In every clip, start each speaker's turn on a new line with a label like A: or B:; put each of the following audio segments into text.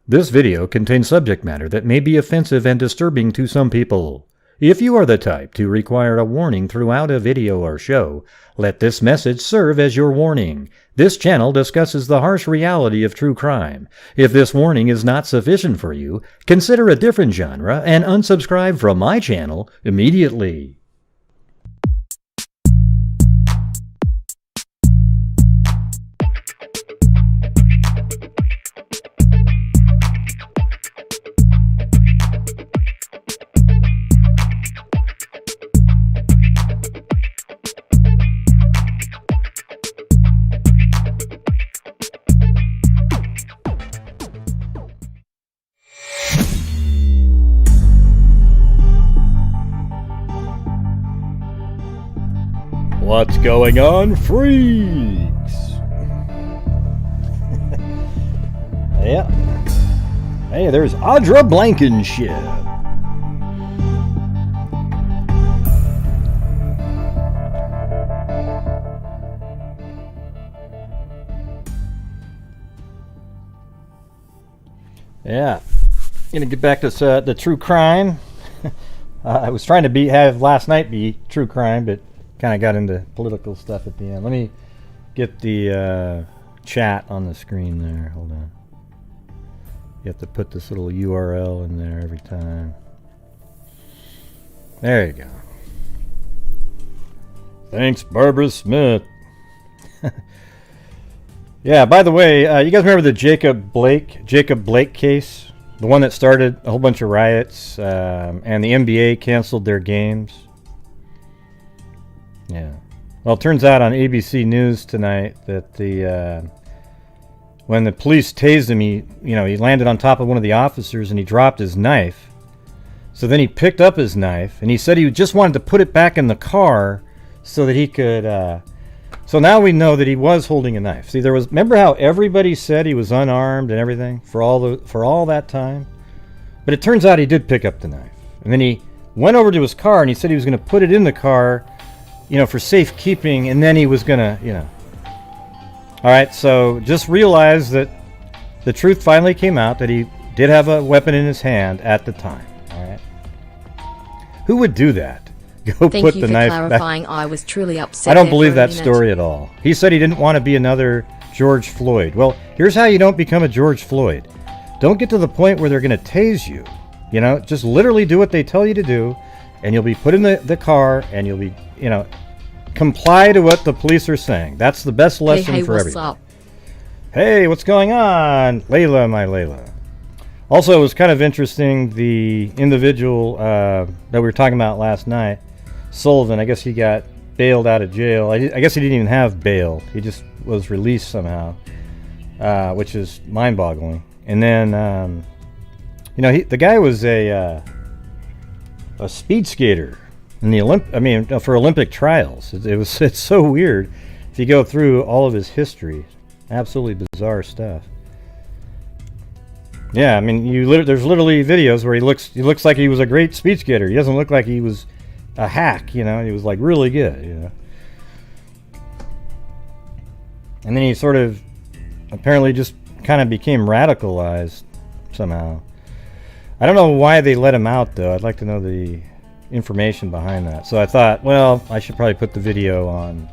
A: This video contains subject matter that may be offensive and disturbing to some people. If you are the type to require a warning throughout a video or show, let this message serve as your warning. This channel discusses the harsh reality of true crime. If this warning is not sufficient for you, consider a different genre and unsubscribe from my channel immediately. What's going on, freaks? Yeah. Hey, there's Audra Blankenship. Yeah. Gonna get back to the true crime. I was trying to have last night be true crime, but kind of got into political stuff at the end. Let me get the chat on the screen there. Hold on. You have to put this little URL in there every time. There you go. Thanks, Barbara Smith. Yeah, by the way, you guys remember the Jacob Blake case? The one that started a whole bunch of riots, and the NBA canceled their games. Yeah. Well, it turns out on ABC News tonight that when the police tased him, he landed on top of one of the officers and he dropped his knife. So then he picked up his knife and he said he just wanted to put it back in the car so that he could. So now we know that he was holding a knife. See, remember how everybody said he was unarmed and everything for all that time, but it turns out he did pick up the knife, and then he went over to his car and he said he was going to put it in the car, for safekeeping, and then he was gonna, All right, so just realize that the truth finally came out that he did have a weapon in his hand at the time. All right, who would do that? Go
B: Thank
A: put
B: you
A: the
B: for
A: knife
B: clarifying.
A: back.
B: I was truly upset.
A: I don't believe that story at all. He said he didn't want to be another George Floyd. Well, here's how you don't become a George Floyd. Don't get to the point where they're going to tase you. Just literally do what they tell you to do, and you'll be put in the car, and you'll be, comply to what the police are saying. That's the best lesson for everyone.
B: Up?
A: Hey, what's going on? Layla, my Layla. Also, it was kind of interesting, the individual that we were talking about last night, Sullivan, I guess he got bailed out of jail. I guess he didn't even have bail. He just was released somehow, which is mind-boggling. And then, the guy was a speed skater in the for Olympic trials. It's so weird if you go through all of his history. Absolutely bizarre stuff. Yeah, there's literally videos where he looks like he was a great speed skater. He doesn't look like he was a hack, He was like really good, And then he sort of apparently just kind of became radicalized somehow. I don't know why they let him out, though. I'd like to know the information behind that. So I thought, well, I should probably put the video on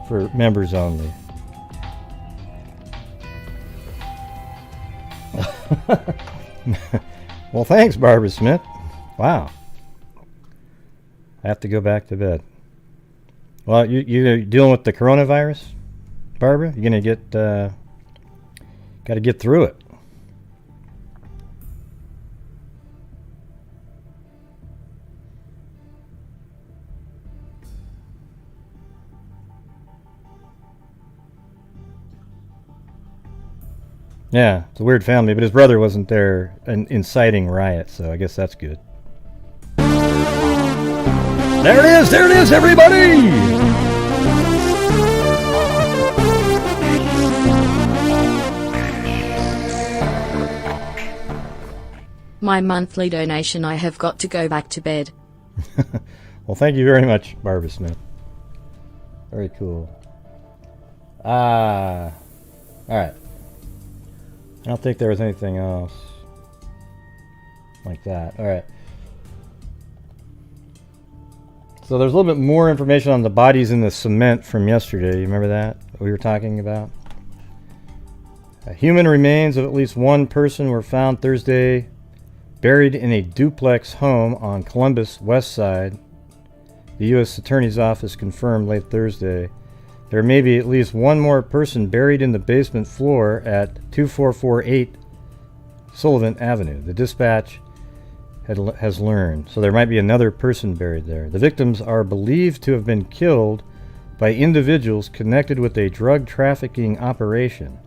A: for members only. Well, thanks, Barbara Smith. Wow. I have to go back to bed. Well, you're dealing with the coronavirus, Barbara? You're going to got to get through it. Yeah, it's a weird family, but his brother wasn't there inciting riots, so I guess that's good. There it is, everybody!
B: My monthly donation. I have got to go back to bed.
A: Well, thank you very much, Barbara Smith. Very cool. All right. I don't think there was anything else like that. All right. So there's a little bit more information on the bodies in the cement from yesterday. You remember that we were talking about? Human remains of at least one person were found Thursday, buried in a duplex home on Columbus West Side. The U.S. Attorney's Office confirmed late Thursday. There may be at least one more person buried in the basement floor at 2448 Sullivan Avenue. The dispatch has learned. So there might be another person buried there. The victims are believed to have been killed by individuals connected with a drug trafficking operation,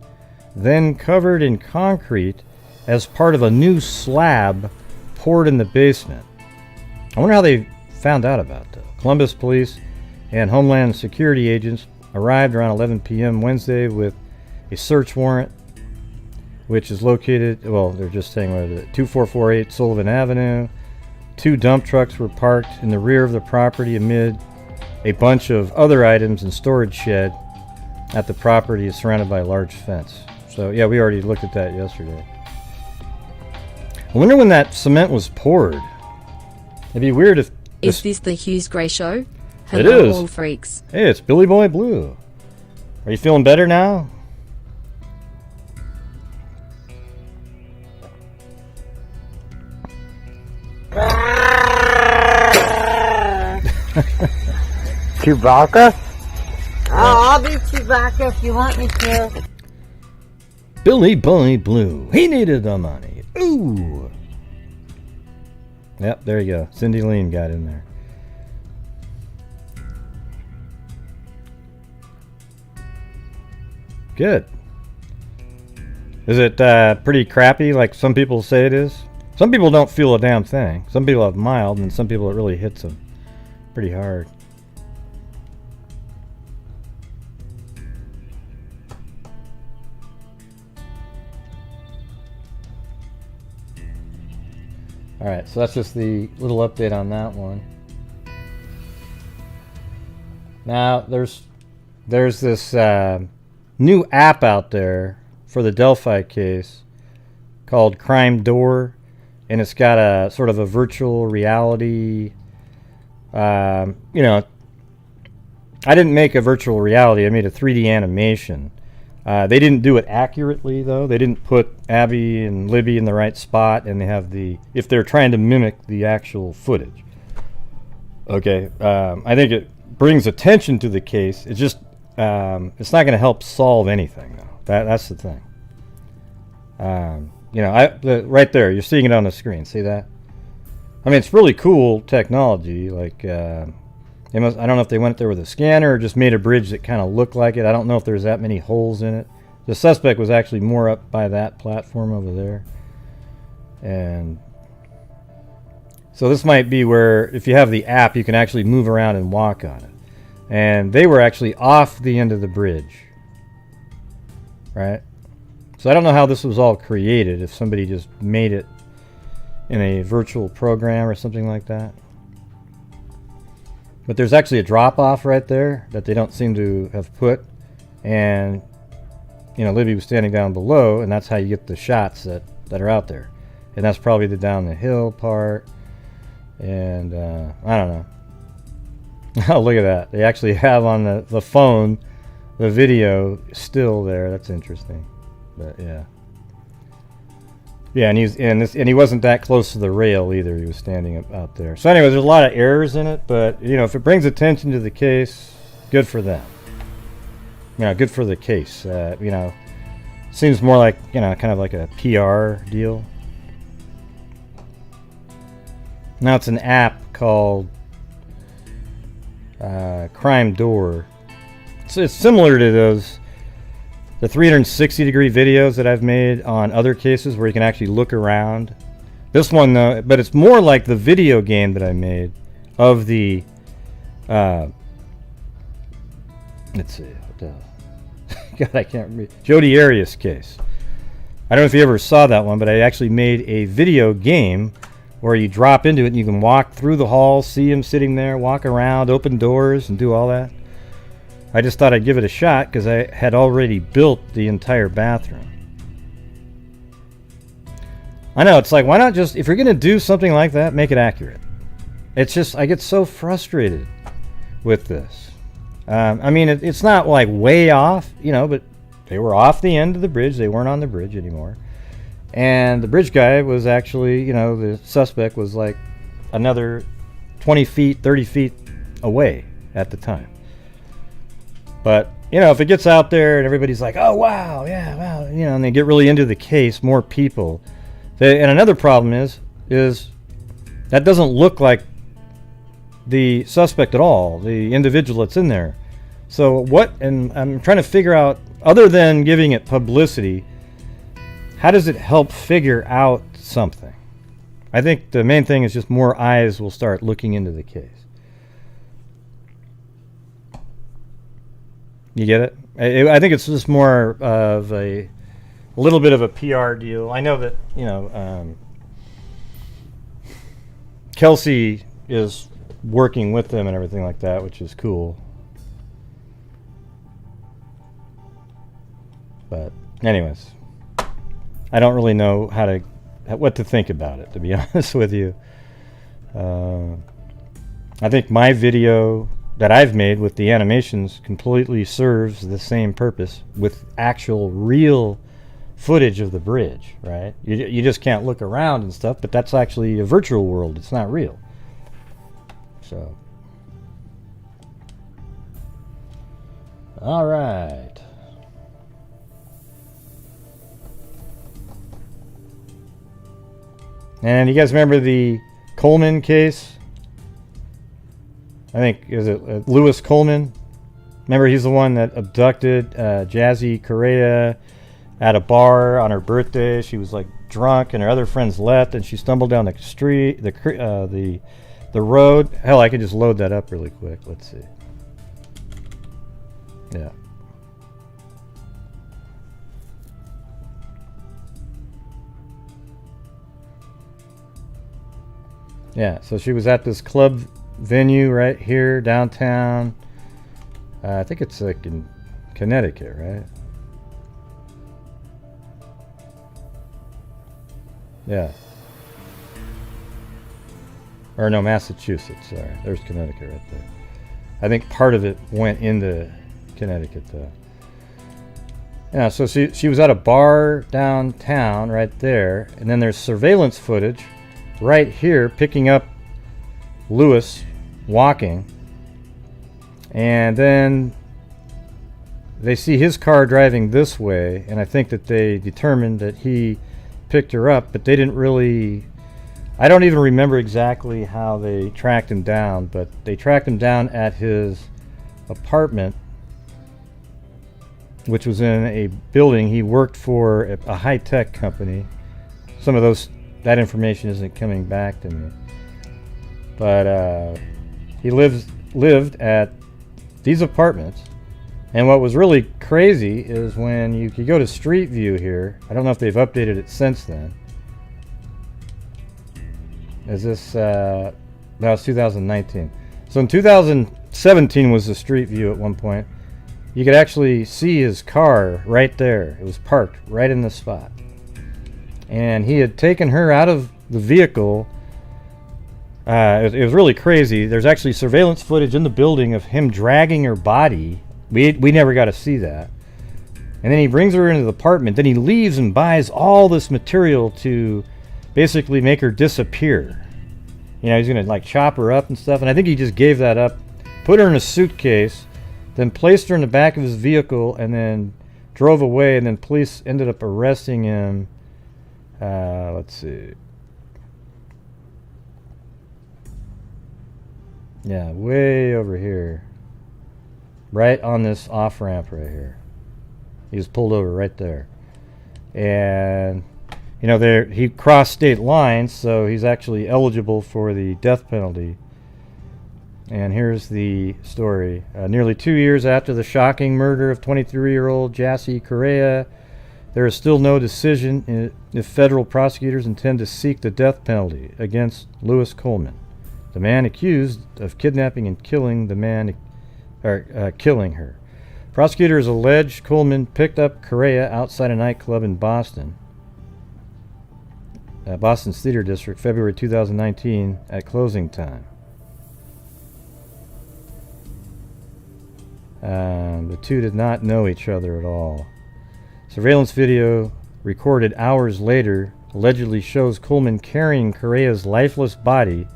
A: then covered in concrete as part of a new slab poured in the basement. I wonder how they found out about that. Columbus police and Homeland Security agents arrived around 11 p.m. Wednesday with a search warrant, which is located, well, they're just saying what is it, 2448 Sullivan Avenue. 2 dump trucks were parked in the rear of the property amid a bunch of other items and storage shed at the property is surrounded by a large fence. So, yeah, we already looked at that yesterday. I wonder when that cement was poured. It'd be weird if...
B: Is this the Hughes Gray Show?
A: It
B: Hello,
A: is.
B: all freaks.
A: Hey, it's Billy Boy Blue. Are you feeling better now?
C: Chewbacca? Oh, I'll be Chewbacca if you want me to.
A: Billy Boy Blue. He needed the money. Ooh. Yep, there you go. Cindy Lean got in there. Good. Is it pretty crappy like some people say it is? Some people don't feel a damn thing. Some people have mild, and some people it really hits them pretty hard. Alright, so that's just the little update on that one. Now, there's this new app out there for the Delphi case called Crime and it's got a sort of a virtual reality, I didn't make a virtual reality, I made a 3D animation. They didn't do it accurately, though. They didn't put Abby and Libby in the right spot, and they have if they're trying to mimic the actual footage. Okay, I think it brings attention to the case. It's just, it's not going to help solve anything, though. That's the thing. Right there, you're seeing it on the screen. See that? I mean, it's really cool technology. Like, I don't know if they went there with a scanner or just made a bridge that kind of looked like it. I don't know if there's that many holes in it. The suspect was actually more up by that platform over there. And so this might be where, if you have the app, you can actually move around and walk on it. And they were actually off the end of the bridge. Right? So I don't know how this was all created, if somebody just made it in a virtual program or something like that. But there's actually a drop-off right there that they don't seem to have put. And, Libby was standing down below, and that's how you get the shots that are out there. And that's probably the down the hill part. And, I don't know. Oh, look at that. They actually have on the phone the video still there. That's interesting. But, yeah. Yeah, and he wasn't that close to the rail either. He was standing out there. So anyways, there's a lot of errors in it, but if it brings attention to the case, good for them. Good for the case. Seems more like kind of like a PR deal. Now it's an app called Crime Door. It's similar to the 360-degree videos that I've made on other cases where you can actually look around. This one, though, but it's more like the video game that I made of the, let's see, what the, God, I can't remember, Jodi Arias case. I don't know if you ever saw that one, but I actually made a video game where you drop into it and you can walk through the hall, see him sitting there, walk around, open doors, and do all that. I just thought I'd give it a shot because I had already built the entire bathroom. I know, it's like, why not just, if you're going to do something like that, make it accurate. It's just, I get so frustrated with this. I mean, it's not like way off, you know, but they were off the end of the bridge. They weren't on the bridge anymore. And the bridge guy was actually, you know, the suspect was like another 20 feet, 30 feet away at the time. But, you know, if it gets out there and everybody's like, oh, wow, yeah, wow, you know, and they get really into the case, more people. And another problem is that doesn't look like the suspect at all, the individual that's in there. So what, and I'm trying to figure out, other than giving it publicity, how does it help figure out something? I think the main thing is just more eyes will start looking into the case. You get it? I think it's just more of a little bit of a PR deal. I know that, you know, Kelsey is working with them and everything like that, which is cool. But anyways, I don't really know what to think about it, to be honest with you. I think my video that I've made with the animations completely serves the same purpose with actual real footage of the bridge, right? You just can't look around and stuff, but that's actually a virtual world. It's not real. So, all right. And you guys remember the Coleman case? I think, is it Lewis Coleman? Remember, he's the one that abducted Jazzy Correa at a bar on her birthday. She was like drunk, and her other friends left, and she stumbled down the street, the road. Hell, I could just load that up really quick. Let's see. Yeah. Yeah, so she was at this club venue right here downtown. I think it's like in Connecticut, right? Yeah. Or no, Massachusetts. Sorry, there's Connecticut right there. I think part of it went into Connecticut though. Yeah, so she was at a bar downtown right there, and then there's surveillance footage right here picking up Lewis walking, and then they see his car driving this way, and I think that they determined that he picked her up, but they didn't really, I don't even remember exactly how they tracked him down, but they tracked him down at his apartment, which was in a building. He worked for a high-tech company. Some of that information isn't coming back to me, but he lived at these apartments. And what was really crazy is when you could go to Street View here. I don't know if they've updated it since then. Is this no, it's 2019. So in 2017 was the Street View at one point. You could actually see his car right there. It was parked right in the spot. And he had taken her out of the vehicle. It was really crazy. There's actually surveillance footage in the building of him dragging her body. We never got to see that. And then he brings her into the apartment. Then he leaves and buys all this material to basically make her disappear. You know, he's going to like chop her up and stuff. And I think he just gave that up, put her in a suitcase, then placed her in the back of his vehicle, and then drove away. And then police ended up arresting him. Let's see. Yeah, way over here. Right on this off-ramp right here. He was pulled over right there. And, you know, he crossed state lines, so he's actually eligible for the death penalty. And here's the story. Nearly 2 years after the shocking murder of 23-year-old Jazzy Correa, there is still no decision if federal prosecutors intend to seek the death penalty against Lewis Coleman, the man accused of kidnapping and killing killing her. Prosecutors allege Coleman picked up Correa outside a nightclub in Boston. Boston's Theater District, February 2019, at closing time. The two did not know each other at all. Surveillance video recorded hours later allegedly shows Coleman carrying Correa's lifeless body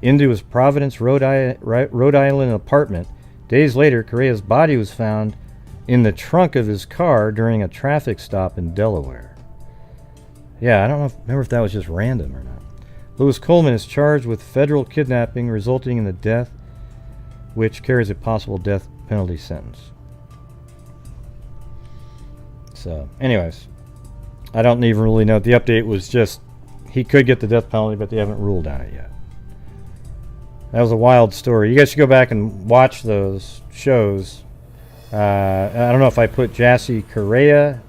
A: into his Providence, Rhode Island apartment. Days later, Correa's body was found in the trunk of his car during a traffic stop in Delaware. Yeah, I don't know remember if that was just random or not. Louis Coleman is charged with federal kidnapping resulting in the death, which carries a possible death penalty sentence. So, anyways, I don't even really know. The update was just he could get the death penalty, but they haven't ruled on it yet. That was a wild story. You guys should go back and watch those shows. I don't know if I put Jassy Correa,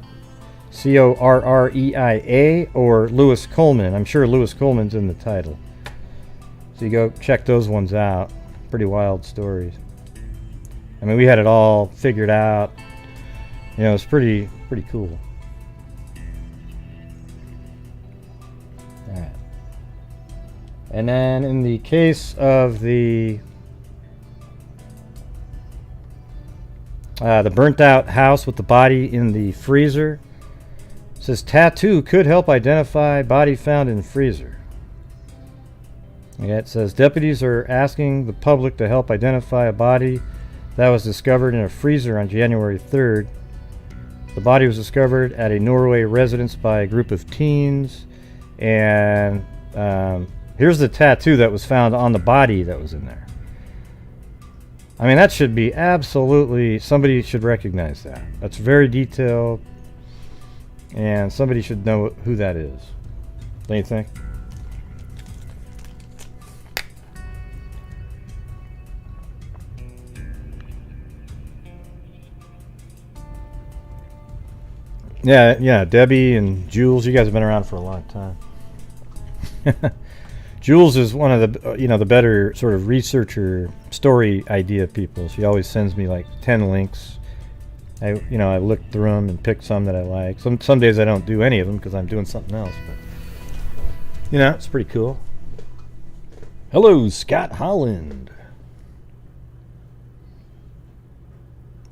A: Correia, or Louis Coleman. I'm sure Louis Coleman's in the title. So you go check those ones out. Pretty wild stories. I mean, we had it all figured out. You know, it's pretty cool. Alright. And then in the case of the burnt out house with the body in the freezer, it says tattoo could help identify body found in freezer. Yeah, it says deputies are asking the public to help identify a body that was discovered in a freezer on January 3rd. The body was discovered at a Norway residence by a group of teens, and here's the tattoo that was found on the body that was in there. I mean, that should be absolutely, somebody should recognize that. That's very detailed, and somebody should know who that is. Don't you think? Yeah, Debbie and Jules, you guys have been around for a long time. Jules is one of the, the better sort of researcher story idea people. She always sends me like 10 links. I look through them and pick some that I like. Some days I don't do any of them because I'm doing something else, but it's pretty cool. Hello, Scott Holland.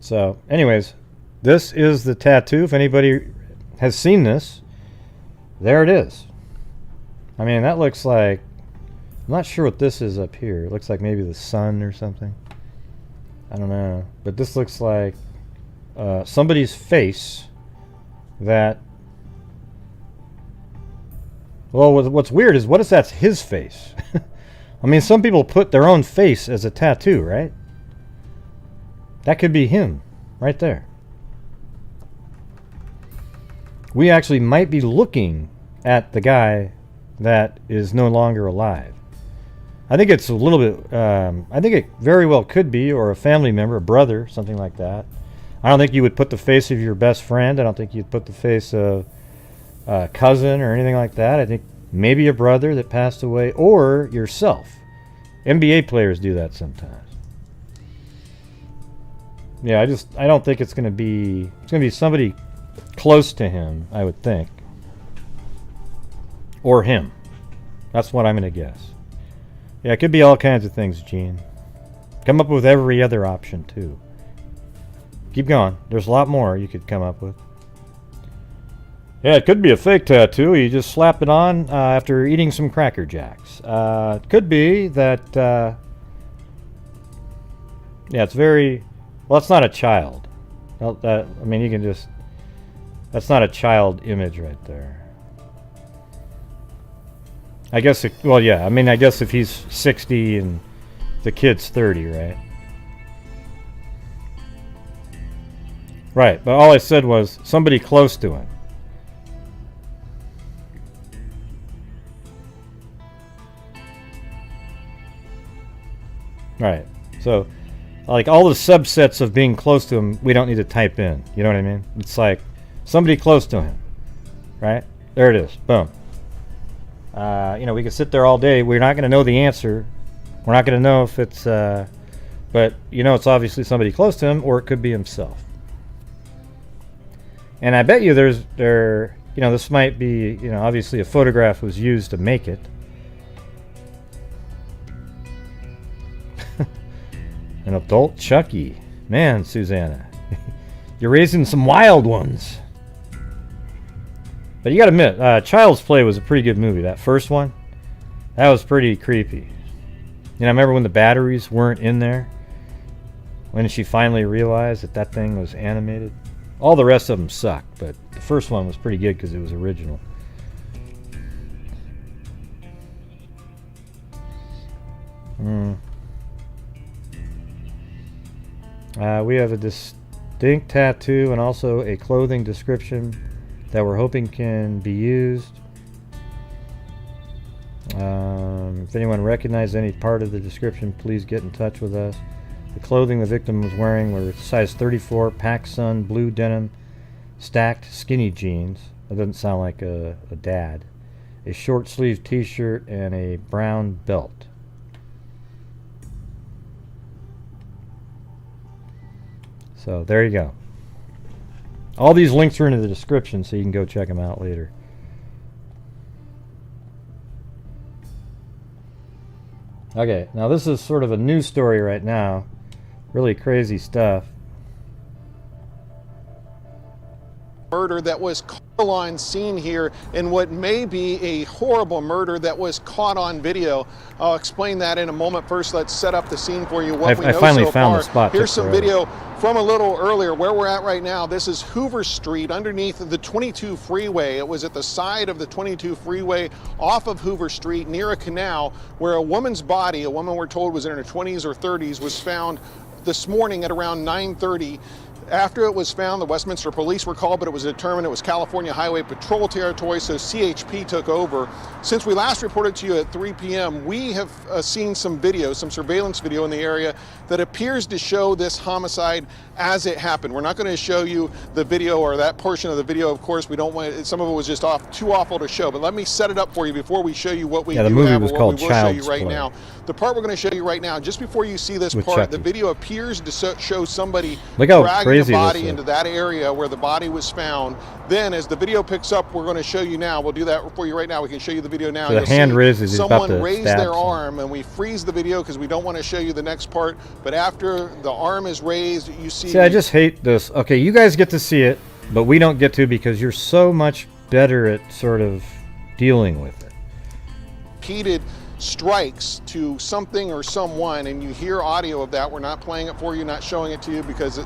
A: So, anyways, this is the tattoo. If anybody has seen this, there it is. I mean, that looks like, I'm not sure what this is up here. It looks like maybe the sun or something. I don't know. But this looks like somebody's face that, well, what's weird is, what if that's his face? I mean, some people put their own face as a tattoo, right? That could be him right there. We actually might be looking at the guy that is no longer alive. I think it's a little bit, I think it very well could be, or a family member, a brother, something like that. I don't think you would put the face of your best friend. I don't think you'd put the face of a cousin or anything like that. I think maybe a brother that passed away, or yourself. NBA players do that sometimes. Yeah, I don't think it's going to be somebody close to him, I would think. Or him. That's what I'm going to guess. Yeah, it could be all kinds of things, Gene. Come up with every other option, too. Keep going. There's a lot more you could come up with. Yeah, it could be a fake tattoo. You just slap it on after eating some Cracker Jacks. It could be that... yeah, it's very... Well, it's not a child. I mean, you can just... That's not a child image right there. I guess, I guess if he's 60 and the kid's 30, right? Right, but all I said was somebody close to him. Right, so like all the subsets of being close to him, we don't need to type in. You know what I mean? It's like somebody close to him, right? There it is. Boom. We could sit there all day. We're not going to know the answer. We're not going to know if it's, but it's obviously somebody close to him, or it could be himself. And I bet you you know, this might be, you know, obviously a photograph was used to make it. An adult Chucky. Man, Susanna. You're raising some wild ones. But you gotta admit, Child's Play was a pretty good movie. That first one, that was pretty creepy. You know, I remember when the batteries weren't in there. When she finally realized that that thing was animated. All the rest of them sucked, but the first one was pretty good because it was original. We have a distinct tattoo and also a clothing description that we're hoping can be used. If anyone recognized any part of the description, please get in touch with us. The clothing the victim was wearing were size 34, PacSun, blue denim, stacked skinny jeans. That doesn't sound like a dad. A short sleeve t-shirt and a brown belt. So there you go. All these links are in the description so you can go check them out later. Okay, now this is sort of a news story right now. Really crazy stuff.
D: Murder that was caught on scene here in what may be a horrible murder that was caught on video. I'll explain that in a moment. First, let's set up the scene for you. What we know
A: finally
D: so
A: found
D: far.
A: the spot.
D: Here's some video from a little earlier where we're at right now. This is Hoover Street underneath the 22 freeway. It was at the side of the 22 freeway off of Hoover Street near a canal where a woman's body, a woman we're told was in her 20s or 30s, was found this morning at around 9:30. After it was found, the Westminster police were called, but it was determined it was California Highway Patrol territory, so CHP took over. Since we last reported to you at 3 p.m., we have seen some video, some surveillance video in the area that appears to show this homicide as it happened. We're not going to show you the video or that portion of the video, of course. We don't want some of it was just too awful to show, but let me set it up for you before we show you what we do have or what we will show you right now. The part we're going to show you right now, just before you see this part, the video appears to show somebody dragging the body into that area where the body was found. Then as the video picks up, we're going to show you now. We'll do that for you right now. We can show you the video now.
A: So the hand raises,
D: someone raised their arm, and we freeze the video because we don't want to show you the next part. But after the arm is raised, you see...
A: See, I just hate this. Okay, you guys get to see it, but we don't get to because you're so much better at sort of dealing with it.
D: Repeated strikes to something or someone, and you hear audio of that. We're not playing it for you, not showing it to you because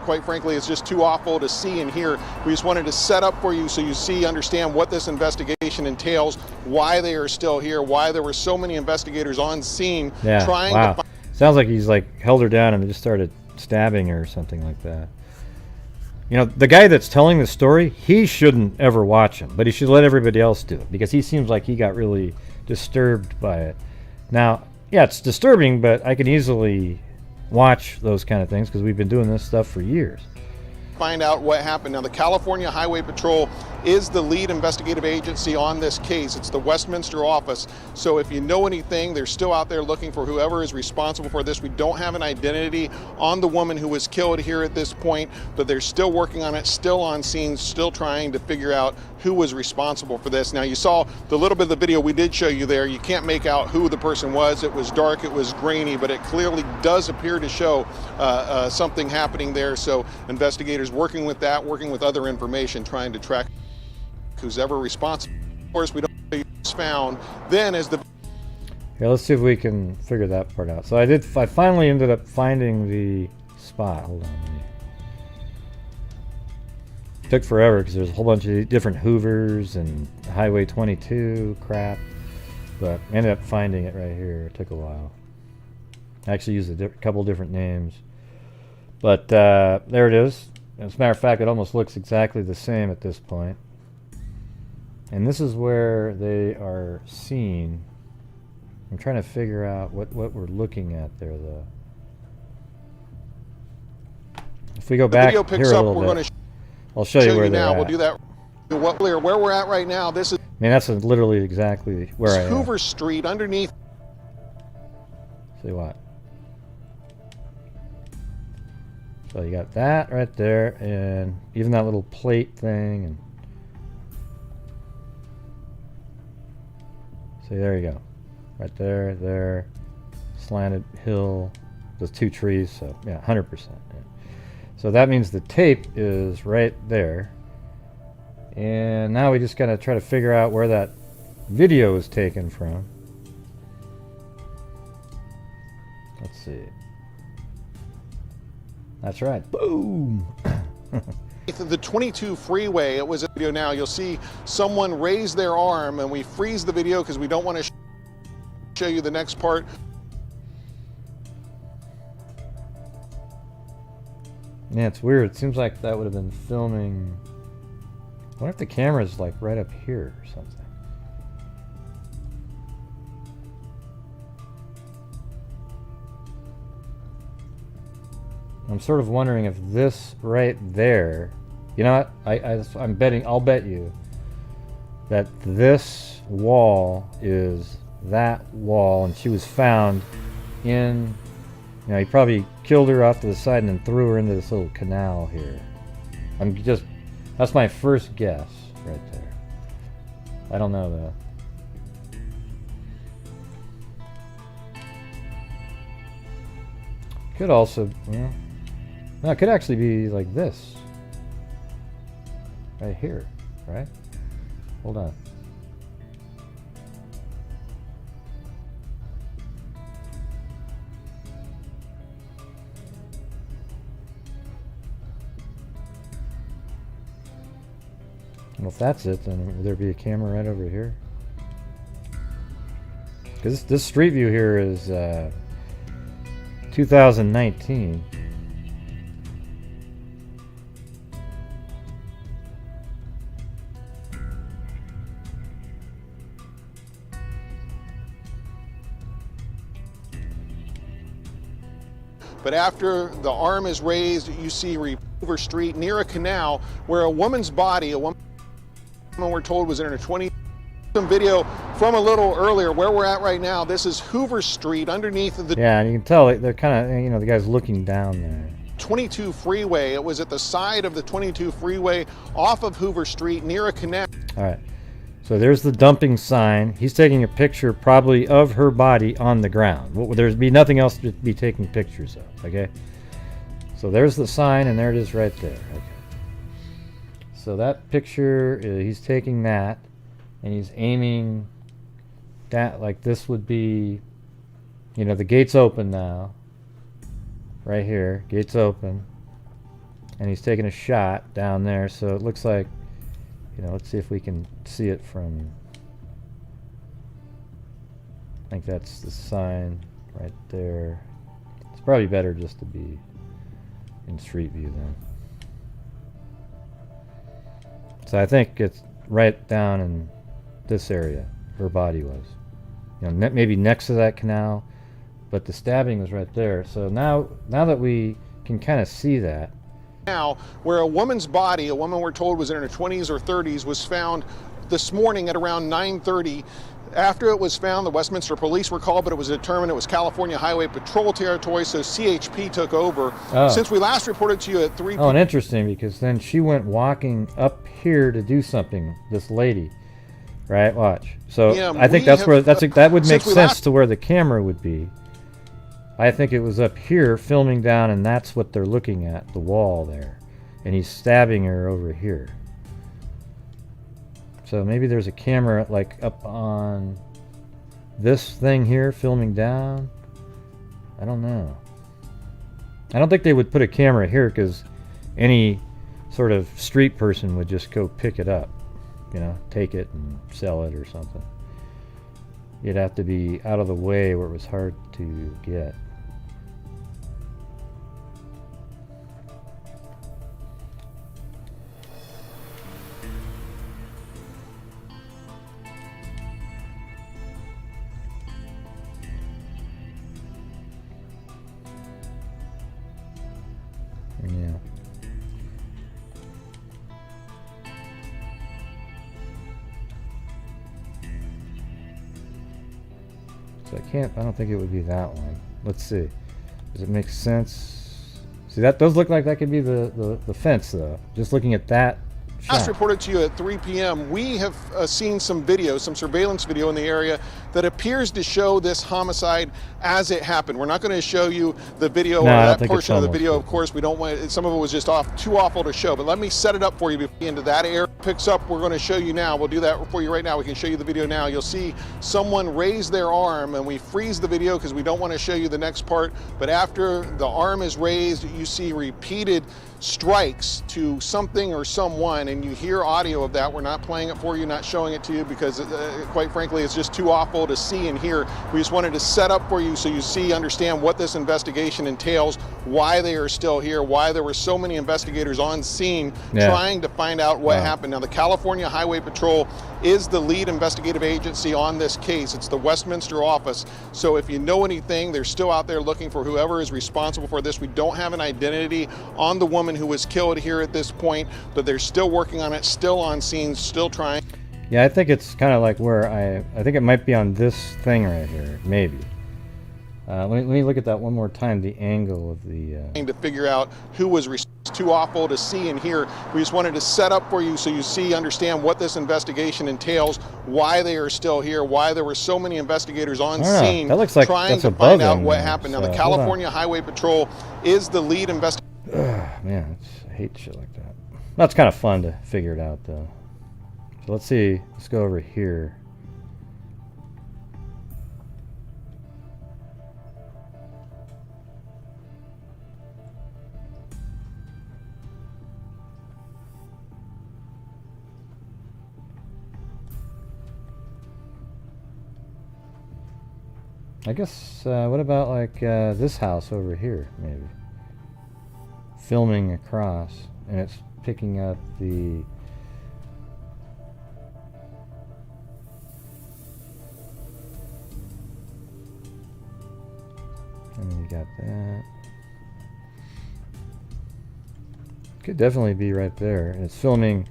D: quite frankly it's just too awful to see and hear. We just wanted to set up for you so you understand what this investigation entails, why they are still here, why there were so many investigators on scene trying to find...
A: Sounds like he's like held her down and just started stabbing her or something like that. You know, the guy that's telling the story, he shouldn't ever watch him, but he should let everybody else do it because he seems like he got really disturbed by it. Now, yeah, it's disturbing, but I can easily watch those kind of things because we've been doing this stuff for years.
D: Find out what happened. Now, the California Highway Patrol is the lead investigative agency on this case. It's the Westminster office. So if you know anything, they're still out there looking for whoever is responsible for this. We don't have an identity on the woman who was killed here at this point, but they're still working on it, still on scene, still trying to figure out who was responsible for this. Now, you saw the little bit of the video we did show you there. You can't make out who the person was. It was dark, it was grainy, but it clearly does appear to show something happening there. So investigators working with that, working with other information, trying to track who's ever responsible. Of course, we don't know who's found. Then as the...
A: Here, let's see if we can figure that part out. So I finally ended up finding the spot. Hold on. Took forever because there's a whole bunch of different Hoovers and Highway 22 crap. But I ended up finding it right here. It took a while. I actually used a couple different names. But there it is. As a matter of fact, it almost looks exactly the same at this point. And this is where they are seen. I'm trying to figure out what we're looking at there, though. If we go back here a little bit, I'll show you where they're at.
D: We'll do that. Where we're at right now, this is...
A: I mean, that's literally exactly where I am.
D: Hoover Street, underneath...
A: See what? So you got that right there, and even that little plate thing, and See, there you go. Right there, there. Slanted hill. Those two trees, so yeah, 100%. Yeah. So that means the tape is right there. And now we just gotta try to figure out where that video is taken from. Let's see. That's right. Boom!
D: The 22 freeway, it was a video now. You'll see someone raise their arm, and we freeze the video because we don't want to show you the next part.
A: Yeah, it's weird. It seems like that would have been filming. I wonder if the camera's like right up here or something. I'm sort of wondering if this right there, you know what? I'm betting. I'll bet you that this wall is that wall, and she was found in. You know, he probably killed her off to the side and then threw her into this little canal here. That's my first guess right there. I don't know though. Could also, well, no, it could actually be like this. Right here, right? Hold on. Well, if that's it, then will there be a camera right over here? Because this street view here is 2019.
D: But after the arm is raised, you see Hoover Street near a canal where a woman's body, a woman we're told was in her 20s. Some video from a little earlier where we're at right now. This is Hoover Street underneath the
A: yeah, and you can tell they're kind of, you know, the guy's looking down there.
D: 22 freeway. It was at the side of the 22 freeway off of Hoover Street near a canal.
A: All right, so there's the dumping sign. He's taking a picture probably of her body on the ground. There's be nothing else to be taking pictures of. Okay, so there's the sign, and there it is right there. Okay. So that picture, he's taking that, and he's aiming that, like this would be, you know, the gate's open now. Right here, gate's open. And he's taking a shot down there, so it looks like, you know, let's see if we can see it from, I think that's the sign right there. It's probably better just to be in street view then. So I think it's right down in this area, her body was. You know, maybe next to that canal, but the stabbing was right there. So now that we can kind of see that.
D: Now, where a woman's body, a woman we're told was in her 20s or 30s, was found this morning at around 9:30. After it was found, the Westminster police were called, but it was determined it was California Highway Patrol territory, so CHP took over.
A: Oh.
D: Since we last reported to you at 3 p.m.
A: Oh, and interesting, because then she went walking up here to do something, this lady. Right, watch. So
D: Yeah,
A: I think
D: we
A: that's
D: have-
A: where, that would make
D: since we
A: sense
D: last-
A: to where the camera would be. I think it was up here filming down, and that's what they're looking at, the wall there. And he's stabbing her over here. So maybe there's a camera like up on this thing here filming down. I don't know. I don't think they would put a camera here because any sort of street person would just go pick it up, you know, take it and sell it or something. You'd have to be out of the way where it was hard to get. Yeah. So I don't think it would be that one. Let's see. Does it make sense? See, that does look like that could be the fence though. Just looking at that
D: Last
A: shot.
D: reported to you at 3 p.m. We have seen some video, some surveillance video in the area that appears to show this homicide as it happened. We're not going to show you the video
A: No, I
D: or
A: don't
D: that
A: think it's
D: portion of the
A: almost
D: video.
A: good.
D: Of course, we don't want it, some of it was just too awful to show. But let me set it up for you before we get into that area. Picks up. We're going to show you now. We'll do that for you right now. We can show you the video now. You'll see someone raise their arm, and we freeze the video because we don't want to show you the next part. But after the arm is raised, you see repeated strikes to something or someone, and you hear audio of that. We're not playing it for you, not showing it to you because quite frankly it's just too awful to see and hear. We just wanted to set up for you so you see, understand what this investigation entails, why they are still here, why there were so many investigators on scene trying to find out what happened. Now, the California Highway Patrol is the lead investigative agency on this case. It's the Westminster office. So if you know anything, they're still out there looking for whoever is responsible for this. We don't have an identity on the woman who was killed here at this point, but they're still working on it, still on scene, still trying.
A: Yeah, I think it's kind of like where I think it might be on this thing right here, maybe. Let me look at that one more time, the angle of the...
D: to figure out who was too awful to see and hear. We just wanted to set up for you so you see, understand what this investigation entails, why they are still here, why there were so many investigators on scene
A: that looks like
D: trying
A: that's
D: to
A: above
D: find out
A: him
D: what
A: now,
D: happened. Now,
A: so
D: the California Highway Patrol is the lead investigator.
A: Man, I hate shit like that. That's kind of fun to figure it out, though. So let's see. Let's go over here. I guess, what about like this house over here, maybe? Filming across, and it's picking up the... And then you got that. Could definitely be right there. And it's filming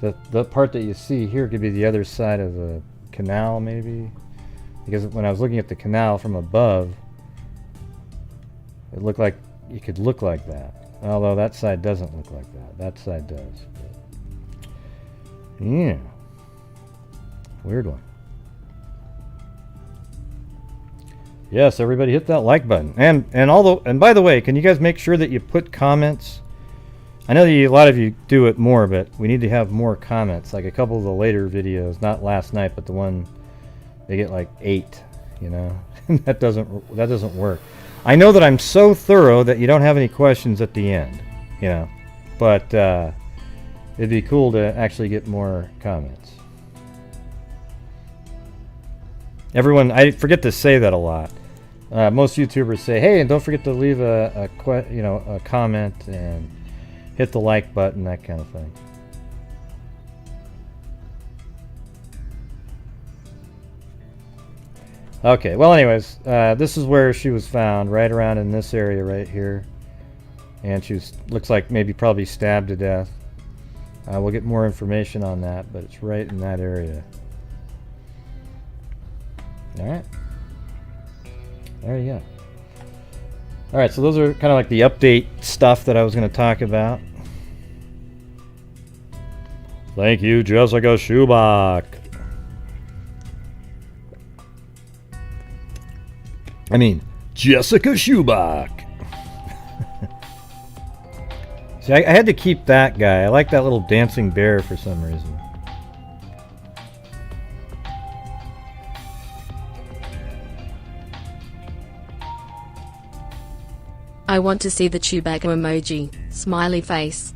A: the part that you see here could be the other side of the canal, maybe. Because when I was looking at the canal from above, it looked like it could look like that. Although that side doesn't look like that. That side does. But yeah. Weird one. Yes, everybody hit that like button. And by the way, can you guys make sure that you put comments? I know that a lot of you do it more, but we need to have more comments. Like a couple of the later videos, not last night, but the one they get like 8, you know. that doesn't work. I know that I'm so thorough that you don't have any questions at the end, you know. But it'd be cool to actually get more comments. Everyone, I forget to say that a lot. Most YouTubers say, "Hey, and don't forget to leave a comment and hit the like button," that kind of thing. Okay, well, anyways, this is where she was found, right around in this area right here, and she looks like maybe probably stabbed to death. We'll get more information on that, but it's right in that area. All right. There you go. All right, so those are kind of like the update stuff that I was going to talk about. Thank you, Jessica Schubach. I mean, Jessica Schubach. See, I had to keep that guy. I like that little dancing bear for some reason.
B: I want to see the Chewbacca emoji. Smiley face.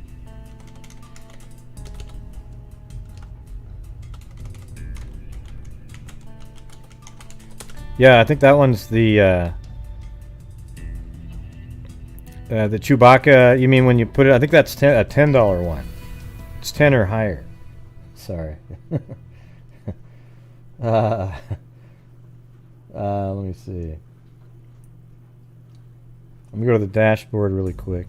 A: Yeah, I think that one's the Chewbacca. You mean when you put it? I think that's a $10 one. It's 10 or higher. Sorry. Let me see. Let me go to the dashboard really quick.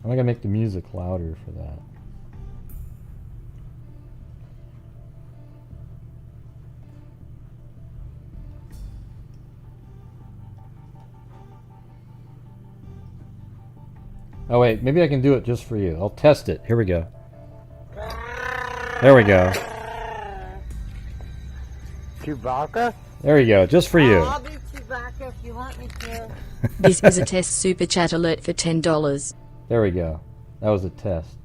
A: I'm gonna make the music louder for that. Oh wait, maybe I can do it just for you. I'll test it. Here we go. There we go.
C: Chewbacca?
A: There you go, just for you.
C: I'll be Chewbacca if you want me to.
B: This is a test super chat alert for $10.
A: There we go. That was a test.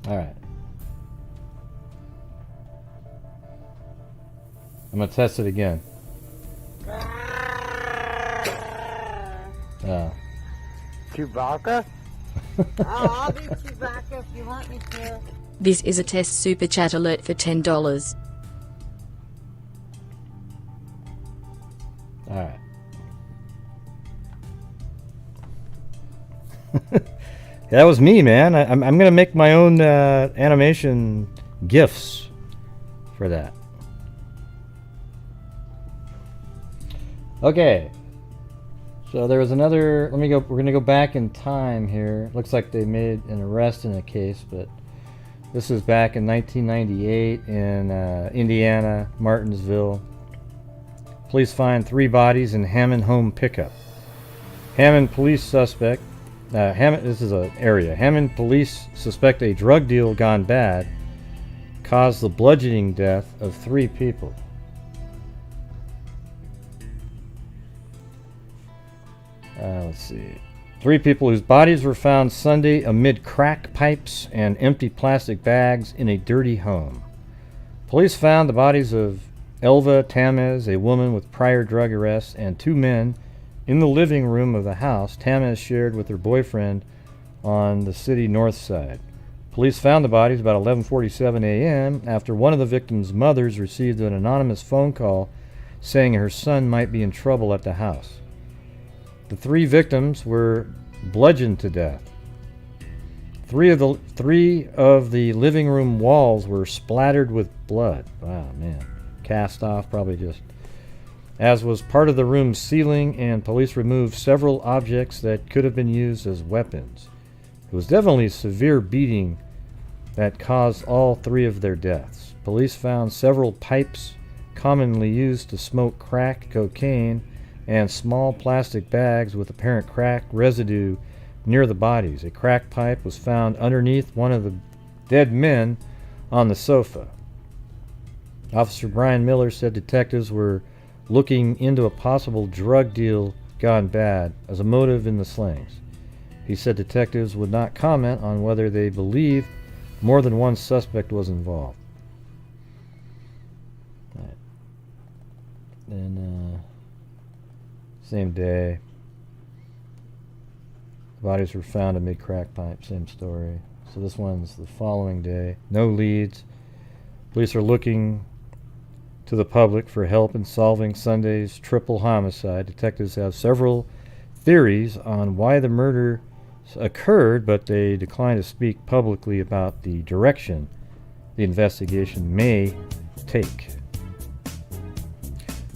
A: Alright. I'm gonna test it again. Oh.
C: Chewbacca? I'll be Chewbacca if you want me to.
B: This is a test super chat alert for $10.
A: Alright. That was me, man. I'm gonna make my own animation GIFs for that. Okay. So there was another. Let me go. We're gonna go back in time here. Looks like they made an arrest in a case, but this was back in 1998 in Indiana, Martinsville. Police find 3 bodies in Hammond home pickup. Hammond police suspect. This is an area. Hammond police suspect a drug deal gone bad caused the bludgeoning death of 3 people. Let's see. 3 people whose bodies were found Sunday amid crack pipes and empty plastic bags in a dirty home. Police found the bodies of Elva Tamez, a woman with prior drug arrests, and 2 men in the living room of the house Tamez shared with her boyfriend on the city north side. Police found the bodies about 11:47 a.m. after one of the victims' mothers received an anonymous phone call saying her son might be in trouble at the house. The 3 victims were bludgeoned to death. 3 of the living room walls were splattered with blood. Wow, man. Cast off, probably just. As was part of the room's ceiling, and police removed several objects that could have been used as weapons. It was definitely a severe beating that caused all 3 of their deaths. Police found several pipes commonly used to smoke crack cocaine and small plastic bags with apparent crack residue near the bodies. A crack pipe was found underneath one of the dead men on the sofa. Officer Brian Miller said detectives were looking into a possible drug deal gone bad as a motive in the slayings. He said detectives would not comment on whether they believe more than one suspect was involved. Right. Then, same day, bodies were found amid crack pipe, same story. So this one's the following day. No leads. Police are looking to the public for help in solving Sunday's triple homicide. Detectives have several theories on why the murder occurred, but they decline to speak publicly about the direction the investigation may take.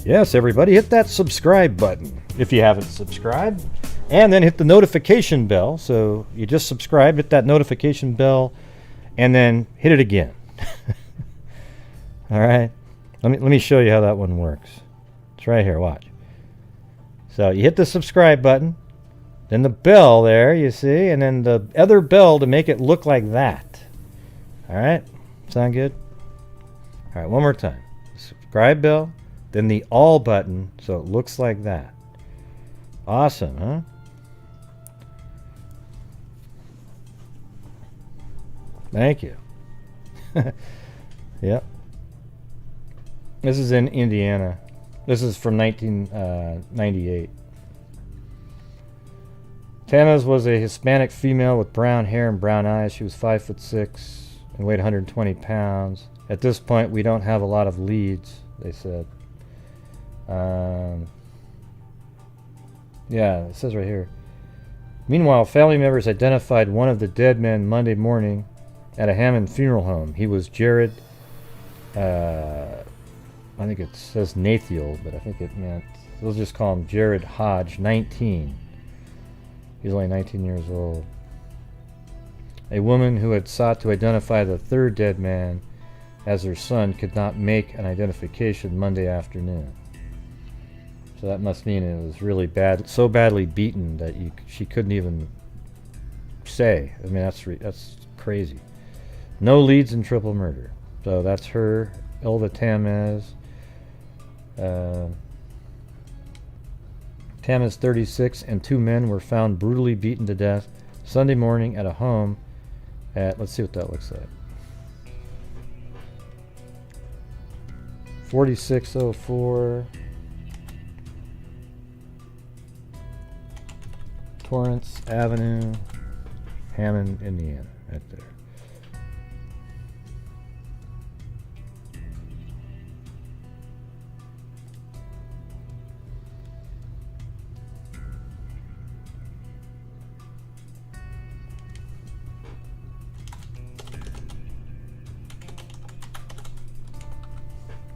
A: Yes, everybody, hit that subscribe button if you haven't subscribed, and then hit the notification bell. So you just subscribe, hit that notification bell, and then hit it again. All right. Let me show you how that one works. It's right here, watch. So you hit the subscribe button, then the bell there, you see, and then the other bell to make it look like that. All right? Sound good? All right, one more time. Subscribe bell, then the all button so it looks like that. Awesome, huh? Thank you. Yep. This is in Indiana. This is from 1998. Tamez was a Hispanic female with brown hair and brown eyes. She was 5'6" and weighed 120 pounds. At this point, we don't have a lot of leads, they said. Yeah, it says right here. Meanwhile, family members identified one of the dead men Monday morning at a Hammond funeral home. He was Jared, I think it says Nathiel, but I think it meant, we'll just call him Jared Hodge, 19. He's only 19 years old. A woman who had sought to identify the 3rd dead man as her son could not make an identification Monday afternoon. So that must mean it was really bad, so badly beaten that she couldn't even say. I mean, that's crazy. No leads in triple murder. So that's her, Elva Tamez. Tamez, 36, and 2 men were found brutally beaten to death Sunday morning at a home at, let's see what that looks like. 4604 Torrance Avenue, Hammond, Indiana, right there.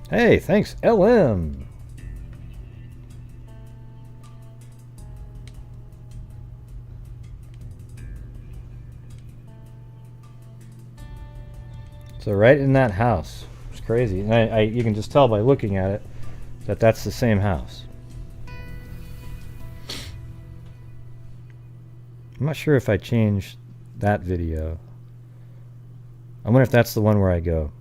A: Hey, thanks, LM. So right in that house. It's crazy. And you can just tell by looking at it that that's the same house. I'm not sure if I changed that video. I wonder if that's the one where I go.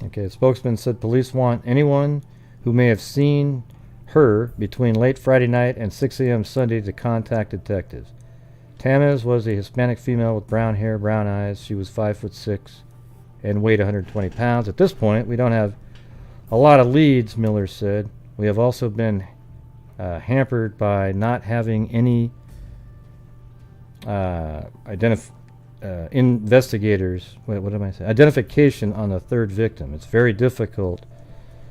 A: Okay, the spokesman said police want anyone who may have seen her between late Friday night and 6 a.m. Sunday to contact detectives. Tamez was a Hispanic female with brown hair, brown eyes. She was 5'6" and weighed 120 pounds. At this point, we don't have a lot of leads, Miller said. We have also been hampered by not having any investigators, what am I saying? Identification on the third victim. It's very difficult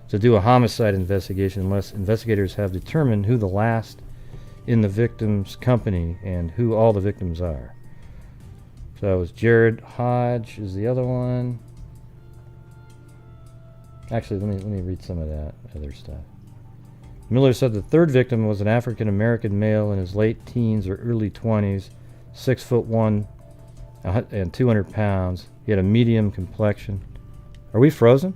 A: to do a homicide investigation unless investigators have determined who the last in the victim's company and who all the victims are. So it was Jared Hodge is the other one. Actually, let me read some of that other stuff. Miller said the third victim was an African American male in his late teens or early 20s, 6'1" and 200 pounds. He had a medium complexion. Are we frozen?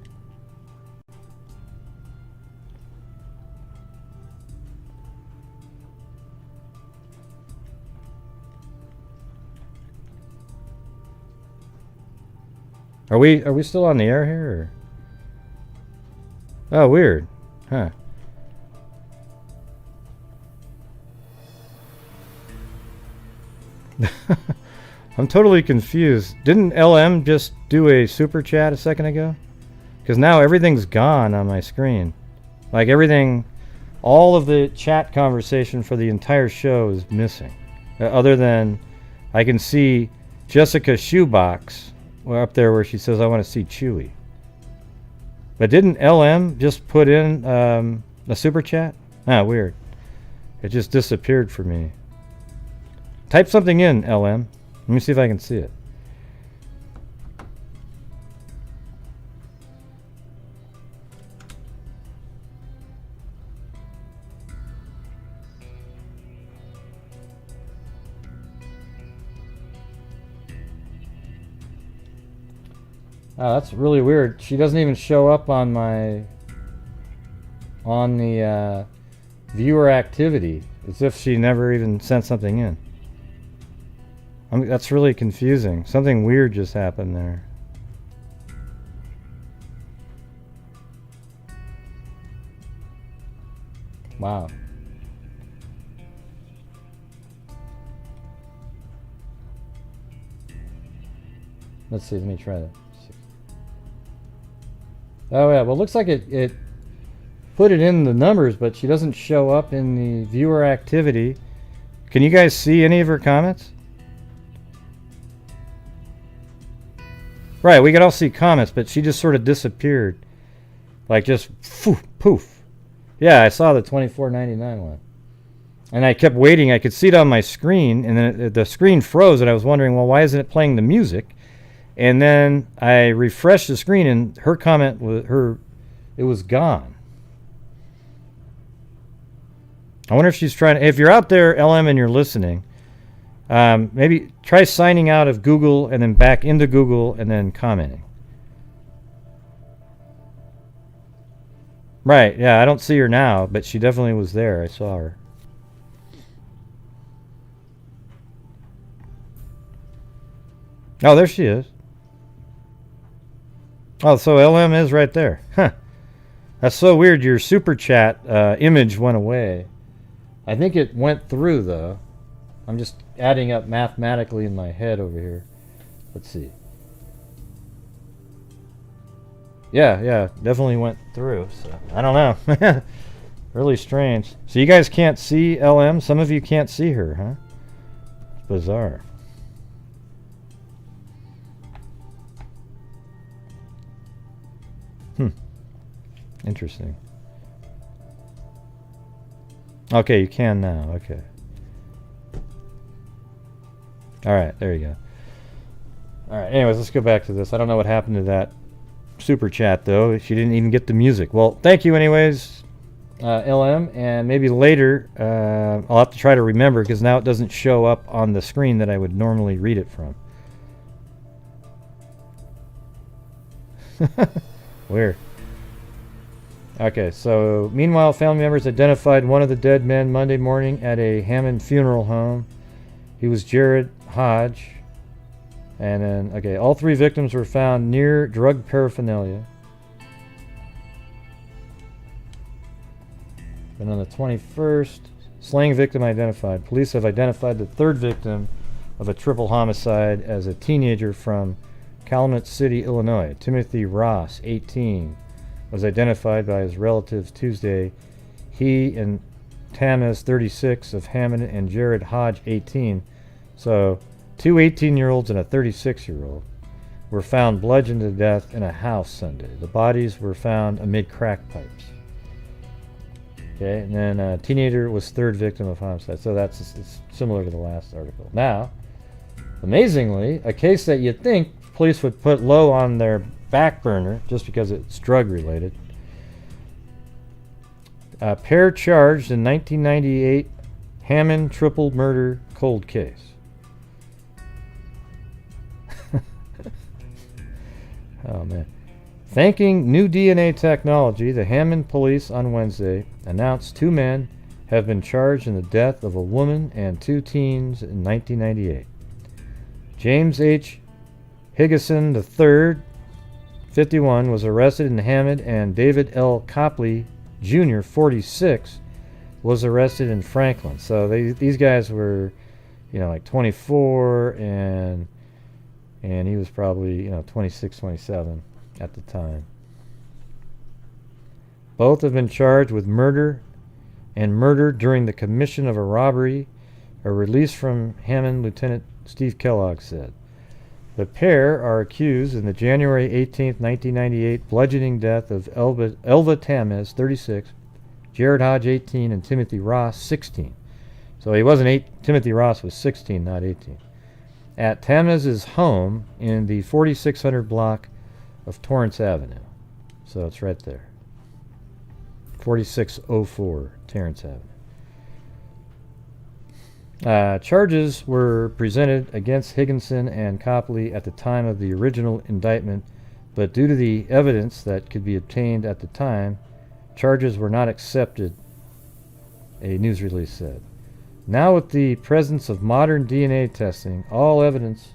A: Are we still on the air here? Or? Oh, weird. Huh. I'm totally confused. Didn't LM just do a super chat a second ago? Because now everything's gone on my screen. Like everything, all of the chat conversation for the entire show is missing. Other than I can see Jessica Shoebox up there where she says, I want to see Chewy. But didn't LM just put in a super chat? Ah, weird. It just disappeared for me. Type something in, LM. Let me see if I can see it. Oh, that's really weird. She doesn't even show up on my the viewer activity. As if she never even sent something in. I mean, that's really confusing. Something weird just happened there. Wow. Let's see, let me try that. Oh yeah, well it looks like it put it in the numbers, but she doesn't show up in the viewer activity. Can you guys see any of her comments? Right, we could all see comments, but she just sort of disappeared. Like just poof. Yeah, I saw the $24.99 one. And I kept waiting. I could see it on my screen, and then the screen froze, and I was wondering, well, why isn't it playing the music? And then I refreshed the screen, and her comment was it was gone. I wonder if she's trying to... If you're out there, LM, and you're listening, maybe try signing out of Google and then back into Google and then commenting. Right, yeah, I don't see her now, but she definitely was there. I saw her. Oh, there she is. Oh, so LM is right there. Huh. That's so weird. Your super chat image went away. I think it went through, though. I'm just adding up mathematically in my head over here. Let's see. Yeah, definitely went through. So I don't know. Really strange. So you guys can't see LM? Some of you can't see her, huh? It's bizarre. Interesting. Okay, you can now. Okay. Alright, there you go. Alright, anyways, let's go back to this. I don't know what happened to that super chat, though. She didn't even get the music. Well, thank you anyways, LM, and maybe later I'll have to try to remember, because now it doesn't show up on the screen that I would normally read it from. Weird. Okay, so meanwhile, family members identified one of the dead men Monday morning at a Hammond funeral home. He was Jared Hodge. And then, okay, all three victims were found near drug paraphernalia. And on the 21st, slaying victim identified. Police have identified the third victim of a triple homicide as a teenager from Calumet City, Illinois. Timothy Ross, 18. Was identified by his relatives Tuesday. He and Tamez, 36, of Hammond, and Jared Hodge, 18. So, two 18-year-olds and a 36-year-old were found bludgeoned to death in a house Sunday. The bodies were found amid crack pipes. Okay, and then a teenager was third victim of homicide. So it's similar to the last article. Now, amazingly, a case that you'd think police would put low on their back burner just because it's drug related. A pair charged in 1998 Hammond triple murder cold case. Oh man. Thanking new DNA technology, the Hammond police on Wednesday announced two men have been charged in the death of a woman and two teens in 1998. James H. Higgison III, 51, was arrested in Hammond, and David L. Copley Jr., 46, was arrested in Franklin. So these guys were, like 24, and he was probably, 26, 27 at the time. Both have been charged with murder and murder during the commission of a robbery. A release from Hammond Lieutenant Steve Kellogg said. The pair are accused in the January 18, 1998 bludgeoning death of Elva Tamez, 36, Jared Hodge, 18, and Timothy Ross, 16. So he wasn't 8. Timothy Ross was 16, not 18. At Tamez's home in the 4600 block of Torrance Avenue. So it's right there. 4604 Torrance Avenue. Charges were presented against Higginson and Copley at the time of the original indictment, but due to the evidence that could be obtained at the time, charges were not accepted, a news release said. Now, with the presence of modern DNA testing, all evidence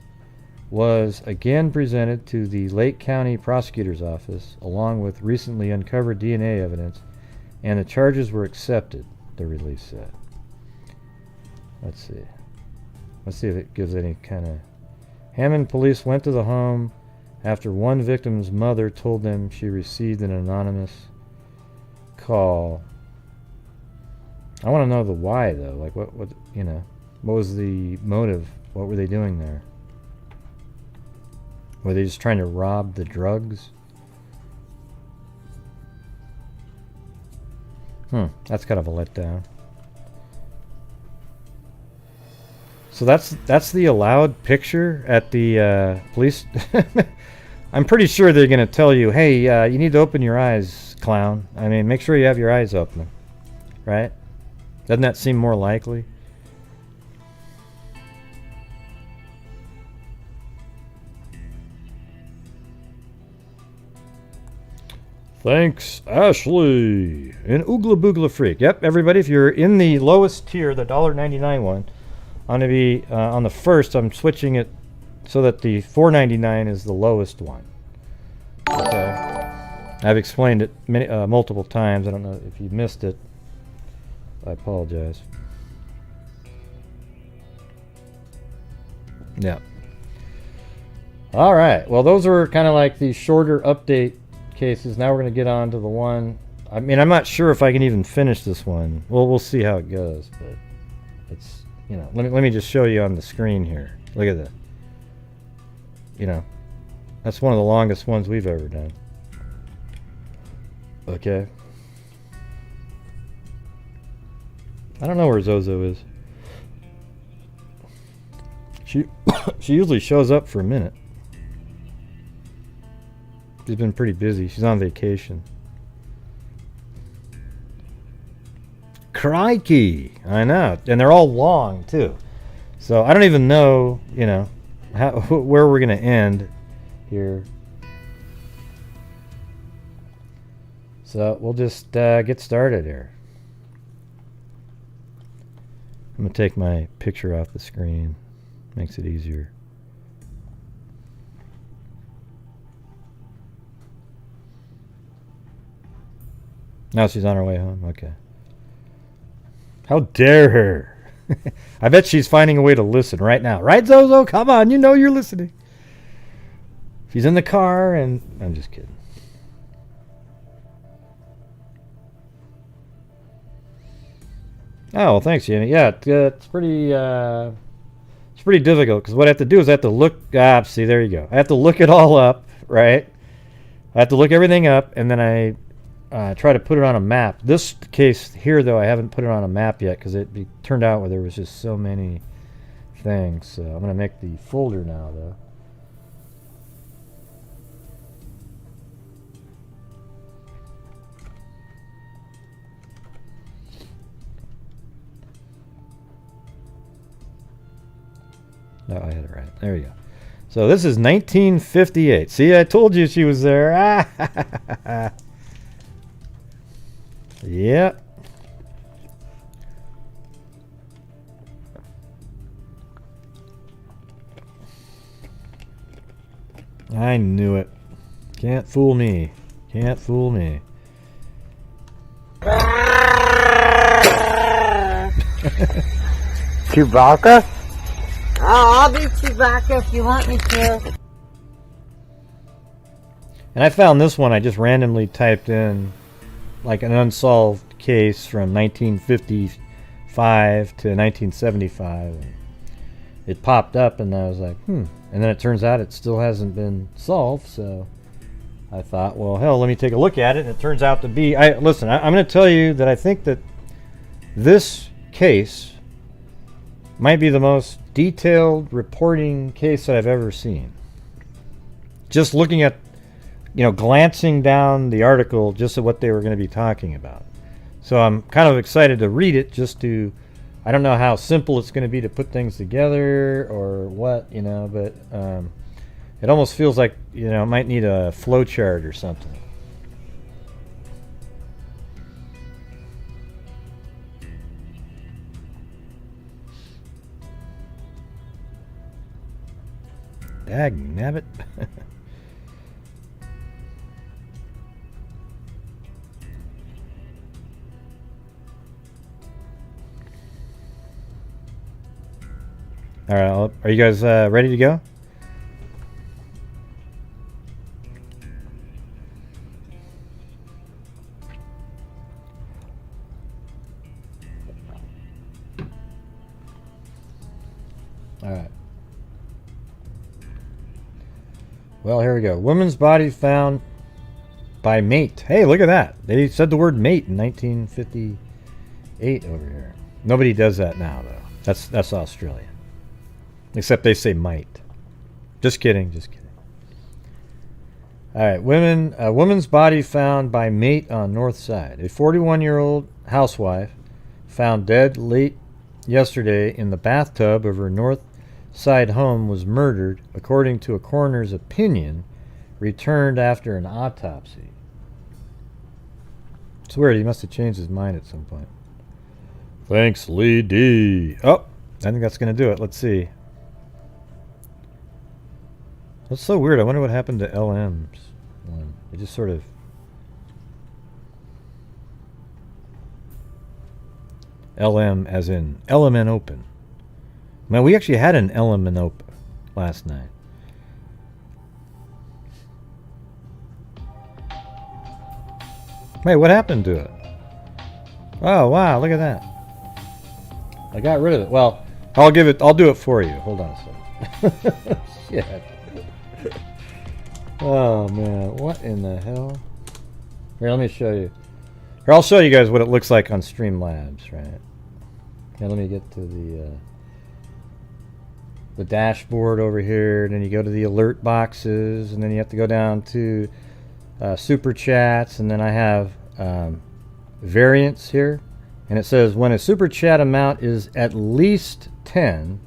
A: was again presented to the Lake County Prosecutor's Office, along with recently uncovered DNA evidence, and the charges were accepted, the release said. Let's see if it gives any kind of... Hammond police went to the home after one victim's mother told them she received an anonymous call. I want to know the why, though. Like, what was the motive? What were they doing there? Were they just trying to rob the drugs? That's kind of a letdown. So that's the allowed picture at the police. I'm pretty sure they're going to tell you, hey, you need to open your eyes, clown. I mean, make sure you have your eyes open, right? Doesn't that seem more likely? Thanks, Ashley. And Oogla Boogla Freak. Yep, everybody, if you're in the lowest tier, the $1.99 one, I'm going to be on the first. I'm switching it so that the $4.99 is the lowest one. Okay. I've explained it multiple times. I don't know if you missed it. I apologize. Yeah. All right. Well, those are kind of like the shorter update cases. Now we're going to get on to the one. I mean, I'm not sure if I can even finish this one. Well, we'll see how it goes, but it's, you know, let me just show you on the screen here. Look at that. You know, that's one of the longest ones we've ever done. Okay. I don't know where Zozo is. She usually shows up for a minute. She's been pretty busy. She's on vacation. Crikey! I know. And they're all long, too. So I don't even know, you know, where we're going to end here. So we'll just get started here. I'm going to take my picture off the screen. Makes it easier. Now she's on her way home. Okay. How dare her? I bet she's finding a way to listen right now. Right, Zozo? Come on. You know you're listening. She's in the car and... I'm just kidding. Oh, well, thanks, Jenny. Yeah, it's pretty difficult because what I have to do is I have to look... see, there you go. I have to look it all up, right? I have to look everything up, and then I try to put it on a map. This case here, though, I haven't put it on a map yet because it turned out where there was just so many things. So I'm going to make the folder now, though. No, I had it right. There you go. So this is 1958. See, I told you she was there. Yep. I knew it. Can't fool me. Can't fool me.
C: Chewbacca? Oh, I'll be Chewbacca if you want me to.
A: And I found this one. I just randomly typed in like an unsolved case from 1955 to 1975. And it popped up and I was like, And then it turns out it still hasn't been solved. So I thought, well, hell, let me take a look at it. And it turns out to be... Listen, I'm going to tell you that I think that this case might be the most detailed reporting case that I've ever seen. Just looking at, glancing down the article just at what they were going to be talking about. So I'm kind of excited to read it just to... I don't know how simple it's going to be to put things together or what, but it almost feels like, it might need a flow chart or something. Dagnabbit. All right, are you guys ready to go? All right. Well, here we go. Woman's body found by mate. Hey, look at that. They said the word mate in 1958 over here. Nobody does that now, though. That's Australian. Except they say might. Just kidding, just kidding. All right, a woman's body found by mate on north side. A 41-year-old housewife found dead late yesterday in the bathtub of her north side home, was murdered, according to a coroner's opinion, returned after an autopsy. It's weird, he must have changed his mind at some point. Thanks, Lee D. Oh, I think that's going to do it. Let's see. That's so weird. I wonder what happened to LM's one. It just sort of... LM as in Element Open. Man, we actually had an Element Open last night. Wait, what happened to it? Oh, wow, look at that. I got rid of it. Well, I'll do it for you. Hold on a second. Shit. Oh, man. What in the hell? Here, let me show you. Here, I'll show you guys what it looks like on Streamlabs, right? Now, let me get to the dashboard over here. Then you go to the alert boxes, and then you have to go down to super chats, and then I have variants here. And it says when a super chat amount is at least 10,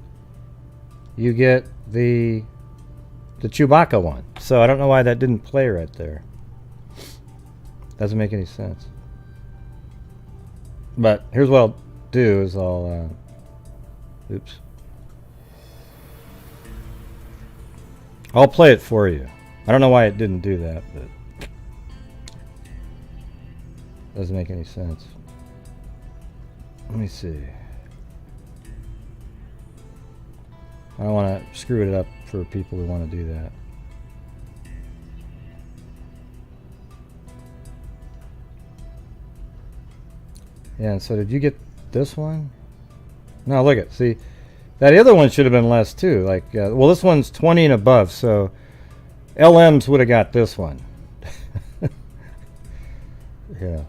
A: you get the Chewbacca one. So I don't know why that didn't play right there. Doesn't make any sense. But here's what I'll do is I'll oops. I'll play it for you. I don't know why it didn't do that, but doesn't make any sense. Let me see. I don't want to screw it up for people who want to do that. Yeah, and so did you get this one? No, look at, see, that other one should have been less too. Like, well, this one's 20 and above, so LMs would have got this one. Yeah.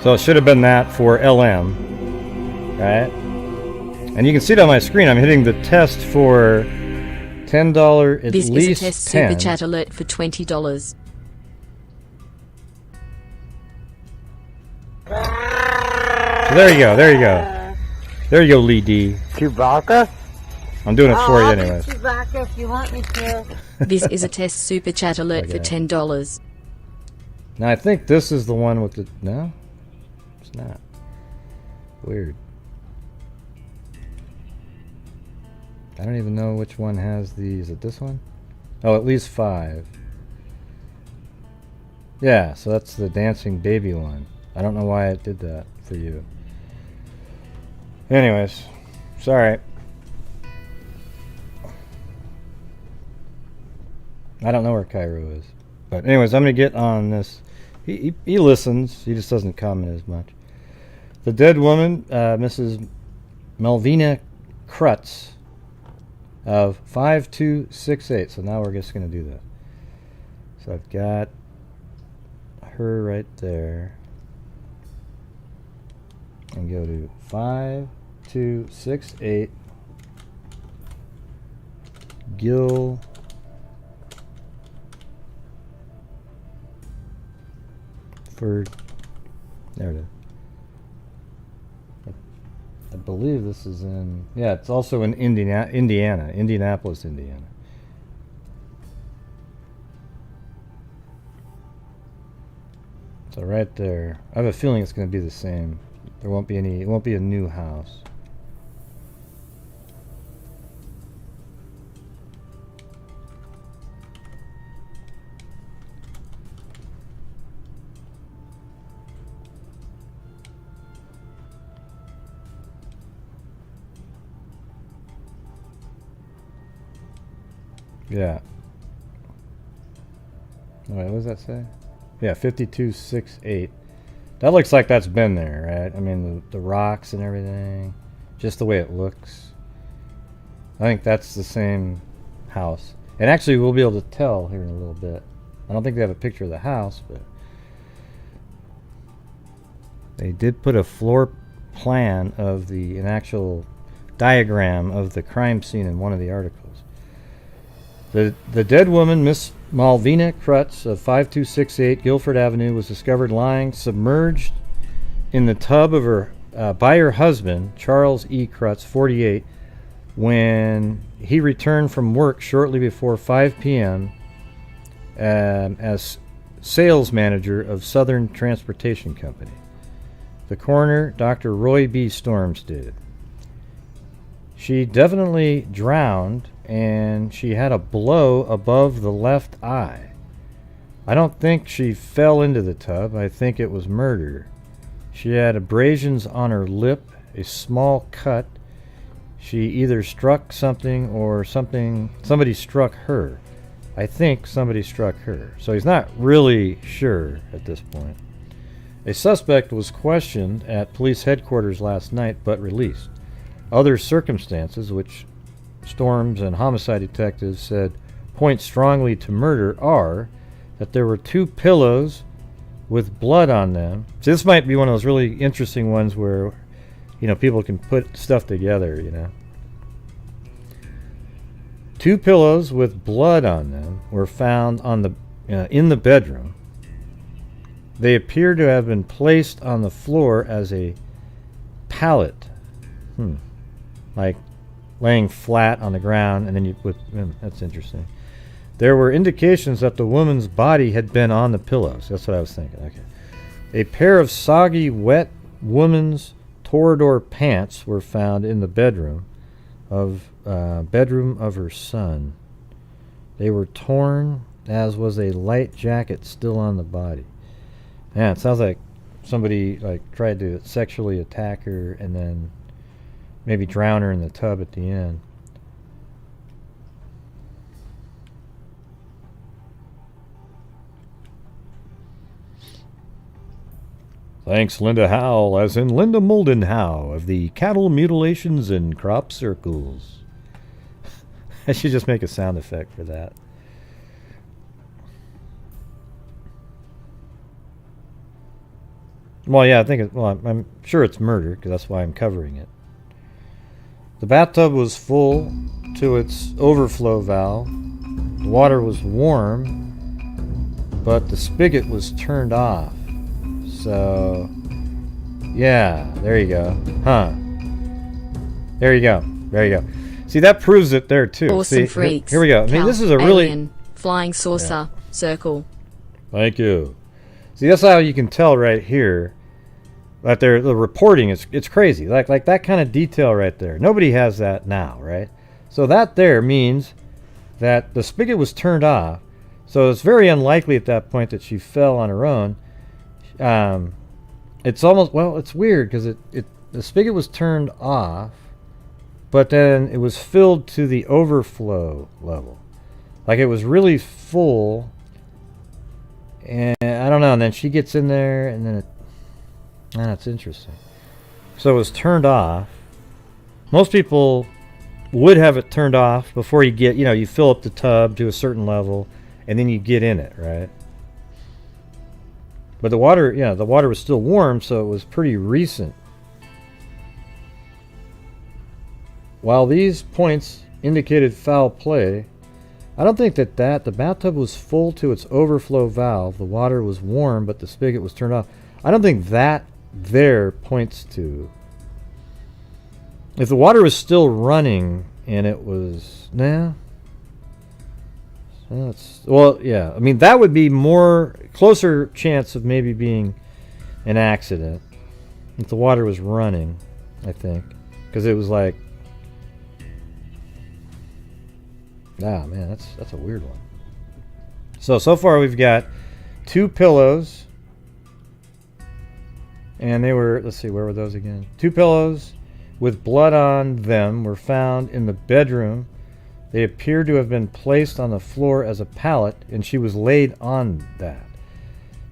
A: So it should have been that for LM, right? And you can see it on my screen. I'm hitting the test for $10 at
B: This
A: least
B: is a test
A: 10.
B: super chat alert for $20.
A: So there you go. There you go. There you go, Lee D.
C: Chewbacca?
A: I'm doing it for you
C: I'll be
A: anyway.
C: Chewbacca if you want me to.
B: This is a test super chat alert for
A: Okay.
B: $10.
A: Now I think this is the one with the no. It's not. Weird. I don't even know which one has the... Is it this one? Oh, at least 5. Yeah, so that's the dancing baby one. I don't know why it did that for you. Anyways, sorry. I don't know where Cairo is. But anyways, I'm going to get on this. He listens. He just doesn't comment as much. The dead woman, Mrs. Malvina Krutz, of 5268. So now we're just going to do that. So I've got her right there. And go to 5268 Gil for there it is. I believe this is in, yeah, it's also in Indianapolis, Indiana. So right there, I have a feeling it's going to be the same. There won't be any, it won't be a new house. Yeah. Wait, what does that say? Yeah, 5268. That looks like that's been there, right? I mean, the rocks and everything. Just the way it looks. I think that's the same house. And actually, we'll be able to tell here in a little bit. I don't think they have a picture of the house, but they did put a floor plan of an actual diagram of the crime scene in one of the articles. The dead woman, Miss Malvina Krutz of 5268 Guilford Avenue was discovered lying submerged in the tub of her by her husband, Charles E. Krutz, 48, when he returned from work shortly before 5 p.m. As sales manager of Southern Transportation Company. The coroner, Dr. Roy B. Storms, did. She definitely drowned, and she had a blow above the left eye. I don't think she fell into the tub. I think it was murder. She had abrasions on her lip, a small cut. She either struck something or somebody struck her. I think somebody struck her. So he's not really sure at this point. A suspect was questioned at police headquarters last night but released. Other circumstances, which Storms and homicide detectives said point strongly to murder, are that there were 2 pillows with blood on them. So this might be one of those really interesting ones where, people can put stuff together, 2 pillows with blood on them were found on the in the bedroom. They appear to have been placed on the floor as a pallet. Like laying flat on the ground, and then you put... that's interesting. There were indications that the woman's body had been on the pillows. That's what I was thinking. Okay. A pair of soggy, wet woman's Torador pants were found in the bedroom of her son. They were torn, as was a light jacket still on the body. Yeah, it sounds like somebody tried to sexually attack her and then maybe drown her in the tub at the end. Thanks, Linda Howell, as in Linda Moldenhow of the Cattle Mutilations and Crop Circles. I should just make a sound effect for that. Well, yeah, I'm sure it's murder, because that's why I'm covering it. The bathtub was full to its overflow valve. The water was warm, but the spigot was turned off. So, yeah, there you go. There you go. See, that proves it there, too.
B: Awesome.
A: See,
B: freaks.
A: Here we go. I mean, this is a
B: alien, flying saucer, circle.
A: Thank you. See, that's how you can tell right here that the reporting it's crazy. Like that kind of detail right there. Nobody has that now, right? So that there means that the spigot was turned off. So it's very unlikely at that point that she fell on her own. It's almost, it's weird because the spigot was turned off, but then it was filled to the overflow level. Like it was really full, and I don't know, and then she gets in there, and then that's interesting. So it was turned off. Most people would have it turned off before you get, you fill up the tub to a certain level, and then you get in it, right? But the water was still warm, so it was pretty recent. While these points indicated foul play, I don't think that the bathtub was full to its overflow valve. The water was warm, but the spigot was turned off. I don't think that there points to... If the water was still running and it was... yeah. I mean, that would be closer chance of maybe being an accident if the water was running, I think. Because it was like... man, that's a weird one. So far we've got 2 pillows. And they were, let's see, where were those again? 2 pillows with blood on them were found in the bedroom. They appear to have been placed on the floor as a pallet, and she was laid on that.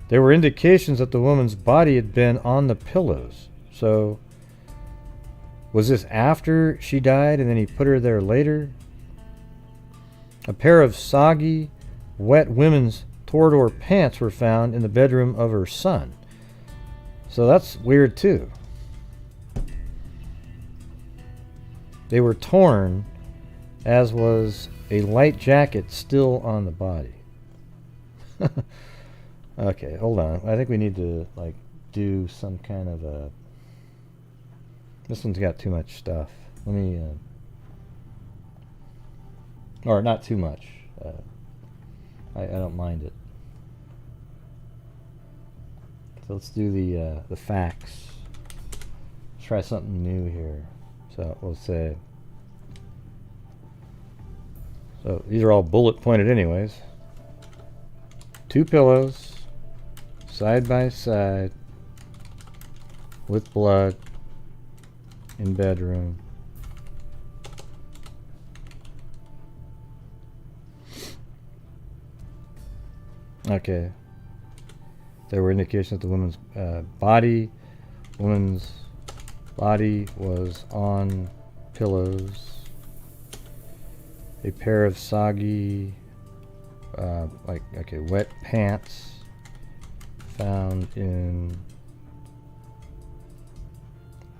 A: There were indications that the woman's body had been on the pillows. So, was this after she died and then he put her there later? A pair of soggy, wet women's Torador pants were found in the bedroom of her son. So that's weird too. They were torn, as was a light jacket still on the body. Okay, hold on. I think we need to like do some kind of a. This one's got too much stuff. Let me. Or not too much. I don't mind it. So let's do the facts. Let's try something new here. So we'll say. So these are all bullet pointed anyways. 2 pillows, side by side, with blood, in bedroom. Okay. There were indications that the woman's body was on pillows. A pair of soggy, wet pants found in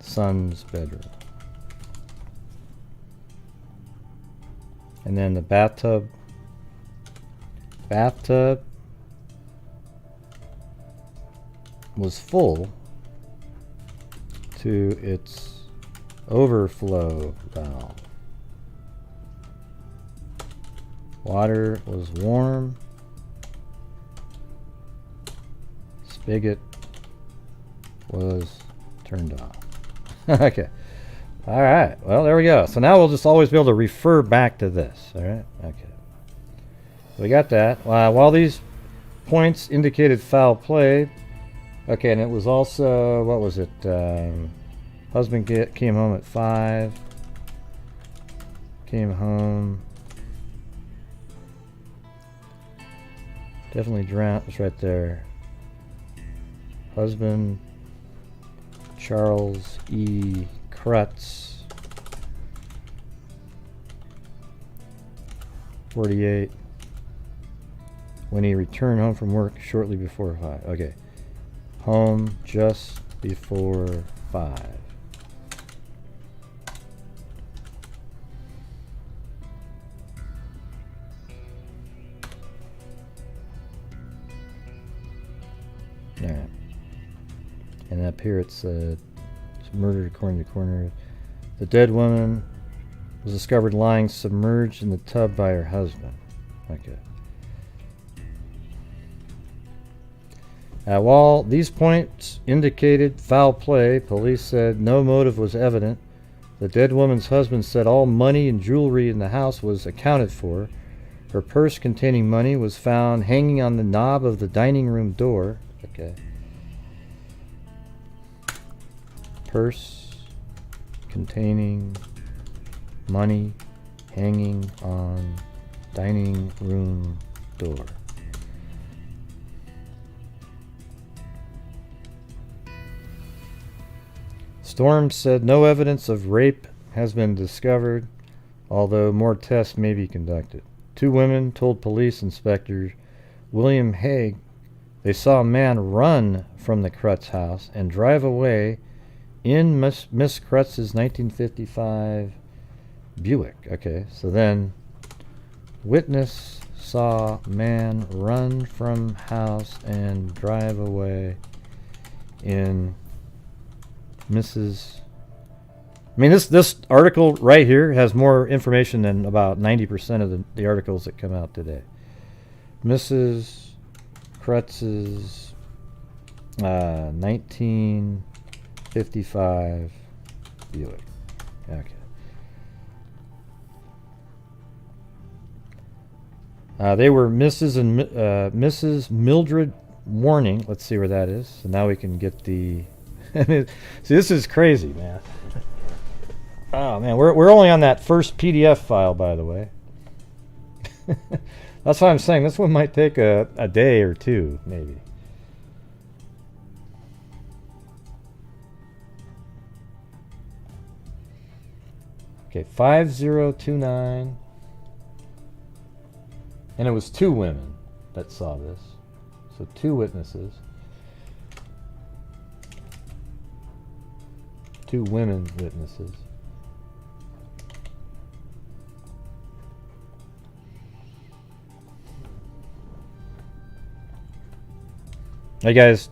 A: son's bedroom. And then the bathtub was full to its overflow valve. Water was warm. Spigot was turned off. Okay. All right. Well, there we go. So now we'll just always be able to refer back to this. All right. Okay. We got that. While these points indicated foul play. Okay, and it was also, what was it? Husband came home at 5. Came home. Definitely drowned. It's right there. Husband Charles E. Krutz, 48. When he returned home from work shortly before 5. Okay. Home just before 5. Alright. And up here it's murdered according to coroner. The dead woman was discovered lying submerged in the tub by her husband. Okay. While these points indicated foul play, police said no motive was evident. The dead woman's husband said all money and jewelry in the house was accounted for. Her purse containing money was found hanging on the knob of the dining room door. Okay. Purse containing money hanging on dining room door. Storm said no evidence of rape has been discovered, although more tests may be conducted. 2 women told police inspector William Haig they saw a man run from the Krutz house and drive away in Miss Krutz's 1955 Buick. Okay, so then witness saw man run from house and drive away in Mrs. I mean, this article right here has more information than about 90% of the articles that come out today. Mrs. Krutz's 1955 Buick. Okay. They were Mrs. and Mrs. Mildred Warning. Let's see where that is. So now we can get the. See, this is crazy, man. Oh man, we're only on that first PDF file, by the way. That's why I'm saying this one might take a day or two, maybe. Okay, 5029. And it was 2 women that saw this. So 2 witnesses. 2 women witnesses. Are you guys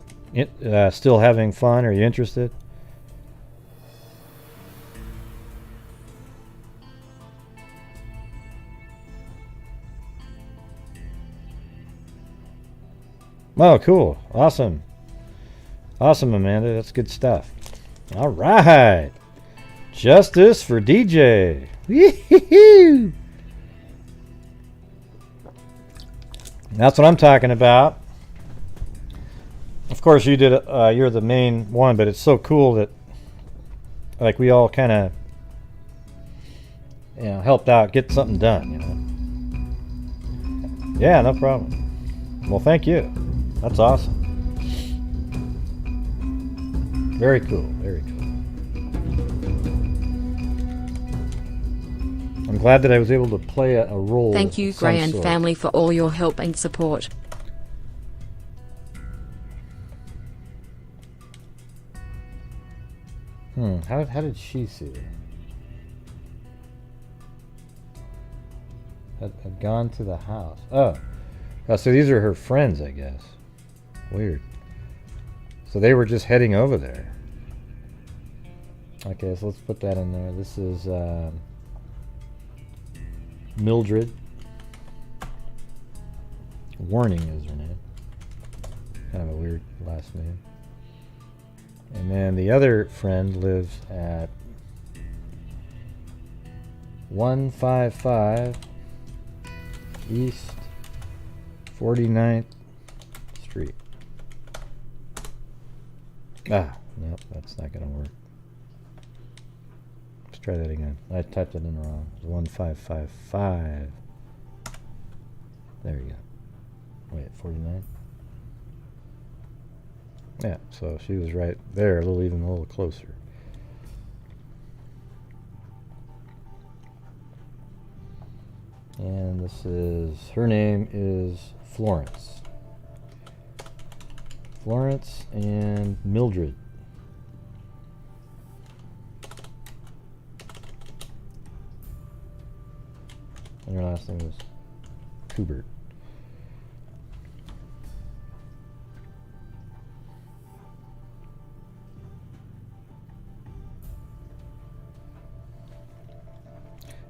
A: still having fun? Are you interested? Oh, cool. Awesome. Awesome, Amanda. That's good stuff. All right. Justice for DJ. Wee-hee-hoo. That's what I'm talking about. Of course, you did. You're the main one, but it's so cool that, like, we all kind of, helped out, get something done. Yeah, no problem. Well, thank you. That's awesome. Very cool. Very cool. I'm glad that I was able to play a role.
B: Thank you, Gray and family, for all your help and support.
A: How did she see it? Had gone to the house. Oh, so these are her friends, I guess. Weird. So they were just heading over there. Okay, so let's put that in there. This is Mildred. Warning is her name. Kind of a weird last name. And then the other friend lives at 155 East 49th Street. Ah, nope, that's not going to work. Let's try that again. I typed it in wrong. It's 1555. There you go. Wait, 49? Yeah, so she was right there, even a little closer. And this is, her name is Florence. Florence and Mildred. And her last name was Kubert.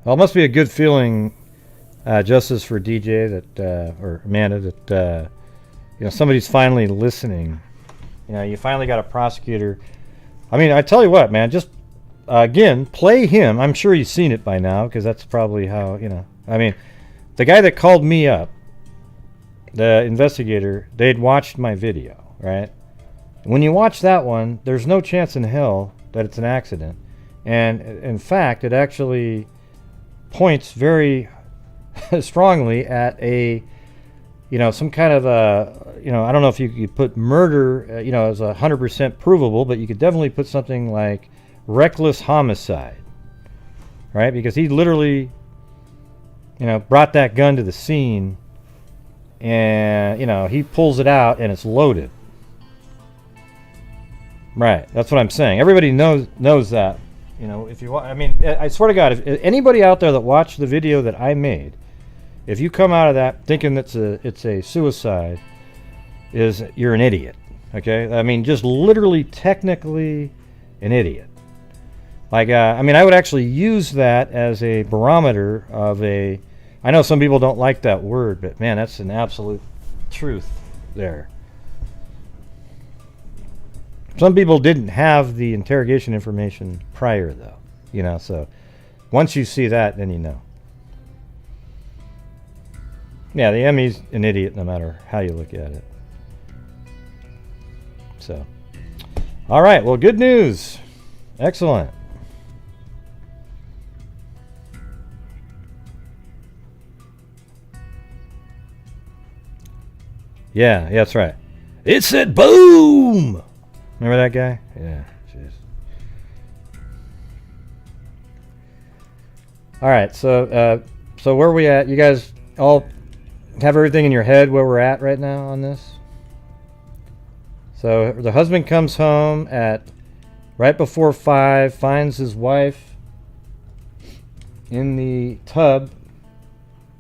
A: Well, it must be a good feeling, Justice for DJ, that or Amanda, that somebody's finally listening. You finally got a prosecutor. I mean, I tell you what, man, just again, play him. I'm sure you've seen it by now, because that's probably how, I mean, the guy that called me up, the investigator, they'd watched my video, right? When you watch that one, there's no chance in hell that it's an accident. And in fact, it actually points very strongly at a, some kind of a, I don't know if you could put murder, as 100% provable, but you could definitely put something like reckless homicide, right? Because he literally, brought that gun to the scene, and, he pulls it out and it's loaded. Right, that's what I'm saying. Everybody knows that. If you want, I mean, I swear to God, if anybody out there that watched the video that I made, if you come out of that thinking it's a suicide, you're an idiot. Okay, I mean, just literally, technically, an idiot. Like, I mean, I would actually use that as a barometer of a. I know some people don't like that word, but man, that's an absolute truth there. Some people didn't have the interrogation information prior, though. So once you see that, then you know. Yeah, the ME's an idiot no matter how you look at it. So, all right, well, good news. Excellent. Yeah, that's right. It said boom! Remember that guy? Yeah, jeez. All right, so where are we at? You guys all have everything in your head where we're at right now on this? So the husband comes home at right before 5, finds his wife in the tub.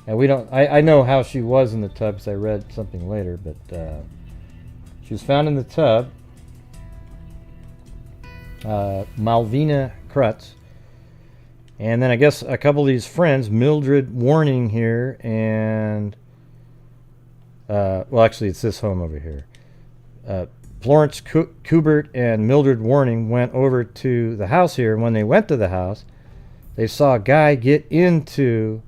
A: And we don't. I know how she was in the tub because I read something later, but She was found in the tub. Malvina Krutz. And then I guess a couple of these friends, Mildred Warning here, and well, actually, it's this home over here. Florence Kubert and Mildred Warning went over to the house here, and when they went to the house, they saw a guy get into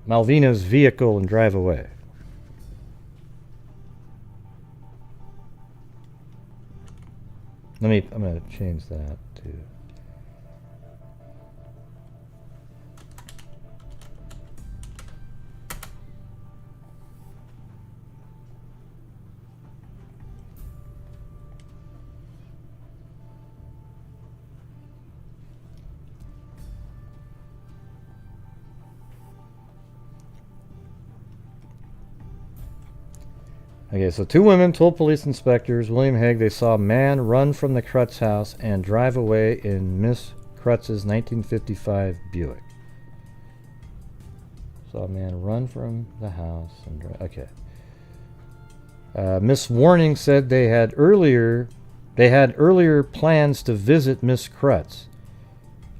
A: Malvina's vehicle and drive away. I'm going to change that to... Okay, so two women told police inspectors, William Hague, they saw a man run from the Krutz house and drive away in Miss Krutz's 1955 Buick. Saw a man run from the house and drive. Okay. Miss Warning said they had earlier plans to visit Miss Krutz.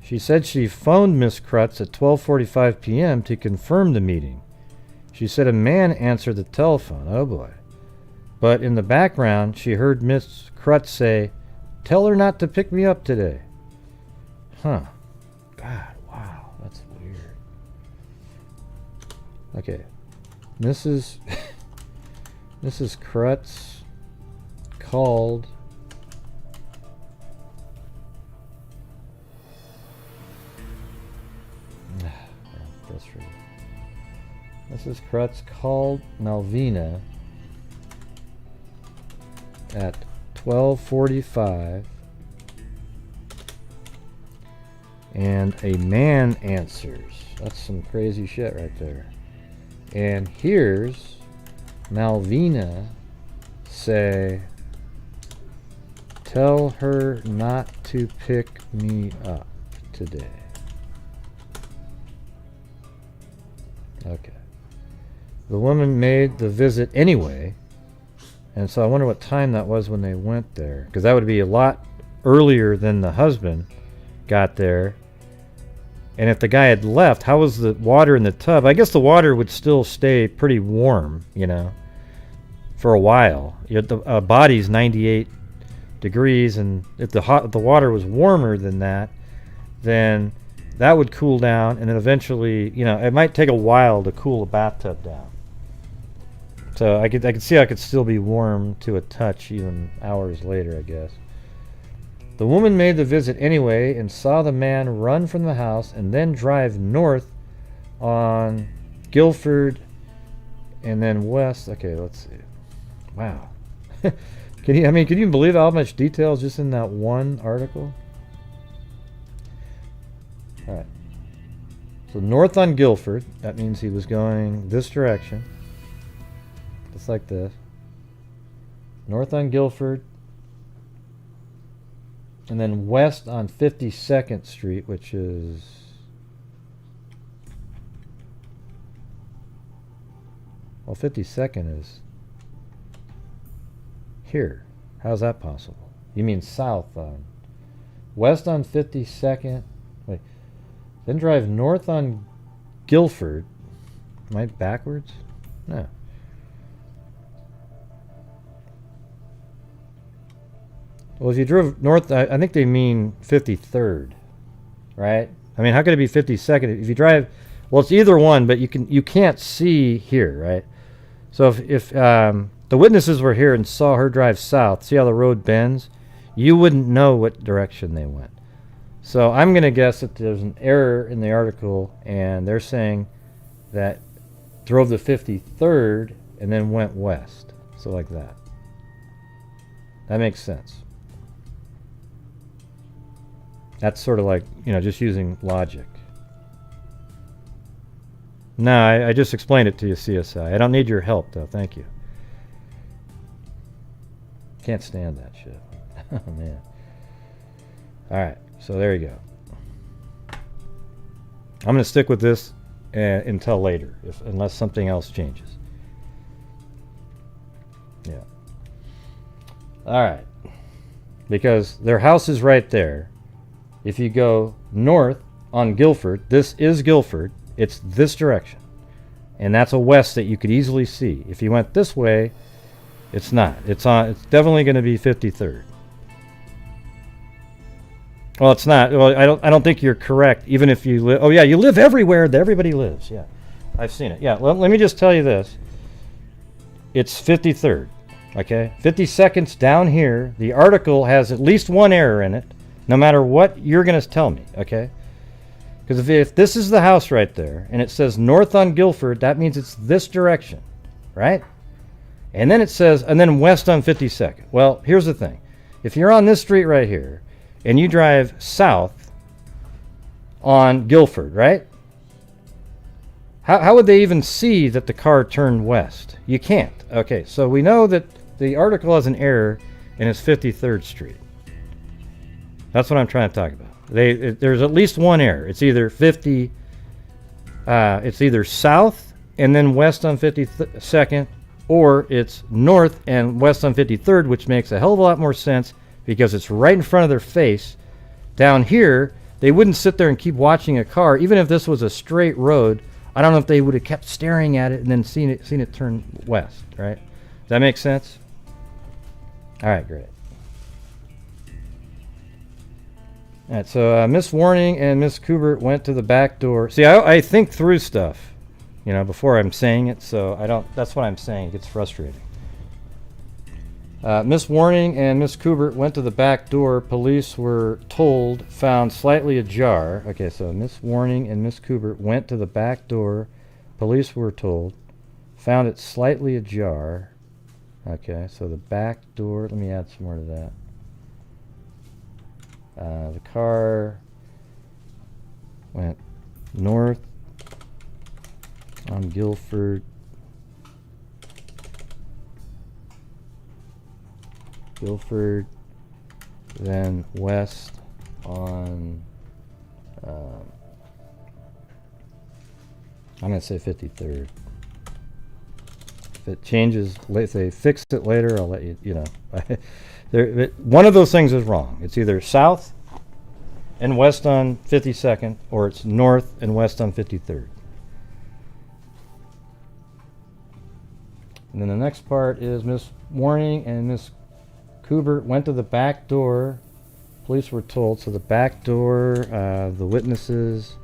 A: She said she phoned Miss Krutz at 12:45 p.m. to confirm the meeting. She said a man answered the telephone. Oh boy. But in the background, she heard Miss Krutz say, "Tell her not to pick me up today." Huh. God, wow, that's weird. Okay. Mrs. Krutz called Mrs. Krutz called Malvina at 12:45, and a man answers. That's some crazy shit right there. And here's Malvina say, "Tell her not to pick me up today." Okay. The woman made the visit anyway. And so I wonder what time that was when they went there. Because that would be a lot earlier than the husband got there. And if the guy had left, how was the water in the tub? I guess the water would still stay pretty warm, you know, for a while. The body's 98 degrees, and if the water was warmer than that, then that would cool down, and then eventually, you know, it might take a while to cool a bathtub down. So I could see I could still be warm to a touch even hours later, I guess. The woman made the visit anyway and saw the man run from the house and then drive north on Guilford and then west. Okay, let's see. Wow. Can you believe how much detail is just in that one article? All right. So north on Guilford, that means he was going this direction. Just like this. North on Guilford. And then west on 52nd Street, which is... Well, 52nd is here. How's that possible? You mean south on... West on 52nd... Wait. Then drive north on Guilford. Am I backwards? No. Well, if you drove north, I think they mean 53rd, right? I mean, how could it be 52nd? If you drive, well, it's either one, but you can't see here, right? So if the witnesses were here and saw her drive south, see how the road bends? You wouldn't know what direction they went. So I'm going to guess that there's an error in the article, and they're saying that drove the 53rd and then went west. So like that. That makes sense. That's sort of like, you know, just using logic. No, I just explained it to you, CSI. I don't need your help, though. Thank you. Can't stand that shit. Oh, man. All right. So there you go. I'm going to stick with this until later, unless something else changes. Yeah. All right. Because their house is right there. If you go north on Guilford, this is Guilford. It's this direction. And that's a west that you could easily see. If you went this way, it's not. It's definitely going to be 53rd. Well, it's not. Well, I don't think you're correct. Even if you live. Oh yeah, you live everywhere. Everybody lives. Yeah, I've seen it. Yeah. Let me just tell you this. It's 53rd. Okay, 52nd down here. The article has at least one error in it. No matter what you're going to tell me. Okay. Because if this is the house right there, and it says north on Guilford, that means it's this direction, right? And then it says, and then west on 52nd. Well, here's the thing. If you're on this street right here, and you drive south on Guilford, right? How would they even see that the car turned west? You can't. Okay, so we know that the article has an error, and it's 53rd Street. That's what I'm trying to talk about. There's at least one error. It's either it's either south and then west on 52nd, or it's north and west on 53rd, which makes a hell of a lot more sense because it's right in front of their face. Down here, they wouldn't sit there and keep watching a car, even if this was a straight road. I don't know if they would have kept staring at it and then seen it turn west. Right? Does that make sense? All right, great. All right, so Miss Warning and Miss Kubert went to the back door. See, I think through stuff, before I'm saying it, so I don't. That's what I'm saying. It gets frustrating. Miss Warning and Miss Kubert went to the back door. Police were told, found slightly ajar. Okay, so Miss Warning and Miss Kubert went to the back door. Police were told, found it slightly ajar. Okay, so the back door. Let me add some more to that. The car went north on Guilford. Then west on, I'm going to say 53rd. If it changes, if they fix it later, I'll let you know. One of those things is wrong. It's either south and west on 52nd, or it's north and west on 53rd. And then the next part is Miss Warning and Miss Kubert went to the back door. Police were told. So the back door, the witnesses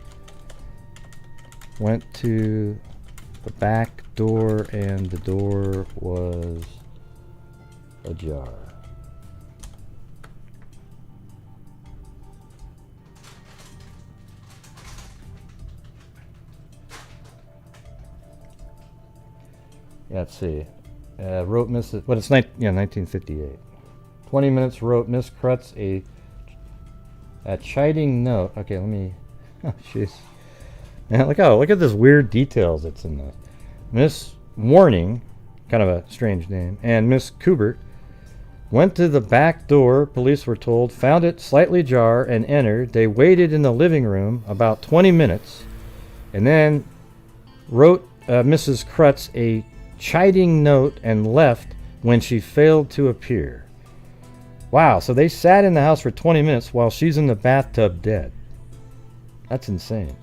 A: went to the back door, and the door was ajar. Yeah, let's see. Wrote Mrs. But it's 1958. 20 minutes. Wrote Miss Krutz a chiding note. Okay, let me. Oh, jeez. Man, look at this weird details that's in this. Miss Warning, kind of a strange name, and Miss Kubert went to the back door. Police were told, found it slightly ajar, and entered. They waited in the living room about 20 minutes, and then wrote Mrs. Krutz a chiding note and left when she failed to appear. Wow, so they sat in the house for 20 minutes while she's in the bathtub dead. That's insane.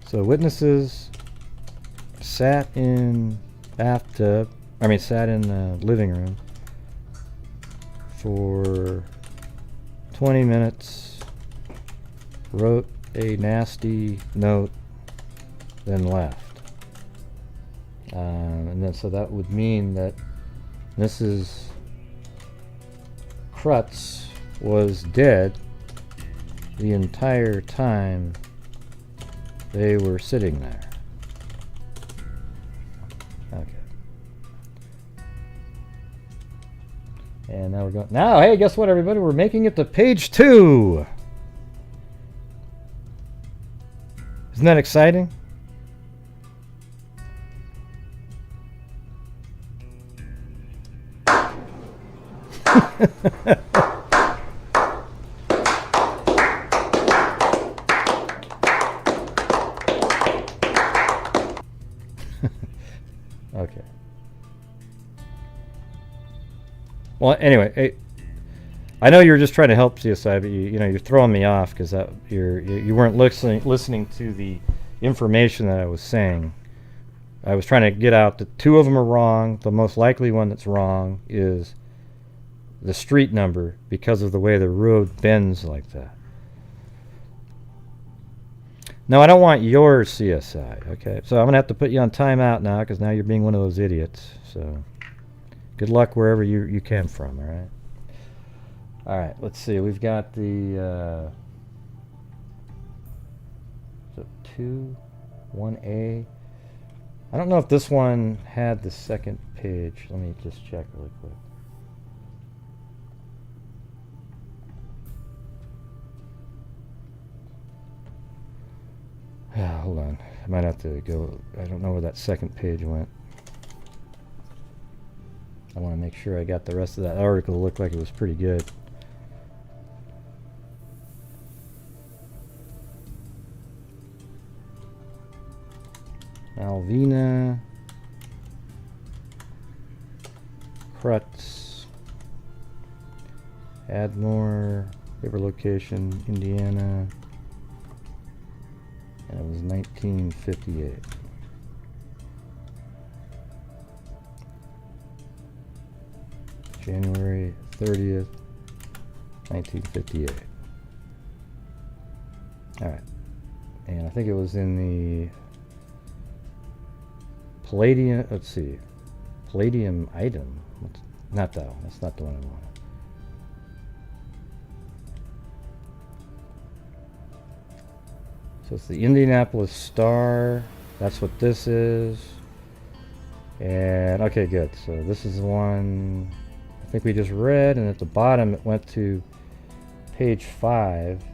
A: So witnesses sat in the living room for 20 minutes, wrote a nasty note, then left. And then so that would mean that Mrs. Krutz was dead the entire time they were sitting there. Okay. And now we're going. Now, hey, guess what, everybody? We're making it to page 2. Isn't that exciting? Well, anyway, I know you were just trying to help CSI, but you're throwing me off because you weren't listening to the information that I was saying. I was trying to get out that 2 of them are wrong. The most likely one that's wrong is the street number because of the way the road bends like that. No, I don't want your CSI, okay? So I'm going to have to put you on timeout now because now you're being one of those idiots. So good luck wherever you came from, all right? All right, let's see. We've got the 2, 1A. I don't know if this one had the second page. Let me just check really quick. Hold on. I might have to go. I don't know where that second page went. I want to make sure I got the rest of that article. It looked like it was pretty good. Malvina, Krutz, Admore, paper location, Indiana, and it was 1958. January 30th, 1958. Alright. And I think it was in the Palladium, let's see, Palladium item. Not that one. That's not the one I wanted. So it's the Indianapolis Star. That's what this is. And okay, good. So this is the one I think we just read, and at the bottom it went to page 5.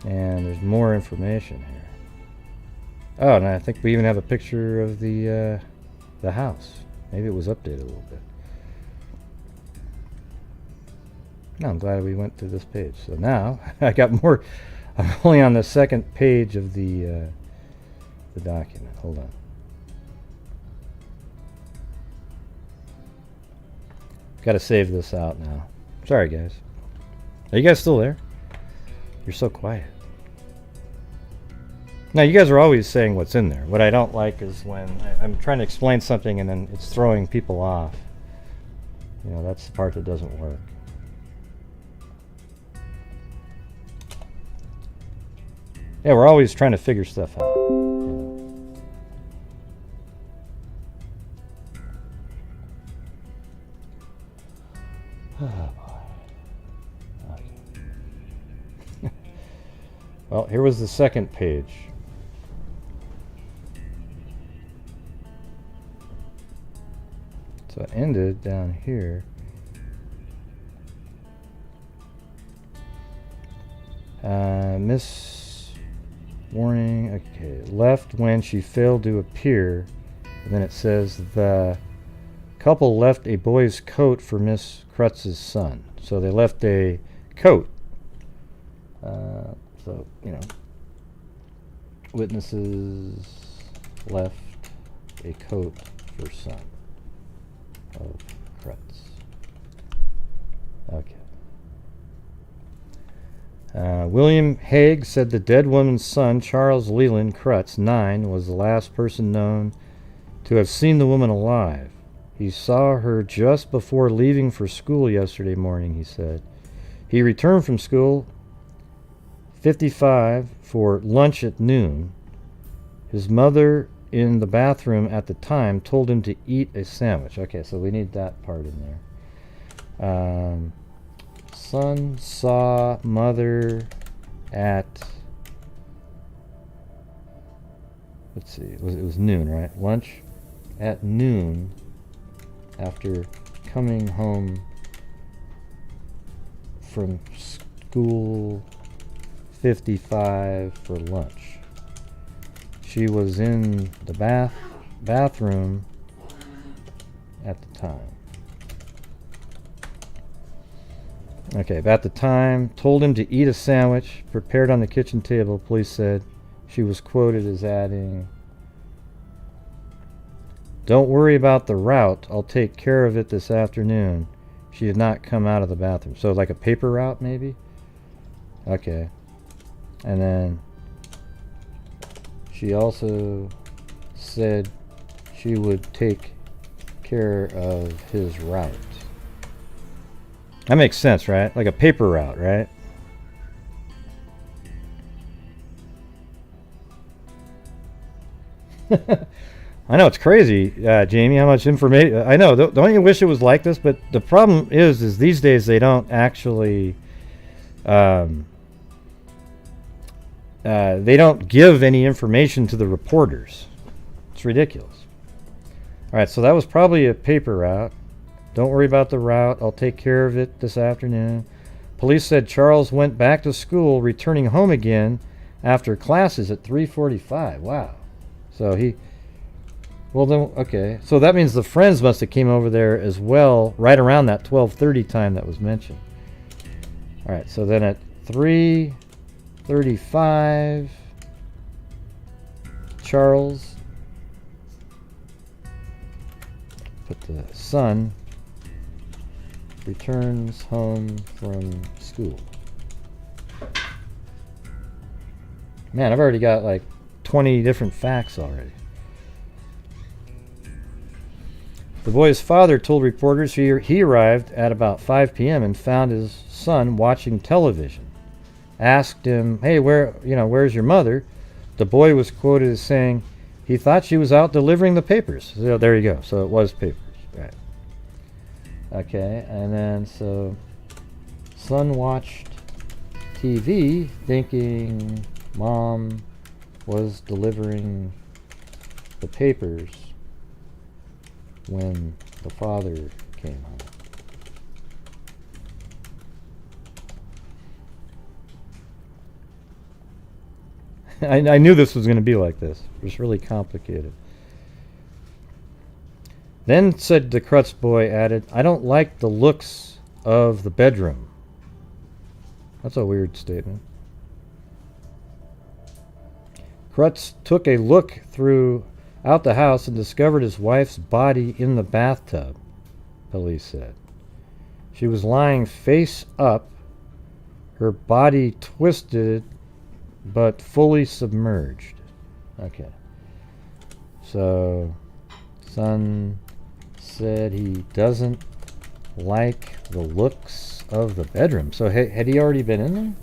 A: And there's more information here. Oh, and I think we even have a picture of the house. Maybe it was updated a little bit. No, I'm glad we went to this page. So now I got more. I'm only on the second page of the document. Hold on. Got to save this out now. Sorry, guys. Are you guys still there? You're so quiet. Now, you guys are always saying what's in there. What I don't like is when I'm trying to explain something and then it's throwing people off. You know, that's the part that doesn't work. Yeah, we're always trying to figure stuff out. Oh, boy. Okay. Well, here was the second page. So it ended down here. Miss warning. Okay, left when she failed to appear. And then it says the couple left a boy's coat for Miss Krutz's son. So they left a coat. So, you know, witnesses left a coat for son of Krutz. Okay. William Haig said the dead woman's son, Charles Leland Krutz, 9, was the last person known to have seen the woman alive. He saw her just before leaving for school yesterday morning, he said. He returned from school 55 for lunch at noon. His mother in the bathroom at the time told him to eat a sandwich. Okay, so we need that part in there. Son saw mother at, let's see, it was noon, right? Lunch at noon after coming home from school 55 for lunch. She was in the bathroom at the time. Okay, at the time, told him to eat a sandwich prepared on the kitchen table. Police said she was quoted as adding, Don't worry about the route. I'll take care of it this afternoon. She did not come out of the bathroom. So like a paper route, maybe? Okay. And then she also said she would take care of his route. That makes sense, right? Like a paper route, right? I know it's crazy, Jamie, how much information. I know, don't you wish it was like this? But the problem is these days they don't actually, they don't give any information to the reporters. It's ridiculous. All right, so that was probably a paper route. Don't worry about the route. I'll take care of it this afternoon. Police said Charles went back to school, returning home again after classes at 3:45. Wow. So he... Well, then, okay. So that means the friends must have came over there as well, right around that 12:30 time that was mentioned. All right, so then at 3:35, Charles, put the son, returns home from school. Man, I've already got like 20 different facts already. The boy's father told reporters he arrived at about 5 p.m. and found his son watching television. Asked him, "Hey, where's your mother?" The boy was quoted as saying he thought she was out delivering the papers. So there you go. So it was papers, right? Okay, and then so son watched TV thinking mom was delivering the papers when the father came home. I knew this was going to be like this. It was really complicated. Then said the Krutz boy, added, "I don't like the looks of the bedroom." That's a weird statement. Krutz took a look throughout the house and discovered his wife's body in the bathtub, police said. She was lying face up, her body twisted but fully submerged. Okay. So, son said he doesn't like the looks of the bedroom. So had he already been in there?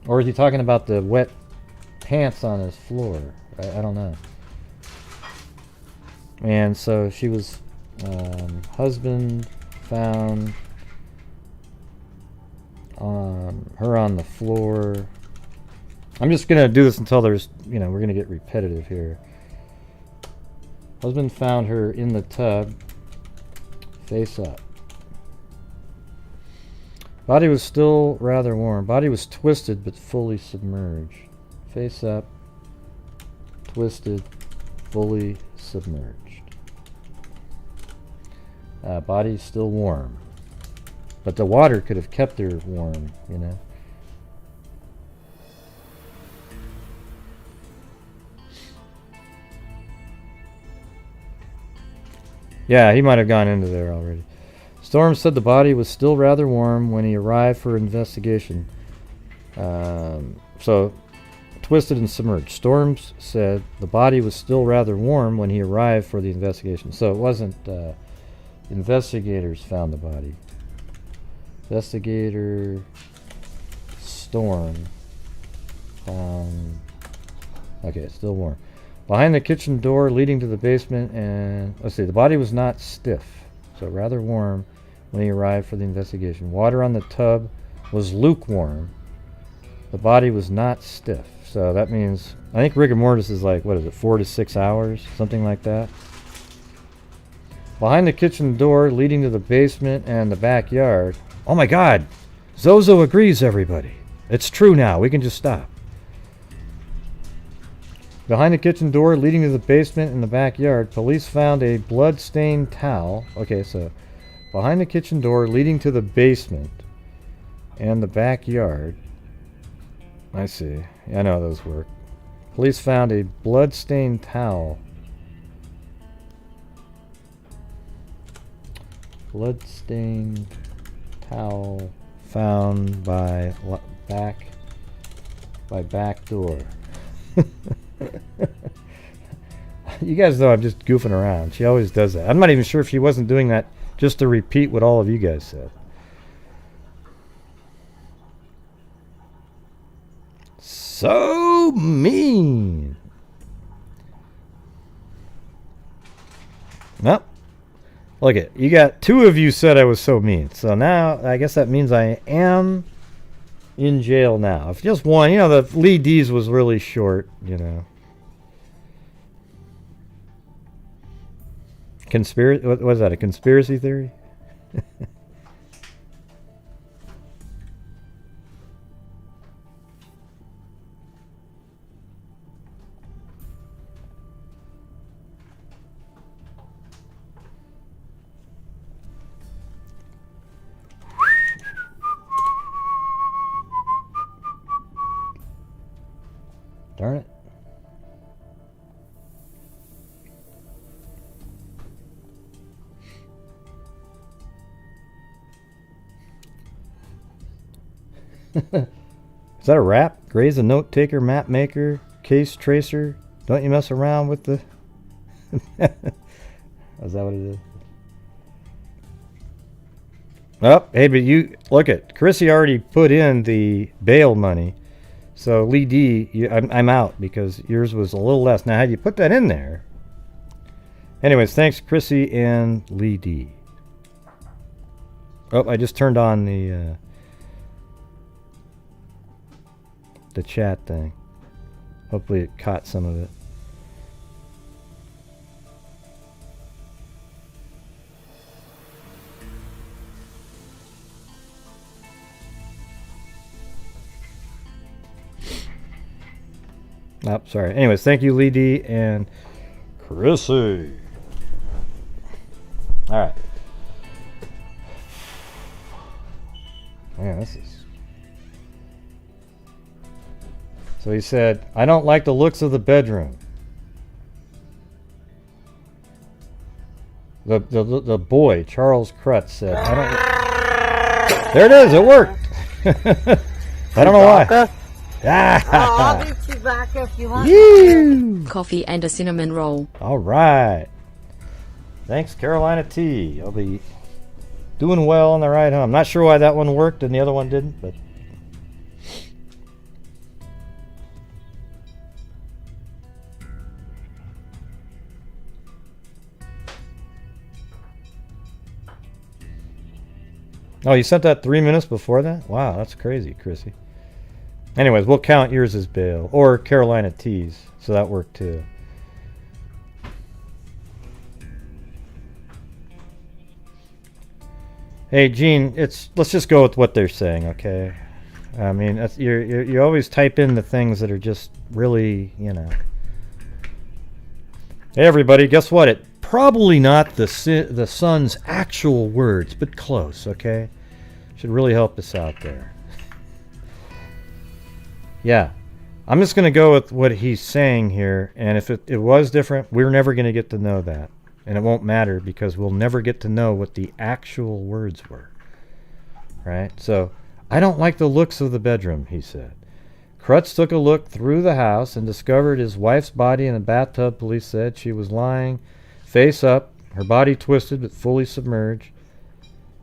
A: Or is he talking about the wet pants on his floor? I don't know. And so she was, husband found her on the floor. I'm just going to do this until there's, we're going to get repetitive here. Husband found her in the tub, face up. Body was still rather warm. Body was twisted but fully submerged. Face up, twisted, fully submerged. Body still warm. But the water could have kept her warm, Yeah, he might have gone into there already. Storm said the body was still rather warm when he arrived for investigation. So, twisted and submerged. Storms said the body was still rather warm when he arrived for the investigation. So it wasn't investigators found the body. Investigator Storm found... Okay, it's still warm. Behind the kitchen door leading to the basement, and let's see, the body was not stiff, so rather warm when he arrived for the investigation. Water on the tub was lukewarm. The body was not stiff, so that means, I think rigor mortis is like, 4 to 6 hours, something like that. Behind the kitchen door leading to the basement and the backyard. Oh my God, Zozo agrees, everybody. It's true now, we can just stop. Behind the kitchen door leading to the basement and the backyard, police found a blood-stained towel. Okay, so behind the kitchen door leading to the basement and the backyard. I see. I know how those work. Police found a blood-stained towel bloodstained towel found by back door. You guys know I'm just goofing around. She always does that. I'm not even sure if she wasn't doing that just to repeat what all of you guys said. So mean. Nope. Look it. You got 2 of you said I was so mean. So now I guess that means I am in jail now. If just one, you know, the Lee D's was really short, you know. Conspiracy? What was that? A conspiracy theory? Darn it. Is that a rap? Gray's a note taker, map maker, case tracer. Don't you mess around with the... Is that what it is? Oh, hey, but you... Look at Chrissy already put in the bail money. So, Lee D, I'm out because yours was a little less. Now, had you put that in there... Anyways, thanks, Chrissy and Lee D. Oh, I just turned on the chat thing. Hopefully it caught some of it. Oh, sorry. Anyways, thank you, Lee D and Chrissy. All right. Man, this is... So he said, I don't like the looks of the bedroom. The boy, Charles Krutz, said, I don't... There it is, it worked. I don't know why.
C: I'll be Chewbacca if you want.
A: You.
B: Coffee and a cinnamon roll.
A: All right. Thanks, Carolina T. I'll be doing well on the ride home. Not sure why that one worked and the other one didn't, but... Oh, you sent that 3 minutes before that? Wow, that's crazy, Chrissy. Anyways, we'll count yours as bail. Or Carolina T's. So that worked too. Hey, Gene, let's just go with what they're saying, okay? I mean, you always type in the things that are just really, you know. Hey, everybody, guess what? It probably not the son's actual words, but close, okay? Should really help us out there. Yeah, I'm just going to go with what he's saying here, and if it was different, we're never going to get to know that. And it won't matter because we'll never get to know what the actual words were. Right? So, I don't like the looks of the bedroom, he said. Krutz took a look through the house and discovered his wife's body in a bathtub. Police said she was lying face up, her body twisted but fully submerged.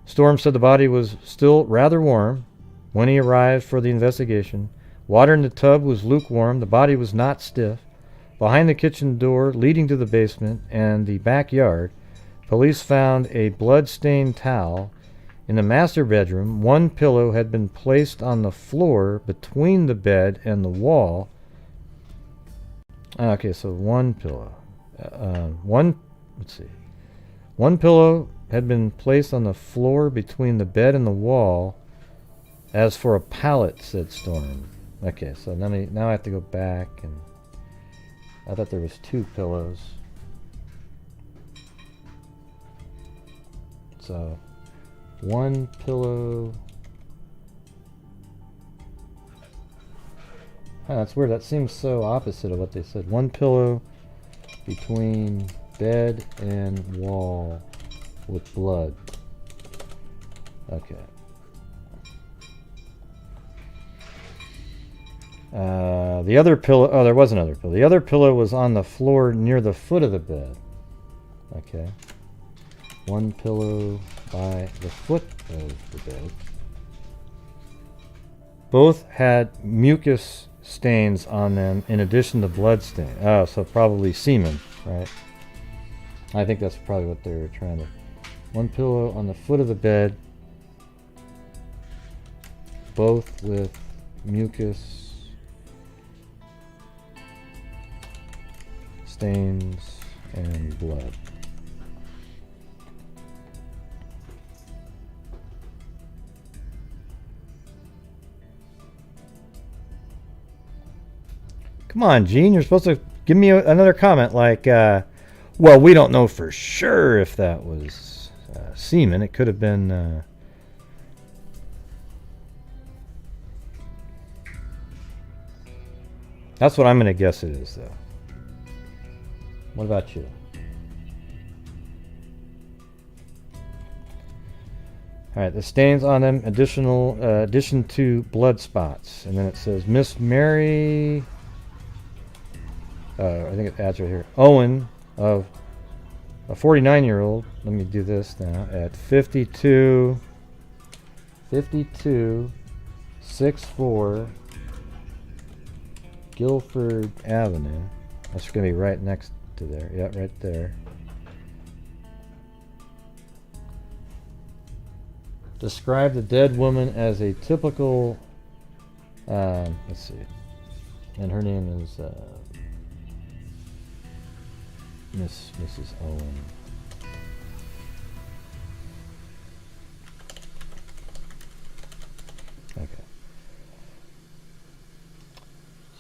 A: Storm said the body was still rather warm when he arrived for the investigation. Water in the tub was lukewarm. The body was not stiff. Behind the kitchen door leading to the basement and the backyard, police found a blood-stained towel. In the master bedroom, one pillow had been placed on the floor between the bed and the wall. Okay, so one pillow. One pillow had been placed on the floor between the bed and the wall. As for a pallet, said Storm. Okay, so now I have to go back, and I thought there was 2 pillows. So, one pillow. That's weird. That seems so opposite of what they said. One pillow between bed and wall with blood. Okay. The other pillow... Oh, there was another pillow. The other pillow was on the floor near the foot of the bed. Okay. One pillow by the foot of the bed. Both had mucus stains on them in addition to blood stain. Oh, so probably semen, right? I think that's probably what they were trying to... One pillow on the foot of the bed. Both with mucus stains and blood. Come on, Gene, you're supposed to give me another comment like, well, we don't know for sure if that was semen. It could have been... That's what I'm going to guess it is, though. What about you? All right, the stains on them, addition to blood spots. And then it says, Miss Mary... I think it adds right here. Owen, of a 49-year-old. Let me do this now. At 5264 Guilford Avenue. That's going to be right next to there. Yeah, right there. Describe the dead woman as a typical... let's see. And her name is... Mrs. Owen. Okay.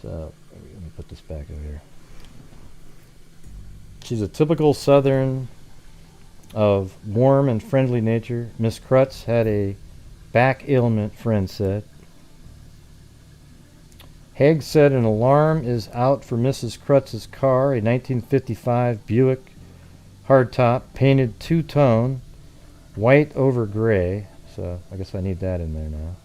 A: So, let me put this back over here. She's a typical Southern of warm and friendly nature. Miss Krutz had a back ailment, friend said. Haig said an alarm is out for Mrs. Krutz's car, a 1955 Buick hardtop, painted two-tone, white over gray. So I guess I need that in there now.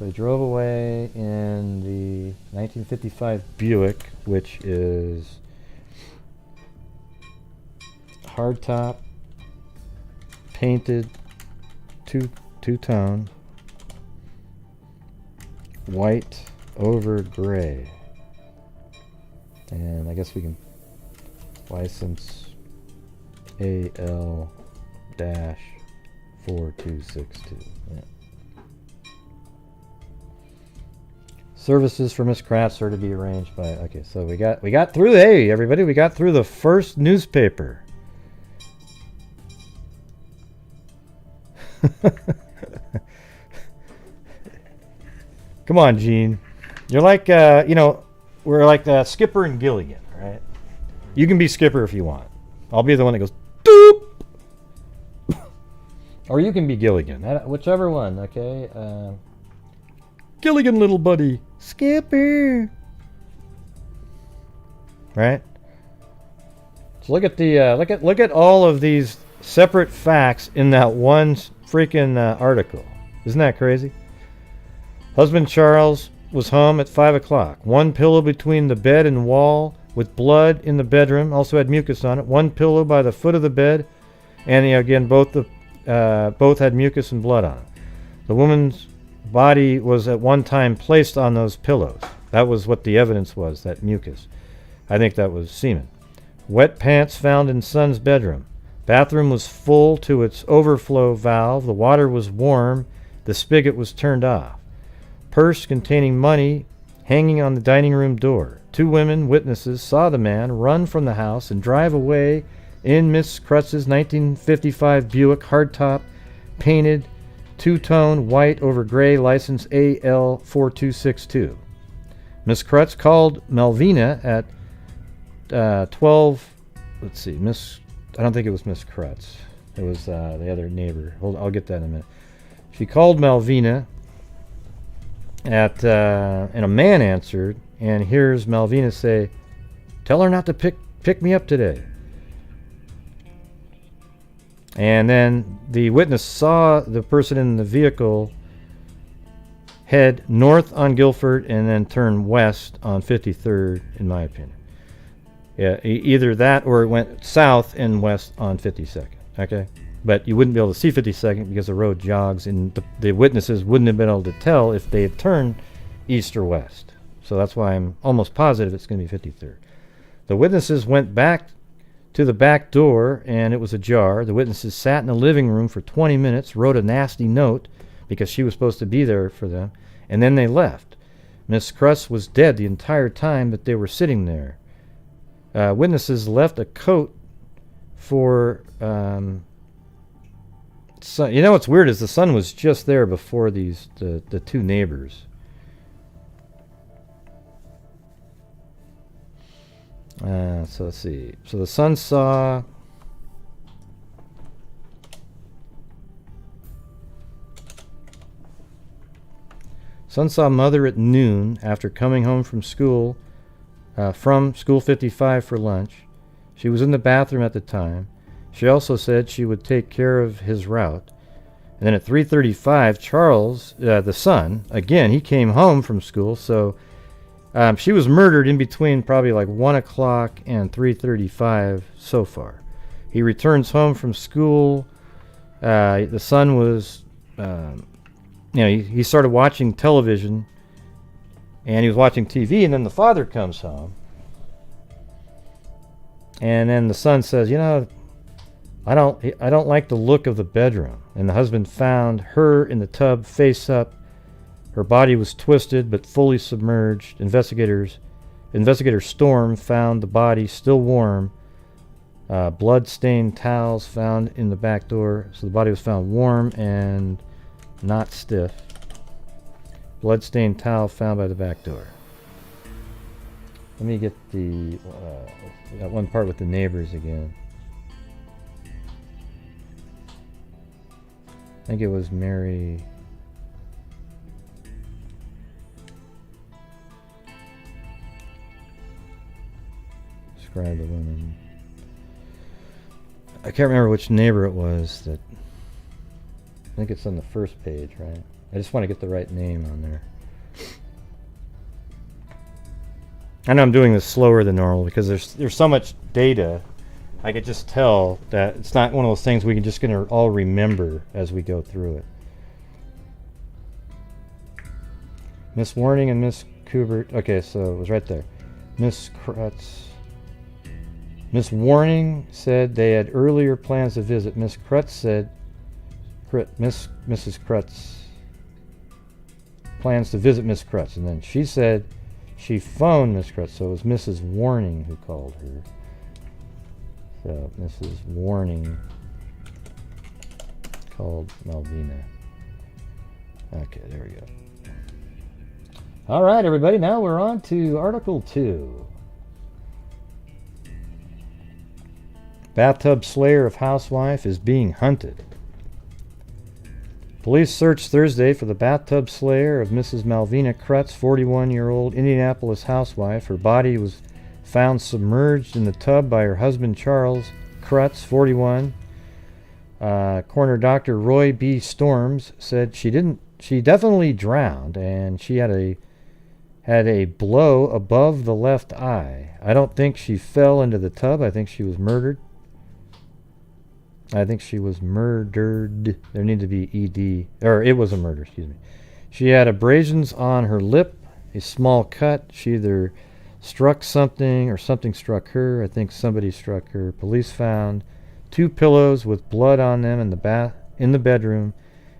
A: So he drove away in the 1955 Buick, which is hardtop, painted two-tone, white over gray. And I guess we can license AL-4262. Yeah. Services for Miss Kratz are to be arranged by... Okay, so we got through... Hey, everybody, we got through the first newspaper. Come on, Gene. You're like, we're like Skipper and Gilligan, right? You can be Skipper if you want. I'll be the one that goes, doop! Or you can be Gilligan. Whichever one, okay? Gilligan, little buddy. Skipper. Right? So look at the, look at all of these separate facts in that one freaking article. Isn't that crazy? Husband Charles was home at 5 o'clock. One pillow between the bed and wall with blood in the bedroom. Also had mucus on it. One pillow by the foot of the bed. And again, both had mucus and blood on it. The woman's body was at one time placed on those pillows. That was what the evidence was, that mucus. I think that was semen. Wet pants found in son's bedroom. Bathroom was full to its overflow valve. The water was warm. The spigot was turned off. Purse containing money hanging on the dining room door. Two women witnesses saw the man run from the house and drive away in Miss Krutz's 1955 Buick hardtop, painted two-tone white over gray, license AL4262. Miss Krutz called Malvina at 12. Let's see, I don't think it was Miss Krutz. It was the other neighbor. I'll get that in a minute. She called Malvina and a man answered, and here's Malvina say, "Tell her not to pick me up today." And then the witness saw the person in the vehicle head north on Guilford and then turn west on 53rd, in my opinion. Yeah, either that or it went south and west on 52nd. Okay? But you wouldn't be able to see 52nd because the road jogs, and the witnesses wouldn't have been able to tell if they had turned east or west. So that's why I'm almost positive it's going to be 53rd. The witnesses went back to the back door, and it was ajar. The witnesses sat in the living room for 20 minutes, wrote a nasty note because she was supposed to be there for them, and then they left. Miss Krutz was dead the entire time that they were sitting there. Witnesses left a coat for... son. You know what's weird is the son was just there before the two neighbors. So let's see. So the son saw... Son saw mother at noon after coming home from school 55 for lunch. She was in the bathroom at the time. She also said she would take care of his route. And then at 3:35, Charles, the son, again, he came home from school, so she was murdered in between probably like 1 o'clock and 3:35 so far. He returns home from school. The son was, he started watching television, and he was watching TV, and then the father comes home. And then the son says, I don't like the look of the bedroom. And the husband found her in the tub face up. Her body was twisted but fully submerged. Investigator Storm found the body still warm. Blood-stained towels found in the back door. So the body was found warm and not stiff. Blood-stained towel found by the back door. Let me get that one part with the neighbors again. I think it was Mary. Describe the woman. I can't remember which neighbor it was that. I think it's on the first page, right? I just want to get the right name on there. I know I'm doing this slower than normal because there's so much data. I could just tell that it's not one of those things we can just gonna all remember as we go through it. Miss Warning and Miss Kubert. Okay, so it was right there. Miss Krutz. Miss Warning said they had earlier plans to visit. Miss Krutz said Mrs. Krutz plans to visit Miss Krutz, and then she said she phoned Miss Krutz, so it was Mrs. Warning who called her. So Mrs. Warning called Malvina. Okay, there we go. All right, everybody, now we're on to Article 2. Bathtub slayer of housewife is being hunted. Police searched Thursday for the bathtub slayer of Mrs. Malvina Krutz, 41-year-old Indianapolis housewife. Her body was found submerged in the tub by her husband Charles Krutz, 41. Coroner Dr. Roy B. Storms said she definitely drowned, and she had a blow above the left eye. I don't think she fell into the tub. I think she was murdered. There needed to be ED, or it was a murder, excuse me. She had abrasions on her lip, a small cut. She either struck something or something struck her. I think somebody struck her. Police found 2 pillows with blood on them in the bedroom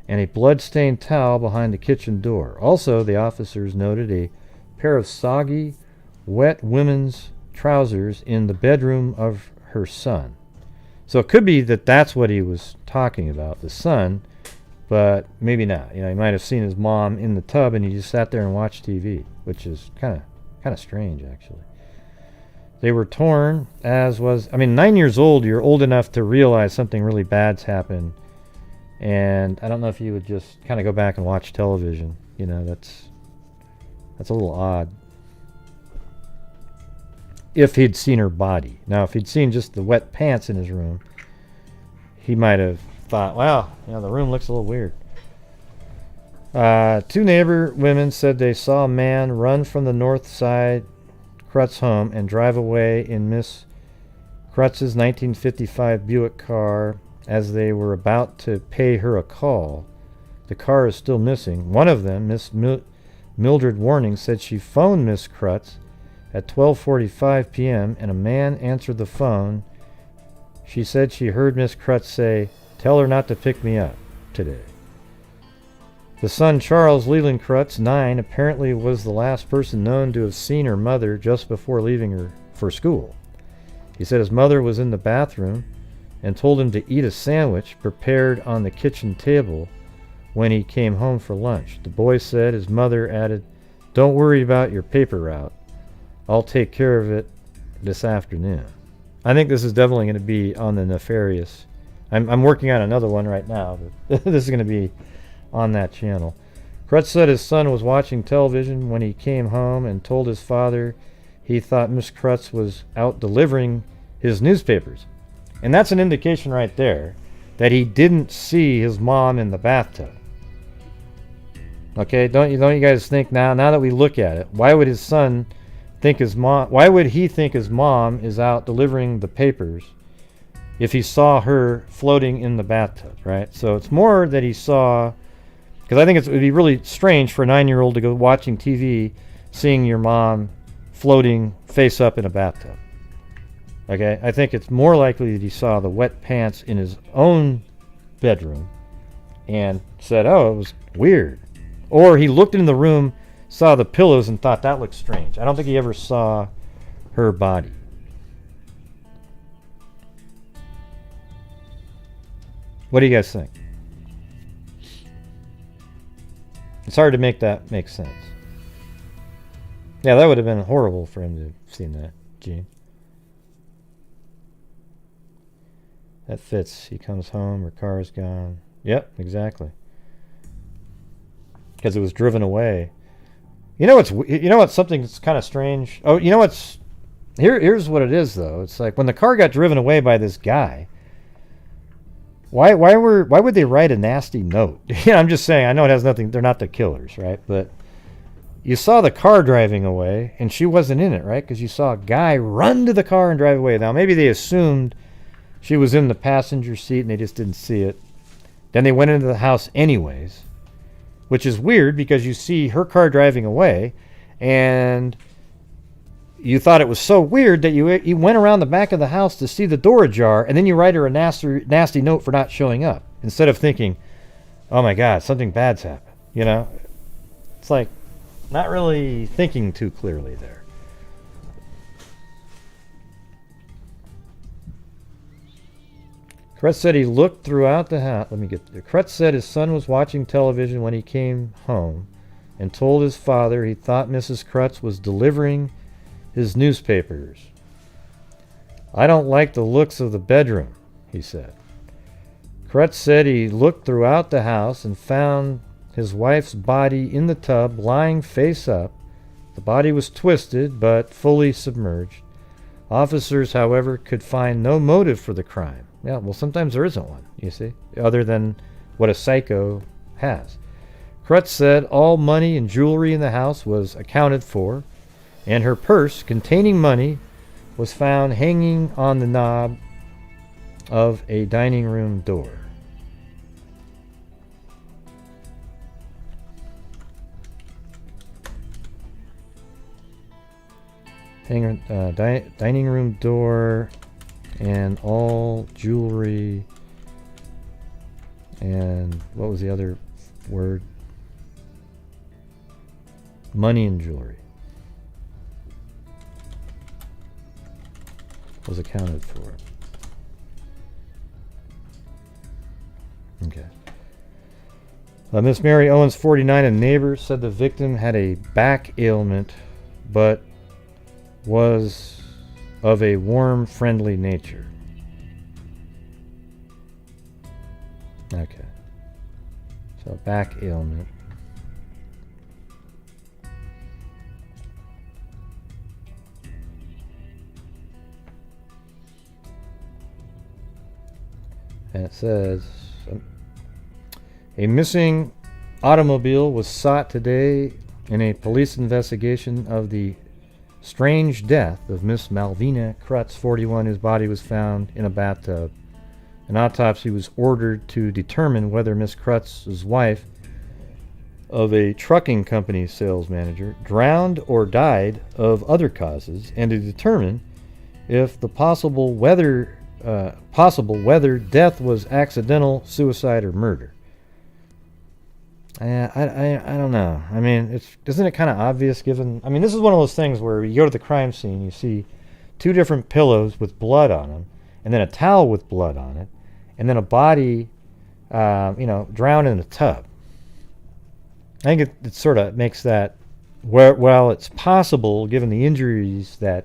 A: and a blood-stained towel behind the kitchen door. Also, the officers noted a pair of soggy, wet women's trousers in the bedroom of her son. So it could be that that's what he was talking about, the son, but maybe not. He might have seen his mom in the tub and he just sat there and watched TV, which is kind of strange, actually. They were torn, as was... 9 years old, you're old enough to realize something really bad's happened. And I don't know if you would just kind of go back and watch television. That's a little odd. If he'd seen her body. Now, if he'd seen just the wet pants in his room, he might have thought, wow, the room looks a little weird. 2 neighbor women said they saw a man run from the north side Krutz home and drive away in Miss Krutz's 1955 Buick car as they were about to pay her a call. The car is still missing. One of them, Miss Mildred Warning, said she phoned Miss Krutz at 12:45 p.m. and a man answered the phone. She said she heard Miss Krutz say, "Tell her not to pick me up today." The son, Charles Leland Krutz, 9, apparently was the last person known to have seen her mother just before leaving her for school. He said his mother was in the bathroom and told him to eat a sandwich prepared on the kitchen table when he came home for lunch. The boy said his mother added, "Don't worry about your paper route. I'll take care of it this afternoon." I think this is definitely going to be on the Nefarious. I'm working on another one right now, but this is going to be on that channel. Krutz said his son was watching television when he came home and told his father he thought Miss Krutz was out delivering his newspapers. And that's an indication right there that he didn't see his mom in the bathtub. Okay, don't you guys think now that we look at it, why would his son think why would he think his mom is out delivering the papers if he saw her floating in the bathtub, right? So it's more that he saw, because I think it would be really strange for a 9-year-old to go watching TV seeing your mom floating face up in a bathtub. Okay, I think it's more likely that he saw the wet pants in his own bedroom and said, "Oh, it was weird." Or he looked in the room, saw the pillows, and thought that looked strange. I don't think he ever saw her body. What do you guys think? It's hard to make that make sense. Yeah, that would have been horrible for him to have seen that, Gene. That fits. He comes home, her car's gone. Yep, exactly. Because it was driven away. You know what's something that's kind of strange? Oh, you know what's... Here's what it is, though. It's like, when the car got driven away by this guy, why would they write a nasty note? I'm just saying, I know it has nothing... They're not the killers, right? But you saw the car driving away, and she wasn't in it, right? Because you saw a guy run to the car and drive away. Now, maybe they assumed she was in the passenger seat, and they just didn't see it. Then they went into the house anyways. Which is weird because you see her car driving away and you thought it was so weird that you went around the back of the house to see the door ajar, and then you write her a nasty note for not showing up instead of thinking, oh my God, something bad's happened. It's like not really thinking too clearly there. Krutz said he looked throughout the house. Let me get there. Krutz said his son was watching television when he came home and told his father he thought Mrs. Krutz was delivering his newspapers. "I don't like the looks of the bedroom," he said. Krutz said he looked throughout the house and found his wife's body in the tub, lying face up. The body was twisted but fully submerged. Officers, however, could find no motive for the crime. Yeah, well, sometimes there isn't one, you see, other than what a psycho has. Krutz said all money and jewelry in the house was accounted for, and her purse containing money was found hanging on the knob of a dining room door. Dining room door, and all jewelry, and what was the other word? Money and jewelry was accounted for. Okay. Miss Mary Owens, 49, a neighbor, said the victim had a back ailment, but was of a warm, friendly nature. Okay. So back ailment. And it says, a missing automobile was sought today in a police investigation of the strange death of Miss Malvina Krutz, 41, whose body was found in a bathtub. An autopsy was ordered to determine whether Miss Krutz's wife, of a trucking company sales manager, drowned or died of other causes, and to determine if the possible whether death was accidental, suicide, or murder. I don't know. I mean, isn't it kind of obvious given... I mean, this is one of those things where you go to the crime scene, you see 2 different pillows with blood on them, and then a towel with blood on it, and then a body, drowned in a tub. I think it sort of makes that... Well, it's possible, given the injuries that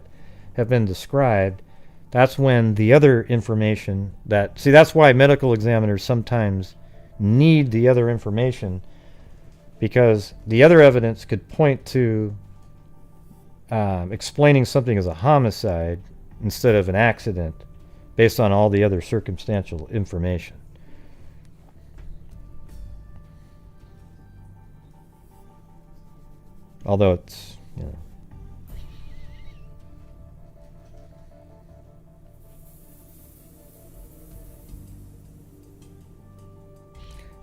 A: have been described, that's when the other information that... See, that's why medical examiners sometimes need the other information, because the other evidence could point to explaining something as a homicide instead of an accident based on all the other circumstantial information. Although it's,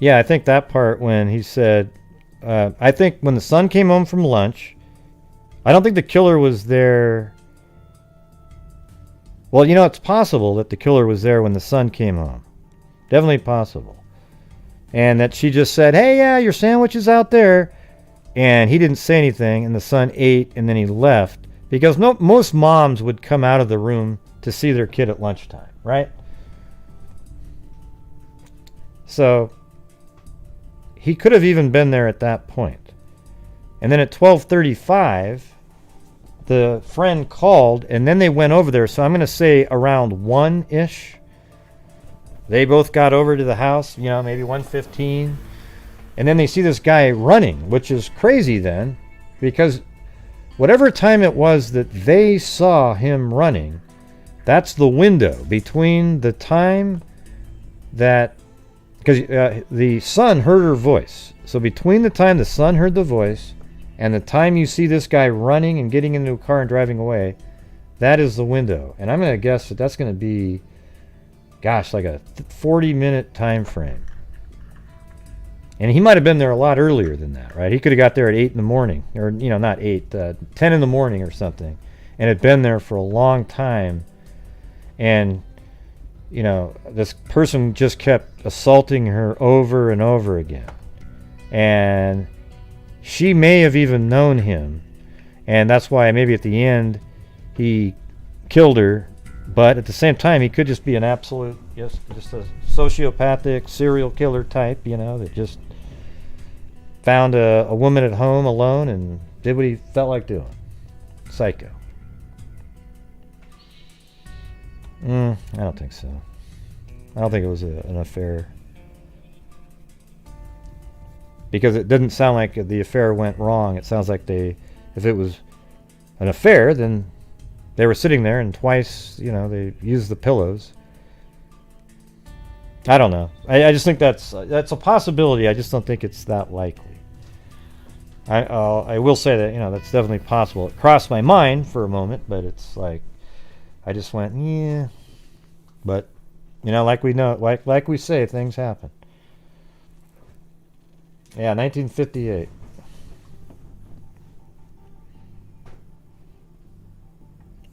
A: Yeah, I think that part when he said, I think when the son came home from lunch, I don't think the killer was there. Well, it's possible that the killer was there when the son came home. Definitely possible. And that she just said, hey, yeah, your sandwich is out there. And he didn't say anything, and the son ate, and then he left. Because most moms would come out of the room to see their kid at lunchtime, right? So he could have even been there at that point. And then at 12:35, the friend called, and then they went over there. So I'm going to say around 1-ish. They both got over to the house, maybe 1:15. And then they see this guy running, which is crazy then, because whatever time it was that they saw him running, that's the window between the time that... Because the son heard her voice. So between the time the son heard the voice and the time you see this guy running and getting into a car and driving away, that is the window. And I'm going to guess that that's going to be, like a 40-minute time frame. And he might have been there a lot earlier than that, right? He could have got there at 8 in the morning. Or, not 8, 10 in the morning or something. And had been there for a long time. And... this person just kept assaulting her over and over again. And she may have even known him. And that's why maybe at the end he killed her. But at the same time, he could just be an absolute, just a sociopathic serial killer type, that just found a woman at home alone and did what he felt like doing. Psycho. I don't think so. I don't think it was an affair. Because it didn't sound like the affair went wrong. It sounds like if it was an affair, then they were sitting there and twice, they used the pillows. I don't know. I just think that's a possibility. I just don't think it's that likely. I will say that, that's definitely possible. It crossed my mind for a moment, but it's like, I just went, yeah. But, like we say, things happen. Yeah, 1958.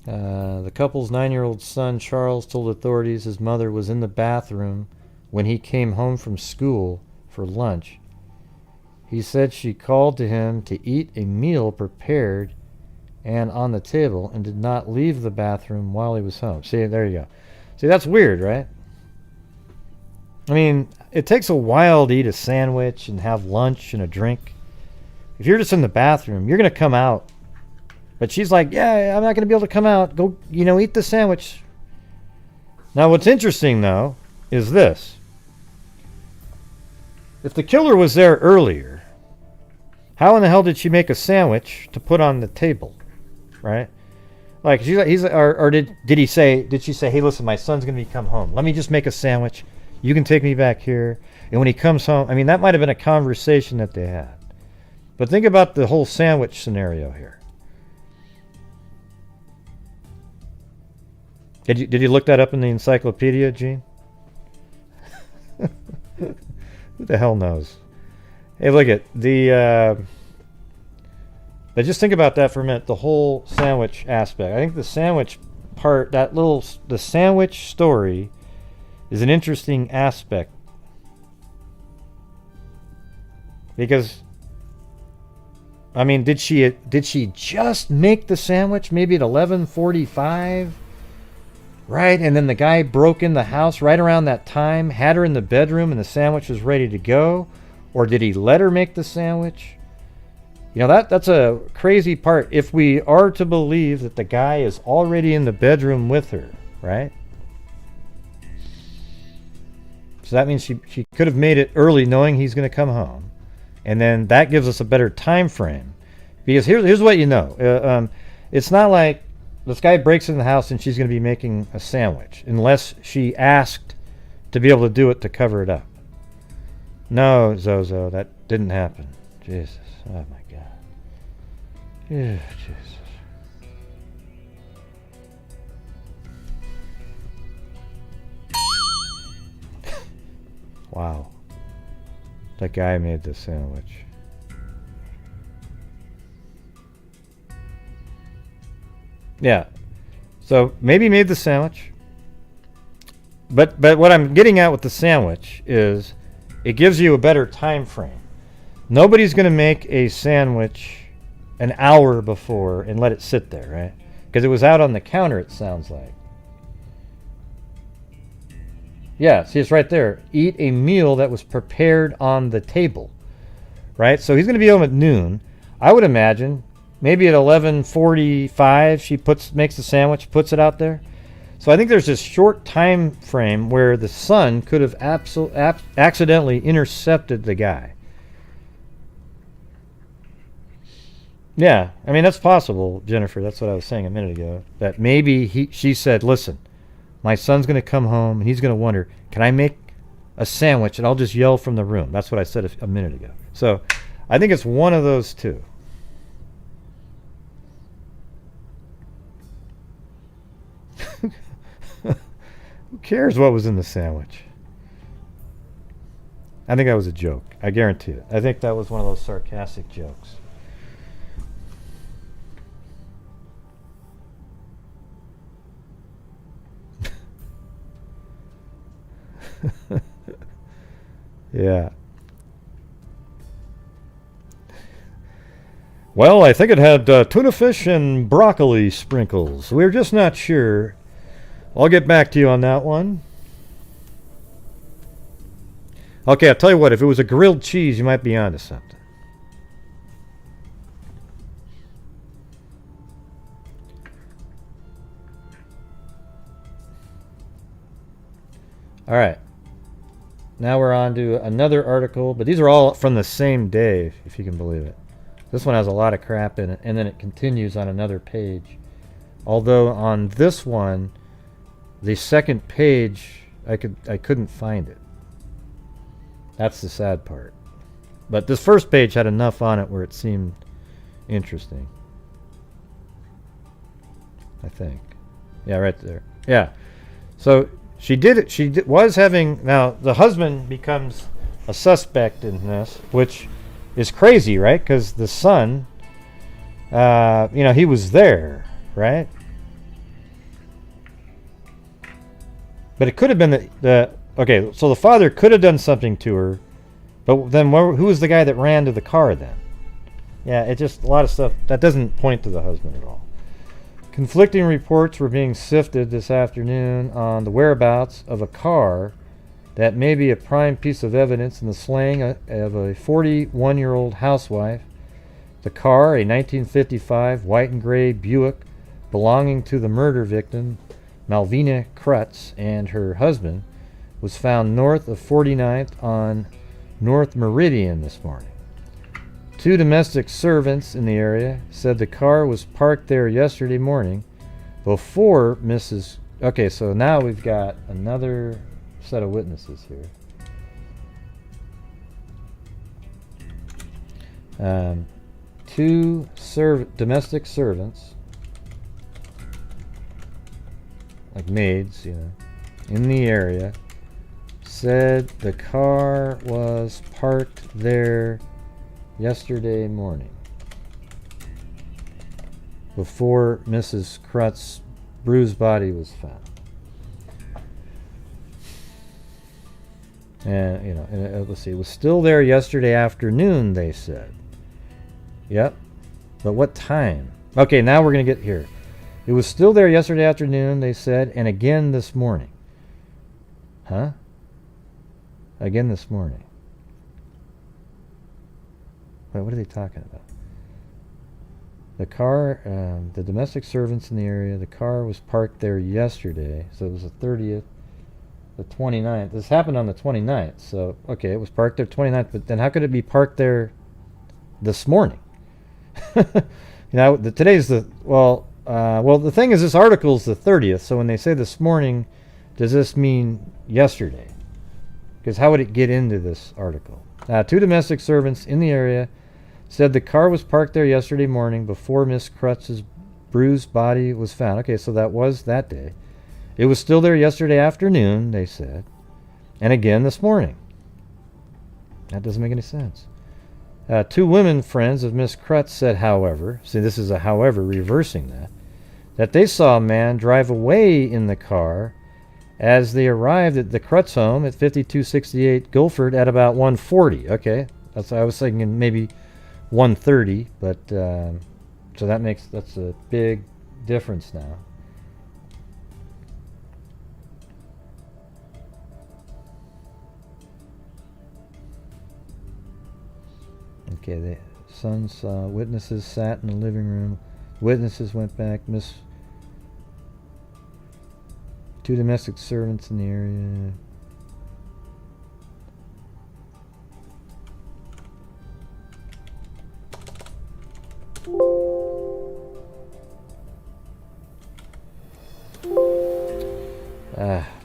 A: The couple's 9-year-old son, Charles, told authorities his mother was in the bathroom when he came home from school for lunch. He said she called to him to eat a meal prepared and on the table and did not leave the bathroom while he was home. See, there you go. See, that's weird, right? I mean, it takes a while to eat a sandwich and have lunch and a drink. If you're just in the bathroom, you're going to come out. But she's like, yeah, I'm not going to be able to come out. Go, eat the sandwich. Now, what's interesting, though, is this. If the killer was there earlier, how in the hell did she make a sandwich to put on the table? Right? Like, did she say, hey, listen, my son's going to come home. Let me just make a sandwich. You can take me back here. And when he comes home, I mean, that might have been a conversation that they had. But think about the whole sandwich scenario here. Did you look that up in the encyclopedia, Gene? Who the hell knows? Hey, look at the... but just think about that for a minute, the whole sandwich aspect. I think the sandwich part, the sandwich story is an interesting aspect. Because, I mean, did she just make the sandwich maybe at 11:45? Right? And then the guy broke in the house right around that time, had her in the bedroom, and the sandwich was ready to go? Or did he let her make the sandwich? You know, that's a crazy part. If we are to believe that the guy is already in the bedroom with her, right? So that means she could have made it early knowing he's going to come home. And then that gives us a better time frame. Because here's what you know. It's not like this guy breaks in the house and she's going to be making a sandwich. Unless she asked to be able to do it to cover it up. No, Zozo, that didn't happen. Jesus. Oh, my God. Yeah, Jesus. Wow. That guy made the sandwich. Yeah. So maybe he made the sandwich. But what I'm getting at with the sandwich is it gives you a better time frame. Nobody's going to make a sandwich an hour before and let it sit there, right? Because it was out on the counter, it sounds like. Yeah, see, it's right there. Eat a meal that was prepared on the table, right? So he's going to be home at noon. I would imagine maybe at 11:45 she makes the sandwich, puts it out there. So I think there's this short time frame where the son could have accidentally intercepted the guy. Yeah, I mean, that's possible, Jennifer. That's what I was saying a minute ago. That maybe she said, listen, my son's going to come home and he's going to wonder, can I make a sandwich? And I'll just yell from the room. That's what I said a minute ago. So I think it's one of those two. Who cares what was in the sandwich? I think that was a joke. I guarantee it. I think that was one of those sarcastic jokes. Yeah. Well, I think it had tuna fish and broccoli sprinkles. We're just not sure. I'll get back to you on that one. Okay, I'll tell you what. If it was a grilled cheese, you might be onto something. All right. Now we're on to another article, but these are all from the same day, if you can believe it. This one has a lot of crap in it, and then it continues on another page. Although on this one, the second page, I couldn't find it. That's the sad part. But this first page had enough on it where it seemed interesting. I think. Yeah, right there. Yeah. So she did it. She was having... Now, the husband becomes a suspect in this, which is crazy, right? Because the son, he was there, right? But it could have been okay, so the father could have done something to her, but then who was the guy that ran to the car then? Yeah, it just, a lot of stuff, that doesn't point to the husband at all. Conflicting reports were being sifted this afternoon on the whereabouts of a car that may be a prime piece of evidence in the slaying of a 41-year-old housewife. The car, a 1955 white and gray Buick belonging to the murder victim, Malvina Krutz, and her husband, was found north of 49th on North Meridian this morning. Two domestic servants in the area said the car was parked there yesterday morning before Mrs. Okay, so now we've got another set of witnesses here. Two domestic servants, like maids, you know, in the area, said the car was parked there yesterday morning before Mrs. Krutz's bruised body was found. And, you know, let's see, it was still there yesterday afternoon, they said. Yep. But what time? Okay, now we're going to get here. It was still there yesterday afternoon, they said, and again this morning. Huh? Again this morning. Wait, what are they talking about? The car, the domestic servants in the area, the car was parked there yesterday, so it was the 30th, the 29th. This happened on the 29th, so, okay, it was parked there 29th, but then how could it be parked there this morning? You know, today's the, well, the thing is, this article is the 30th, so when they say this morning, does this mean yesterday? Because how would it get into this article? Two domestic servants in the area said the car was parked there yesterday morning before Miss Krutz's bruised body was found. Okay, so that was that day. It was still there yesterday afternoon, they said, and again this morning. That doesn't make any sense. Two women friends of Miss Krutz said, however, see, this is a however reversing that they saw a man drive away in the car as they arrived at the Krutz home at 5268 Guilford at about 1:40. Okay, I was thinking maybe 1:30, but so that's a big difference now. Okay, the son saw witnesses sat in the living room. Witnesses went back. Two domestic servants in the area.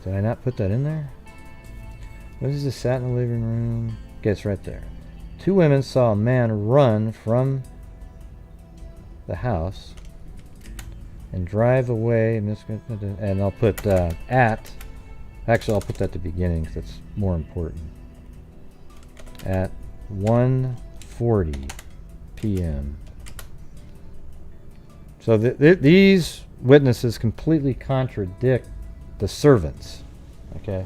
A: Did I not put that in there? What is this? Sat in the living room. Okay, it's right there. Two women saw a man run from the house and drive away. And I'll put at. Actually, I'll put that at the beginning because that's more important. At 1:40 p.m. So these witnesses completely contradict the servants. Okay,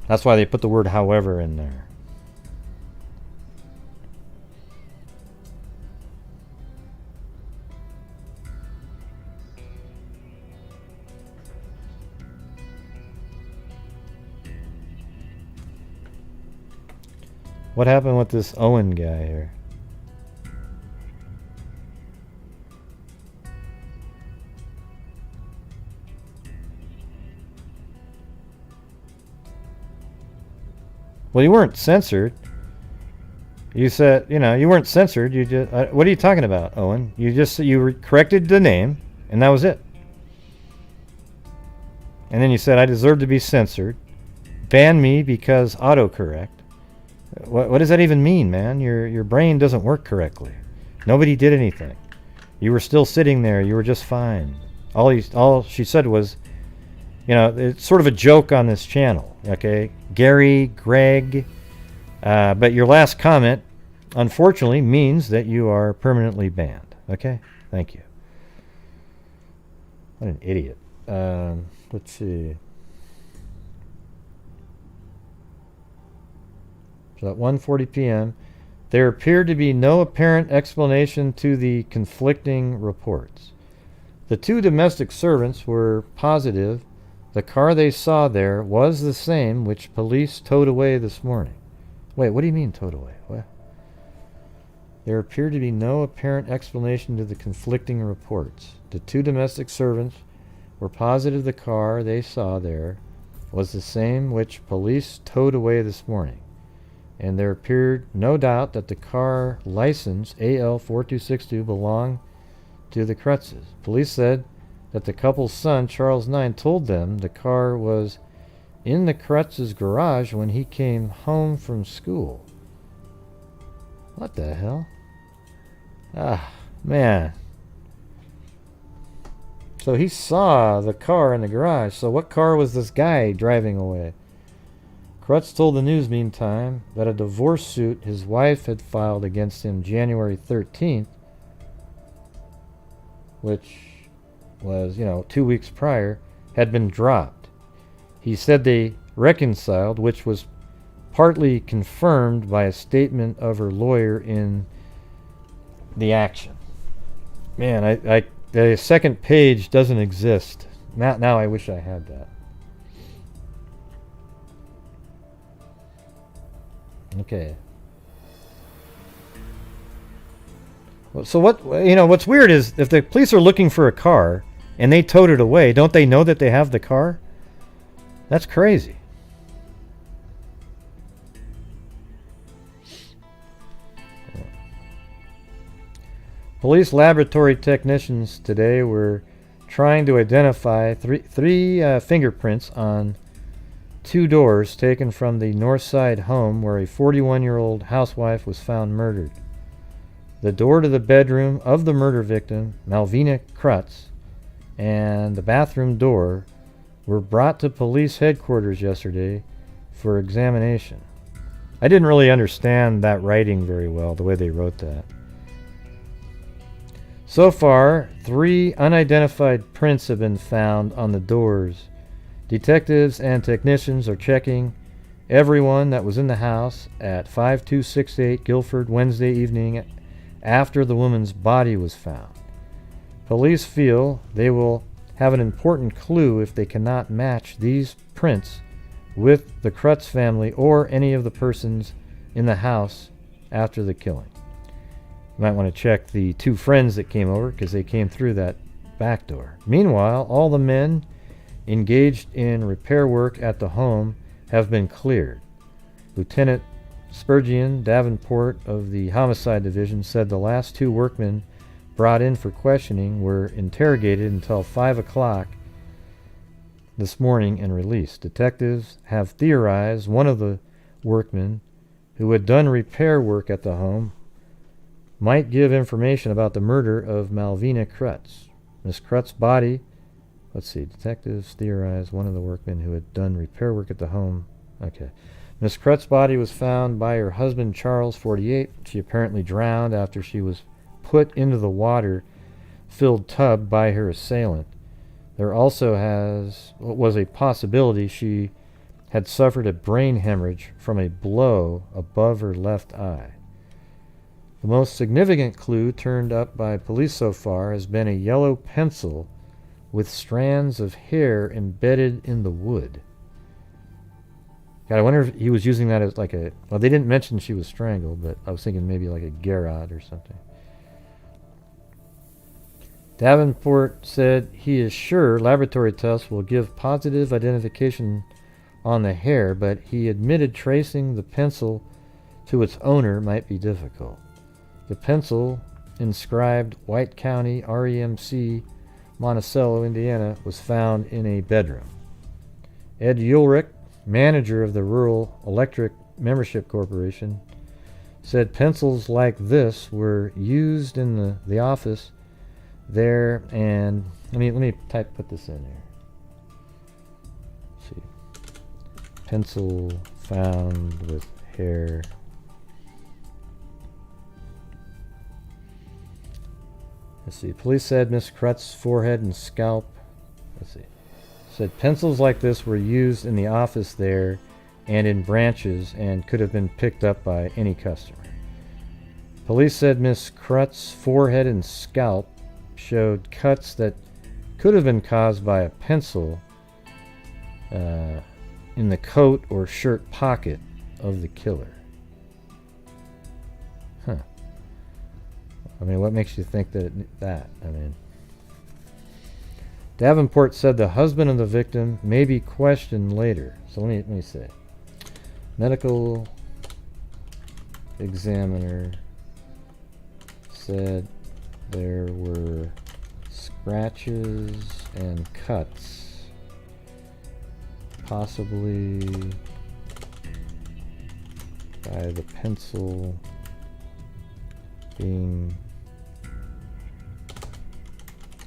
A: that's why they put the word however in there. What happened with this Owen guy here? Well, you weren't censored. You said, you know, you weren't censored. You just, what are you talking about, Owen? You corrected the name, and that was it. And then you said, I deserve to be censored. Ban me because autocorrect. What does that even mean, man? Your brain doesn't work correctly. Nobody did anything. You were still sitting there. You were just fine. All she said was, you know, it's sort of a joke on this channel, okay? Gary, Greg, but your last comment, unfortunately, means that you are permanently banned, okay? Thank you. What an idiot. Let's see. So at 1:40 p.m., there appeared to be no apparent explanation to the conflicting reports. The two domestic servants were positive the car they saw there was the same which police towed away this morning. Wait, what do you mean towed away? What? There appeared to be no apparent explanation to the conflicting reports. The two domestic servants were positive the car they saw there was the same which police towed away this morning. And there appeared no doubt that the car license AL4262 belonged to the Krutzes. Police said that the couple's son, Charles 9, told them the car was in the Krutz's garage when he came home from school. What the hell? Ah, man. So he saw the car in the garage. So what car was this guy driving away? Krutz told the news, meantime, that a divorce suit his wife had filed against him January 13th, which was, 2 weeks prior, had been dropped. He said they reconciled, which was partly confirmed by a statement of her lawyer in the action. Man, the second page doesn't exist. Now I wish I had that. Okay. Well, so what's weird is if the police are looking for a car and they towed it away, don't they know that they have the car? That's crazy. Police laboratory technicians today were trying to identify three fingerprints on 2 doors taken from the north side home where a 41-year-old housewife was found murdered. The door to the bedroom of the murder victim, Malvina Krutz, and the bathroom door were brought to police headquarters yesterday for examination. I didn't really understand that writing very well, the way they wrote that. So far, 3 unidentified prints have been found on the doors. Detectives and technicians are checking everyone that was in the house at 5268 Guilford Wednesday evening after the woman's body was found. Police feel they will have an important clue if they cannot match these prints with the Krutz family or any of the persons in the house after the killing. You might want to check the 2 friends that came over because they came through that back door. Meanwhile, all the men engaged in repair work at the home have been cleared. Lieutenant Spurgeon Davenport of the Homicide Division said the last 2 workmen brought in for questioning were interrogated until 5 o'clock this morning and released. Detectives have theorized one of the workmen who had done repair work at the home might give information about the murder of Malvina Krutz. Miss Krutz's body, detectives theorize one of the workmen who had done repair work at the home. Okay. Miss Krutz's body was found by her husband, Charles, 48. She apparently drowned after she was put into the water-filled tub by her assailant. There also was a possibility she had suffered a brain hemorrhage from a blow above her left eye. The most significant clue turned up by police so far has been a yellow pencil with strands of hair embedded in the wood. God, I wonder if he was using that as like a... Well, they didn't mention she was strangled, but I was thinking maybe like a garrote or something. Davenport said he is sure laboratory tests will give positive identification on the hair, but he admitted tracing the pencil to its owner might be difficult. The pencil, inscribed White County, REMC, Monticello, Indiana, was found in a bedroom. Ed Ulrich, manager of the Rural Electric Membership Corporation, said pencils like this were used in the office there, and let me put this in here. Let's see. Pencil found with hair. Let's see. Police said Miss Krutz's forehead and scalp. Let's see. Said pencils like this were used in the office there and in branches and could have been picked up by any customer. Police said Miss Krutz's forehead and scalp showed cuts that could have been caused by a pencil in the coat or shirt pocket of the killer. Huh. I mean, what makes you think that? I mean, Davenport said the husband of the victim may be questioned later. So let me say. Medical examiner said there were scratches and cuts, possibly by the pencil being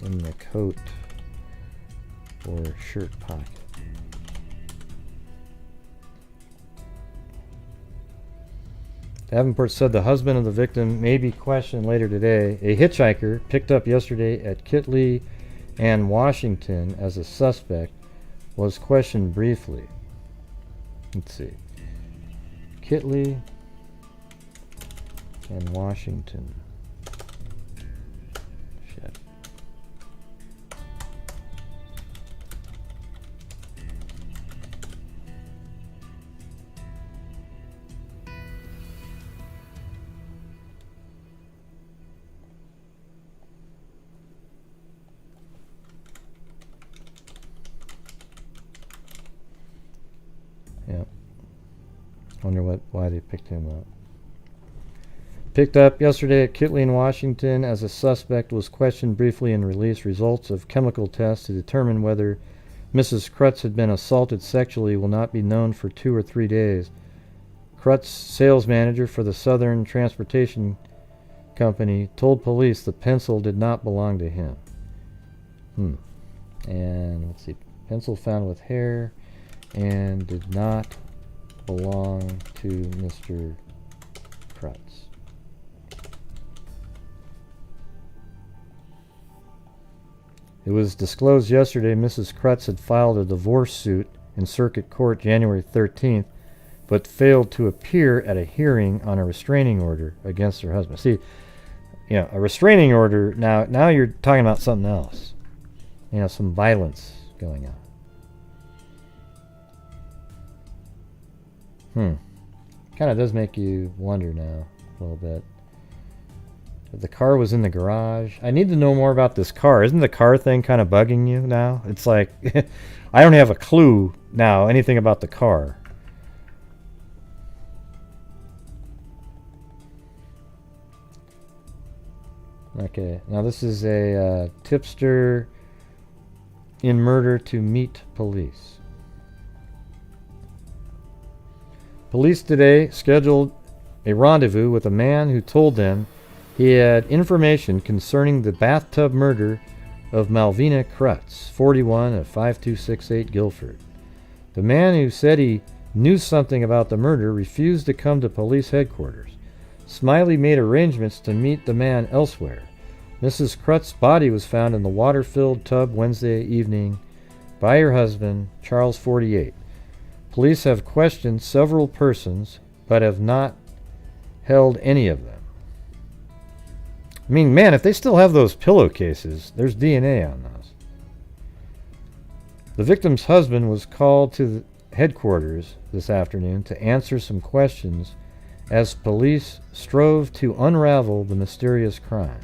A: in the coat or shirt pocket. Davenport said the husband of the victim may be questioned later today. A hitchhiker picked up yesterday at Kitley and Washington as a suspect was questioned briefly. Let's see. Kitley and Washington. Shit. Yeah. Wonder why they picked him up. Picked up yesterday at Kitley in Washington as a suspect was questioned briefly and released. Results of chemical tests to determine whether Mrs. Krutz had been assaulted sexually will not be known for 2 or 3 days. Krutz, sales manager for the Southern Transportation Company, told police the pencil did not belong to him. And let's see. Pencil found with hair and did not belong to Mr. Krutz. It was disclosed yesterday Mrs. Krutz had filed a divorce suit in circuit court January 13th, but failed to appear at a hearing on a restraining order against her husband. See, you know, a restraining order, now you're talking about something else. You know, some violence going on. Kind of does make you wonder now a little bit. The car was in the garage. I need to know more about this car. Isn't the car thing kind of bugging you now? It's like, I don't have a clue now, anything about the car. Okay, now this is a tipster in murder to meet police. Police today scheduled a rendezvous with a man who told them he had information concerning the bathtub murder of Malvina Krutz, 41 of 5268 Guilford. The man who said he knew something about the murder refused to come to police headquarters. Smiley made arrangements to meet the man elsewhere. Mrs. Krutz's body was found in the water-filled tub Wednesday evening by her husband, Charles, 48. Police have questioned several persons, but have not held any of them. I mean, man, if they still have those pillowcases, there's DNA on those. The victim's husband was called to the headquarters this afternoon to answer some questions as police strove to unravel the mysterious crime.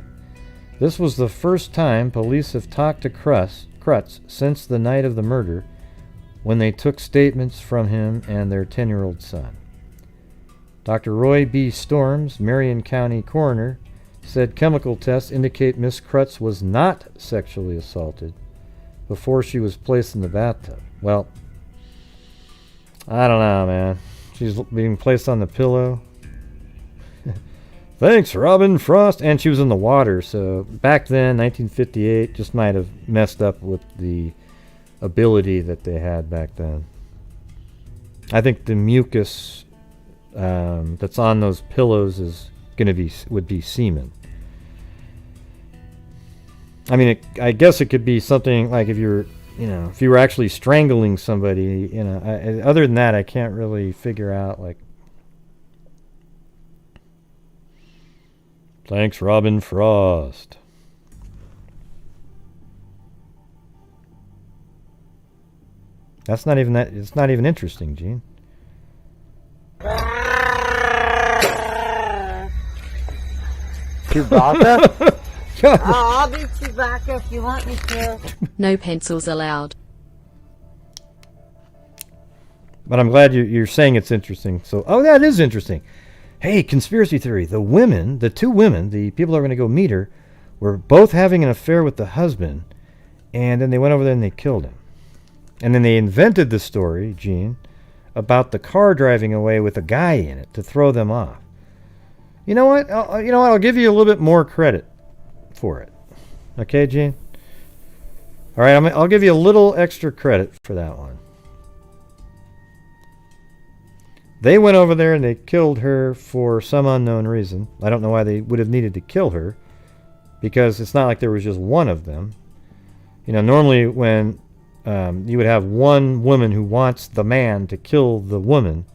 A: This was the first time police have talked to Krutz since the night of the murder, when they took statements from him and their 10-year-old son. Dr. Roy B. Storms, Marion County coroner, said chemical tests indicate Miss Krutz was not sexually assaulted before she was placed in the bathtub. Well, I don't know, man. She's being placed on the pillow. Thanks, Robin Frost. And she was in the water, so back then, 1958, just might have messed up with the ability that they had back then. I think the mucus that's on those pillows would be semen. I mean, I guess it could be something like if you were actually strangling somebody, other than that, I can't really figure out, like. Thanks, Robin Frost. It's not even interesting, Gene.
C: Chewbacca? I'll be Chewbacca if you want me to.
B: No pencils allowed.
A: But I'm glad you're saying it's interesting. So, yeah, it is interesting. Hey, conspiracy theory. The two women, the people that are going to go meet her, were both having an affair with the husband, and then they went over there and they killed him. And then they invented the story, Gene, about the car driving away with a guy in it to throw them off. You know what? I'll give you a little bit more credit for it. Okay, Gene? All right, I'll give you a little extra credit for that one. They went over there and they killed her for some unknown reason. I don't know why they would have needed to kill her, because it's not like there was just one of them. Normally when you would have one woman who wants the man to kill the woman,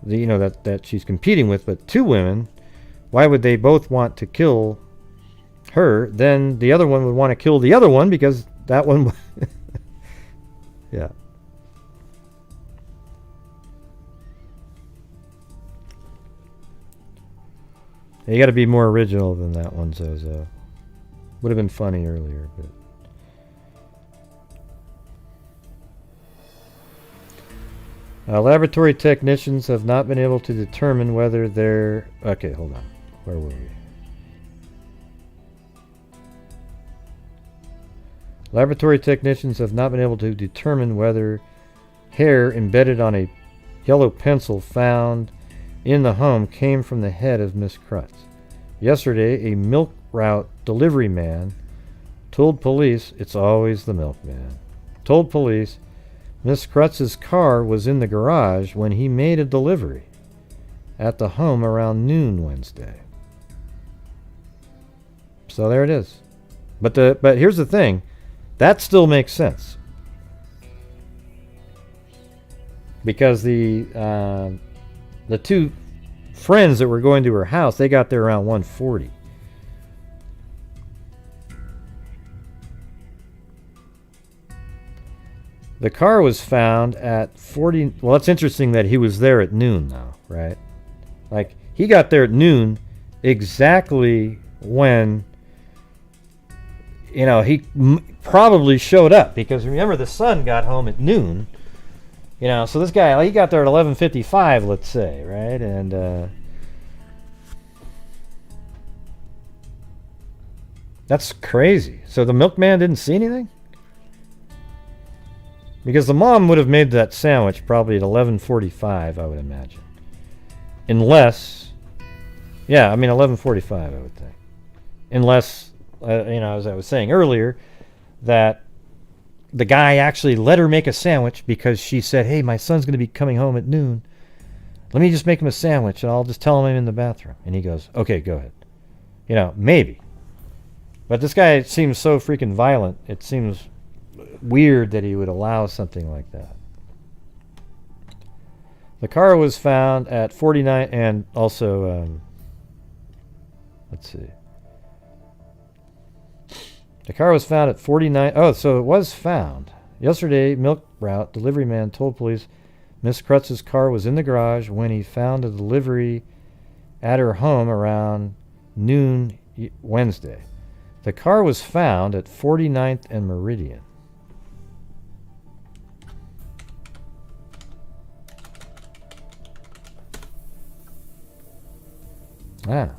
A: that she's competing with, but two women, why would they both want to kill her? Then the other one would want to kill the other one because that one... Yeah. You got to be more original than that one, Zozo. Would have been funny earlier, but... laboratory technicians have not been able to determine whether they're... Okay, hold on. Where were we? Laboratory technicians have not been able to determine whether hair embedded on a yellow pencil found in the home came from the head of Miss Krutz. Yesterday, a milk route delivery man told police, it's always the milkman, told police Miss Krutz's car was in the garage when he made a delivery at the home around noon Wednesday. So there it is. But here's the thing. That still makes sense. Because the two friends that were going to her house, they got there around 1:40. The car was found at 40... Well, it's interesting that he was there at noon now, right? Like, he got there at noon exactly when, he probably showed up. Because remember, the son got home at noon. So this guy, he got there at 11:55, let's say, right? And that's crazy. So the milkman didn't see anything? Because the mom would have made that sandwich probably at 11:45, I would imagine. Unless, 11:45, I would think. Unless, as I was saying earlier, that the guy actually let her make a sandwich because she said, hey, my son's going to be coming home at noon. Let me just make him a sandwich and I'll just tell him I'm in the bathroom. And he goes, okay, go ahead. Maybe. But this guy seems so freaking violent. It seems weird that he would allow something like that. The car was found at 49, and also, let's see. The car was found at 49. Oh, so it was found. Yesterday, milk route delivery man told police Miss Krutz's car was in the garage when he found a delivery at her home around noon Wednesday. The car was found at 49th and Meridian. Ah,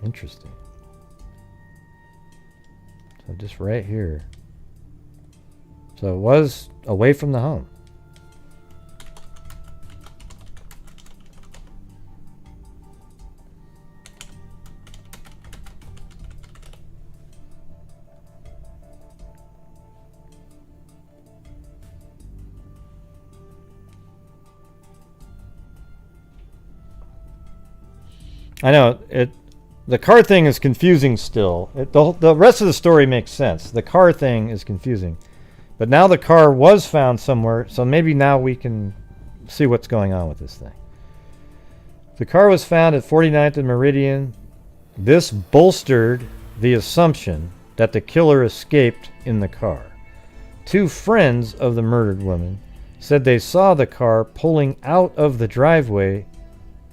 A: interesting. So just right here. So it was away from the home. I know the car thing is confusing still. The rest of the story makes sense. The car thing is confusing. But now the car was found somewhere, so maybe now we can see what's going on with this thing. The car was found at 49th and Meridian. This bolstered the assumption that the killer escaped in the car. Two friends of the murdered woman said they saw the car pulling out of the driveway.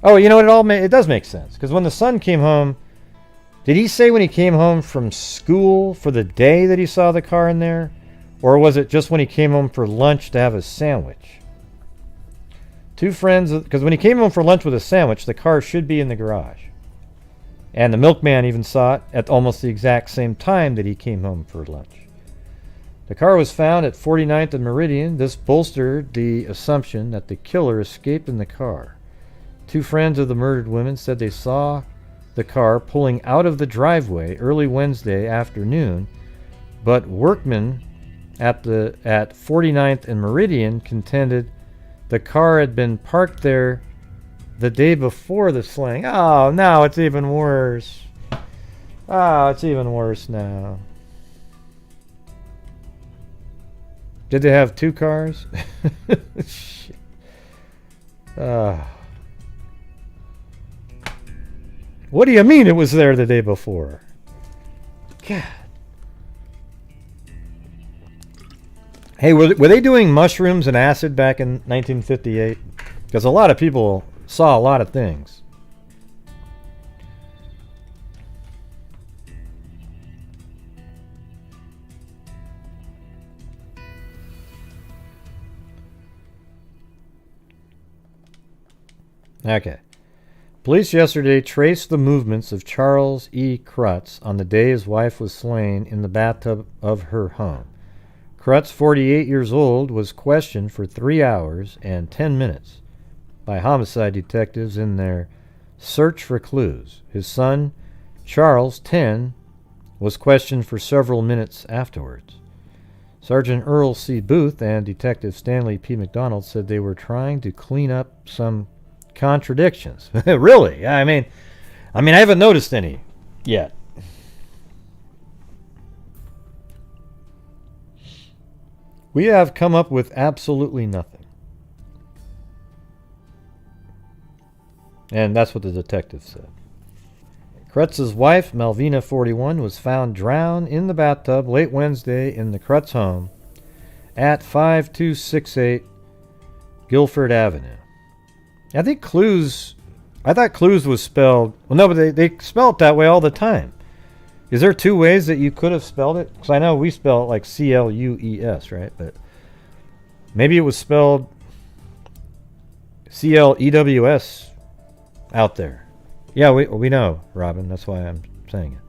A: Oh, you know what? It does make sense. Because when the son came home, did he say when he came home from school for the day that he saw the car in there? Or was it just when he came home for lunch to have a sandwich? Two friends, because when he came home for lunch with a sandwich, the car should be in the garage. And the milkman even saw it at almost the exact same time that he came home for lunch. The car was found at 49th and Meridian. This bolstered the assumption that the killer escaped in the car. Two friends of the murdered women said they saw the car pulling out of the driveway early Wednesday afternoon, but workmen at 49th and Meridian contended the car had been parked there the day before the slaying. Oh, now it's even worse. Oh, it's even worse now. Did they have two cars? Shit. What do you mean it was there the day before? God. Hey, were they doing mushrooms and acid back in 1958? Because a lot of people saw a lot of things. Okay. Police yesterday traced the movements of Charles E. Krutz on the day his wife was slain in the bathtub of her home. Krutz, 48 years old, was questioned for 3 hours and 10 minutes by homicide detectives in their search for clues. His son, Charles, 10, was questioned for several minutes afterwards. Sergeant Earl C. Booth and Detective Stanley P. McDonald said they were trying to clean up some contradictions. Really? I mean, I haven't noticed any yet. We have come up with absolutely nothing. And that's what the detective said. Krutz's wife, Malvina, 41, was found drowned in the bathtub late Wednesday in the Krutz home at 5268 Guilford Avenue. I thought Clues was spelled... Well, no, but they spell it that way all the time. Is there two ways that you could have spelled it? Because I know we spell it like C-L-U-E-S, right? But maybe it was spelled C-L-E-W-S out there. Yeah, we know, Robin. That's why I'm saying it.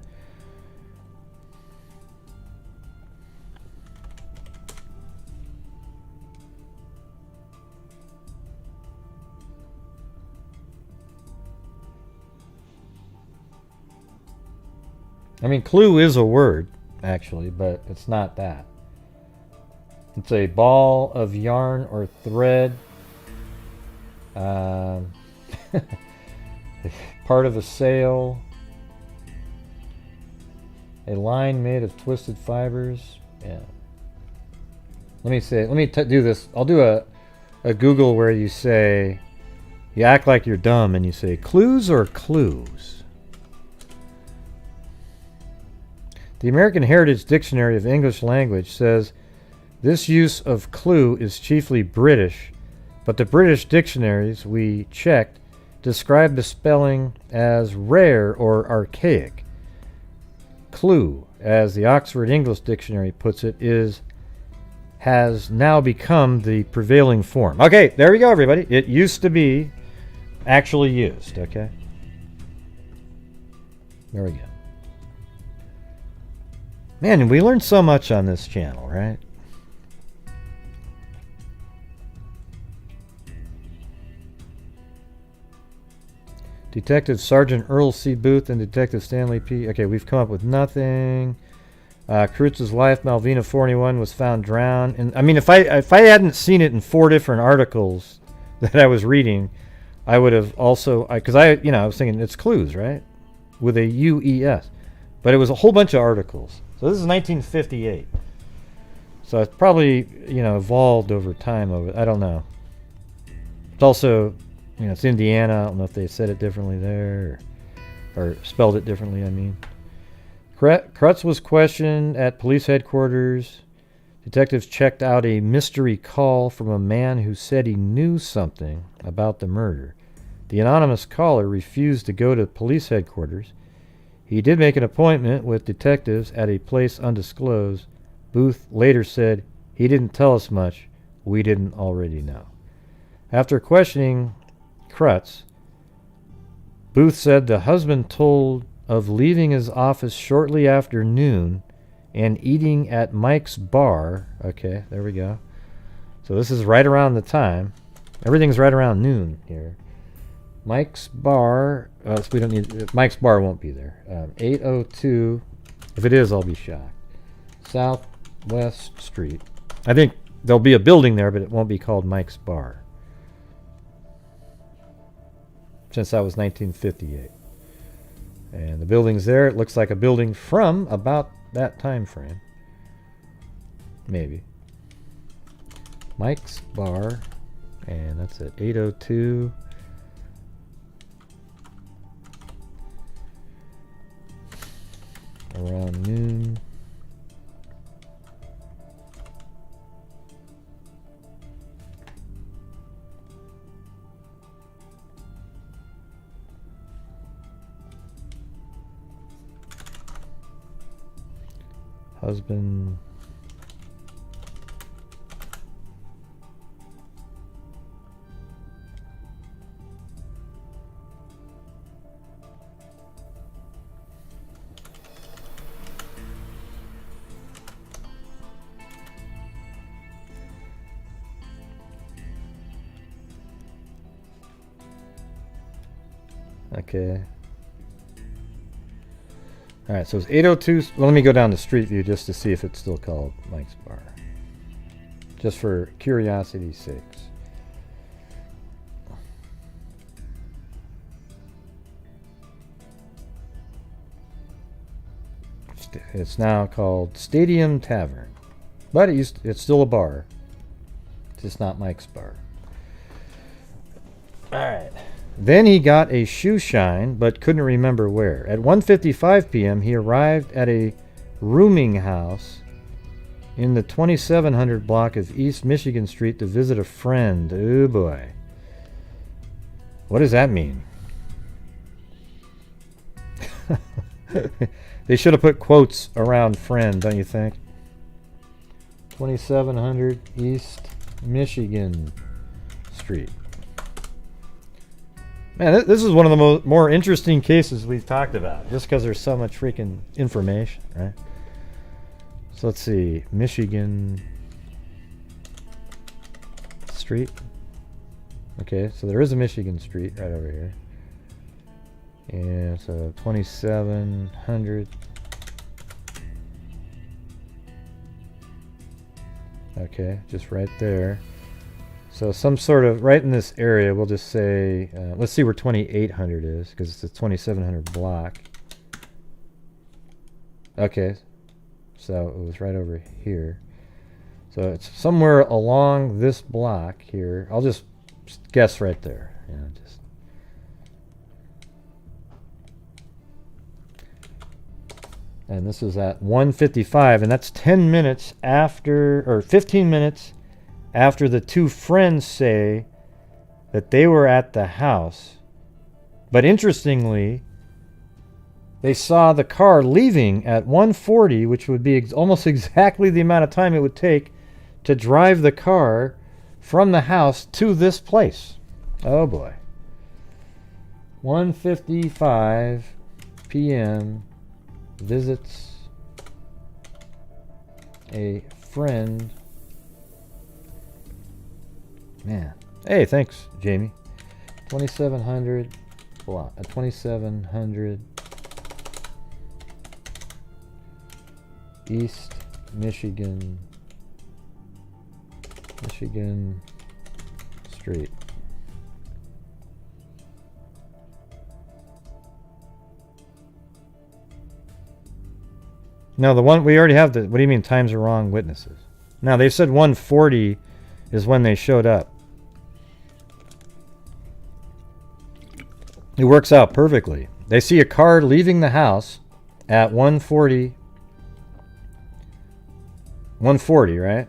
A: I mean, clue is a word, actually, but it's not that. It's a ball of yarn or thread. Part of a sail. A line made of twisted fibers. Yeah. Let me do this. I'll do a Google where you say, you act like you're dumb and you say, clues or clues? The American Heritage Dictionary of English Language says this use of clue is chiefly British, but the British dictionaries we checked describe the spelling as rare or archaic. Clue, as the Oxford English Dictionary puts it, has now become the prevailing form. Okay, there we go, everybody. It used to be actually used, okay? There we go. Man, we learned so much on this channel, right? Detective Sergeant Earl C. Booth and Detective Stanley P. Okay, we've come up with nothing. Krutz's wife, Malvina, 41, was found drowned. And I mean, if I hadn't seen it in 4 different articles that I was reading, I would have also, because I was thinking it's clues, right? With a U-E-S. But it was a whole bunch of articles. So this is 1958. So it's probably, evolved over time. I don't know. It's also, it's Indiana. I don't know if they said it differently there or spelled it differently, I mean. Krutz was questioned at police headquarters. Detectives checked out a mystery call from a man who said he knew something about the murder. The anonymous caller refused to go to police headquarters. He did make an appointment with detectives at a place undisclosed. Booth later said he didn't tell us much we didn't already know. After questioning Krutz, Booth said the husband told of leaving his office shortly after noon and eating at Mike's bar. Okay, there we go. So this is right around the time. Everything's right around noon here. Mike's bar. So we don't need. Mike's bar won't be there. 802. If it is, I'll be shocked. Southwest Street. I think there'll be a building there, but it won't be called Mike's Bar. Since that was 1958. And the building's there. It looks like a building from about that time frame. Maybe. Mike's Bar. And that's at 802. Around noon. Husband. Okay. Alright, so it's 802. Well, let me go down to Street View just to see if it's still called Mike's Bar. Just for curiosity's sakes. It's now called Stadium Tavern. But it's still a bar. It's just not Mike's Bar. Alright. Then he got a shoe shine, but couldn't remember where. At 1:55 p.m., he arrived at a rooming house in the 2700 block of East Michigan Street to visit a friend. Oh boy. What does that mean? They should have put quotes around friend, don't you think? 2700 East Michigan Street. Man, this is one of the more interesting cases we've talked about, just because there's so much freaking information, right? So let's see, Michigan Street. Okay, so there is a Michigan Street right over here. And so 2700. Okay, just right there. So some sort of, right in this area, we'll just say, let's see where 2800 is, because it's a 2700 block. Okay, so it was right over here. So it's somewhere along this block here. I'll just guess right there. You know, just. And this is at 1:55, and that's 10 minutes after, or 15 minutes after the two friends say that they were at the house. But interestingly, they saw the car leaving at 1:40, which would be almost exactly the amount of time it would take to drive the car from the house to this place. Oh boy. 1:55 p.m. visits a friend. Man. Hey, thanks, Jamie. 2700 block. 2700 East Michigan Street. No, the one we already have the. What do you mean times are wrong? Witnesses. Now they said 1:40 is when they showed up. It works out perfectly. They see a car leaving the house at 1:40. 1:40, right?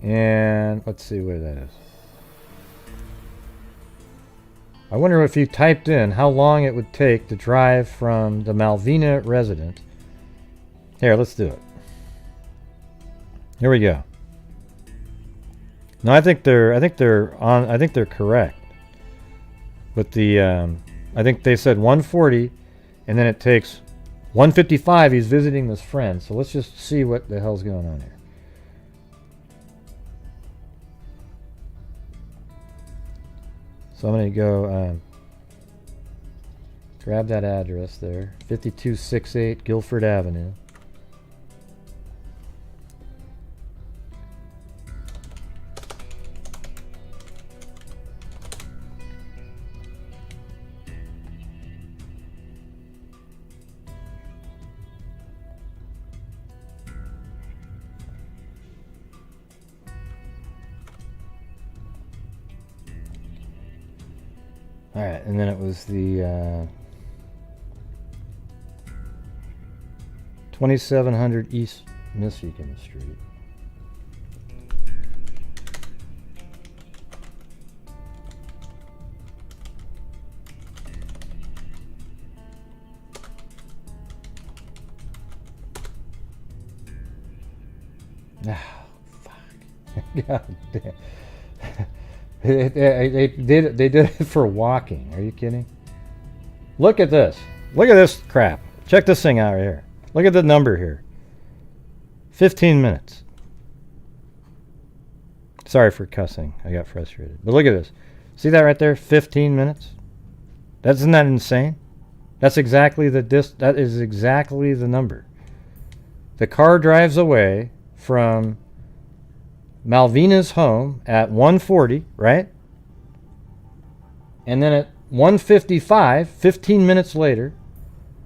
A: And let's see where that is. I wonder if you typed in how long it would take to drive from the Malvina residence. Here, let's do it. Here we go. No, I think they're correct. But the I think they said 1:40, and then it takes 1:55, he's visiting this friend. So let's just see what the hell's going on here. So I'm going to go grab that address there. 5268 Guilford Avenue. All right, and then it was the 2700 East Michigan Street. Ah, fuck. God damn. They did it for walking. Are you kidding? Look at this. Look at this crap. Check this thing out right here. Look at the number here. 15 minutes. Sorry for cussing. I got frustrated. But look at this. See that right there? 15 minutes. Isn't that insane? That's exactly that is exactly the number. The car drives away from Malvina's home at 1:40, right? And then at 1:55, 15 minutes later,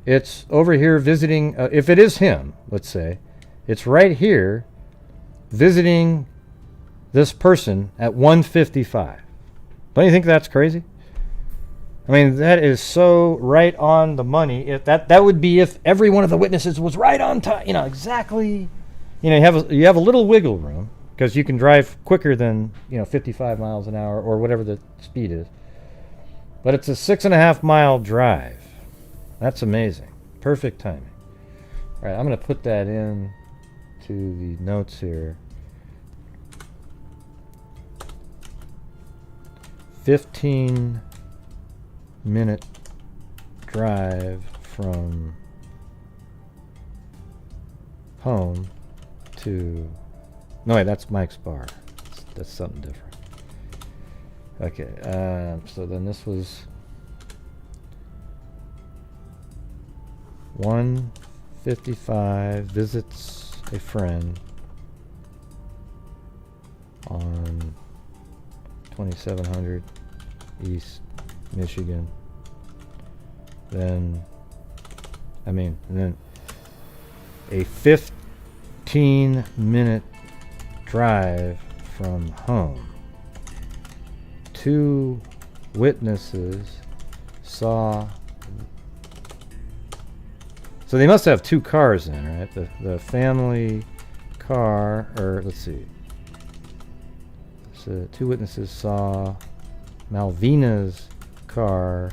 A: it's over here visiting, if it is him, let's say, it's right here visiting this person at 1:55. Don't you think that's crazy? I mean, that is so right on the money. If that would be if every one of the witnesses was right on time, exactly. You have a little wiggle room, because you can drive quicker than 55 miles an hour or whatever the speed is. But it's a 6.5 mile drive. That's amazing. Perfect timing. All right, I'm going to put that in to the notes here. 15-minute drive from home to... No, wait, that's Mike's bar. That's something different. Okay, so then this was 1:55, visits a friend on 2700 East Michigan. Then a 15-minute drive from home. 2 witnesses saw. So they must have 2 cars in, right? The family car, or let's see. So 2 witnesses saw Malvina's car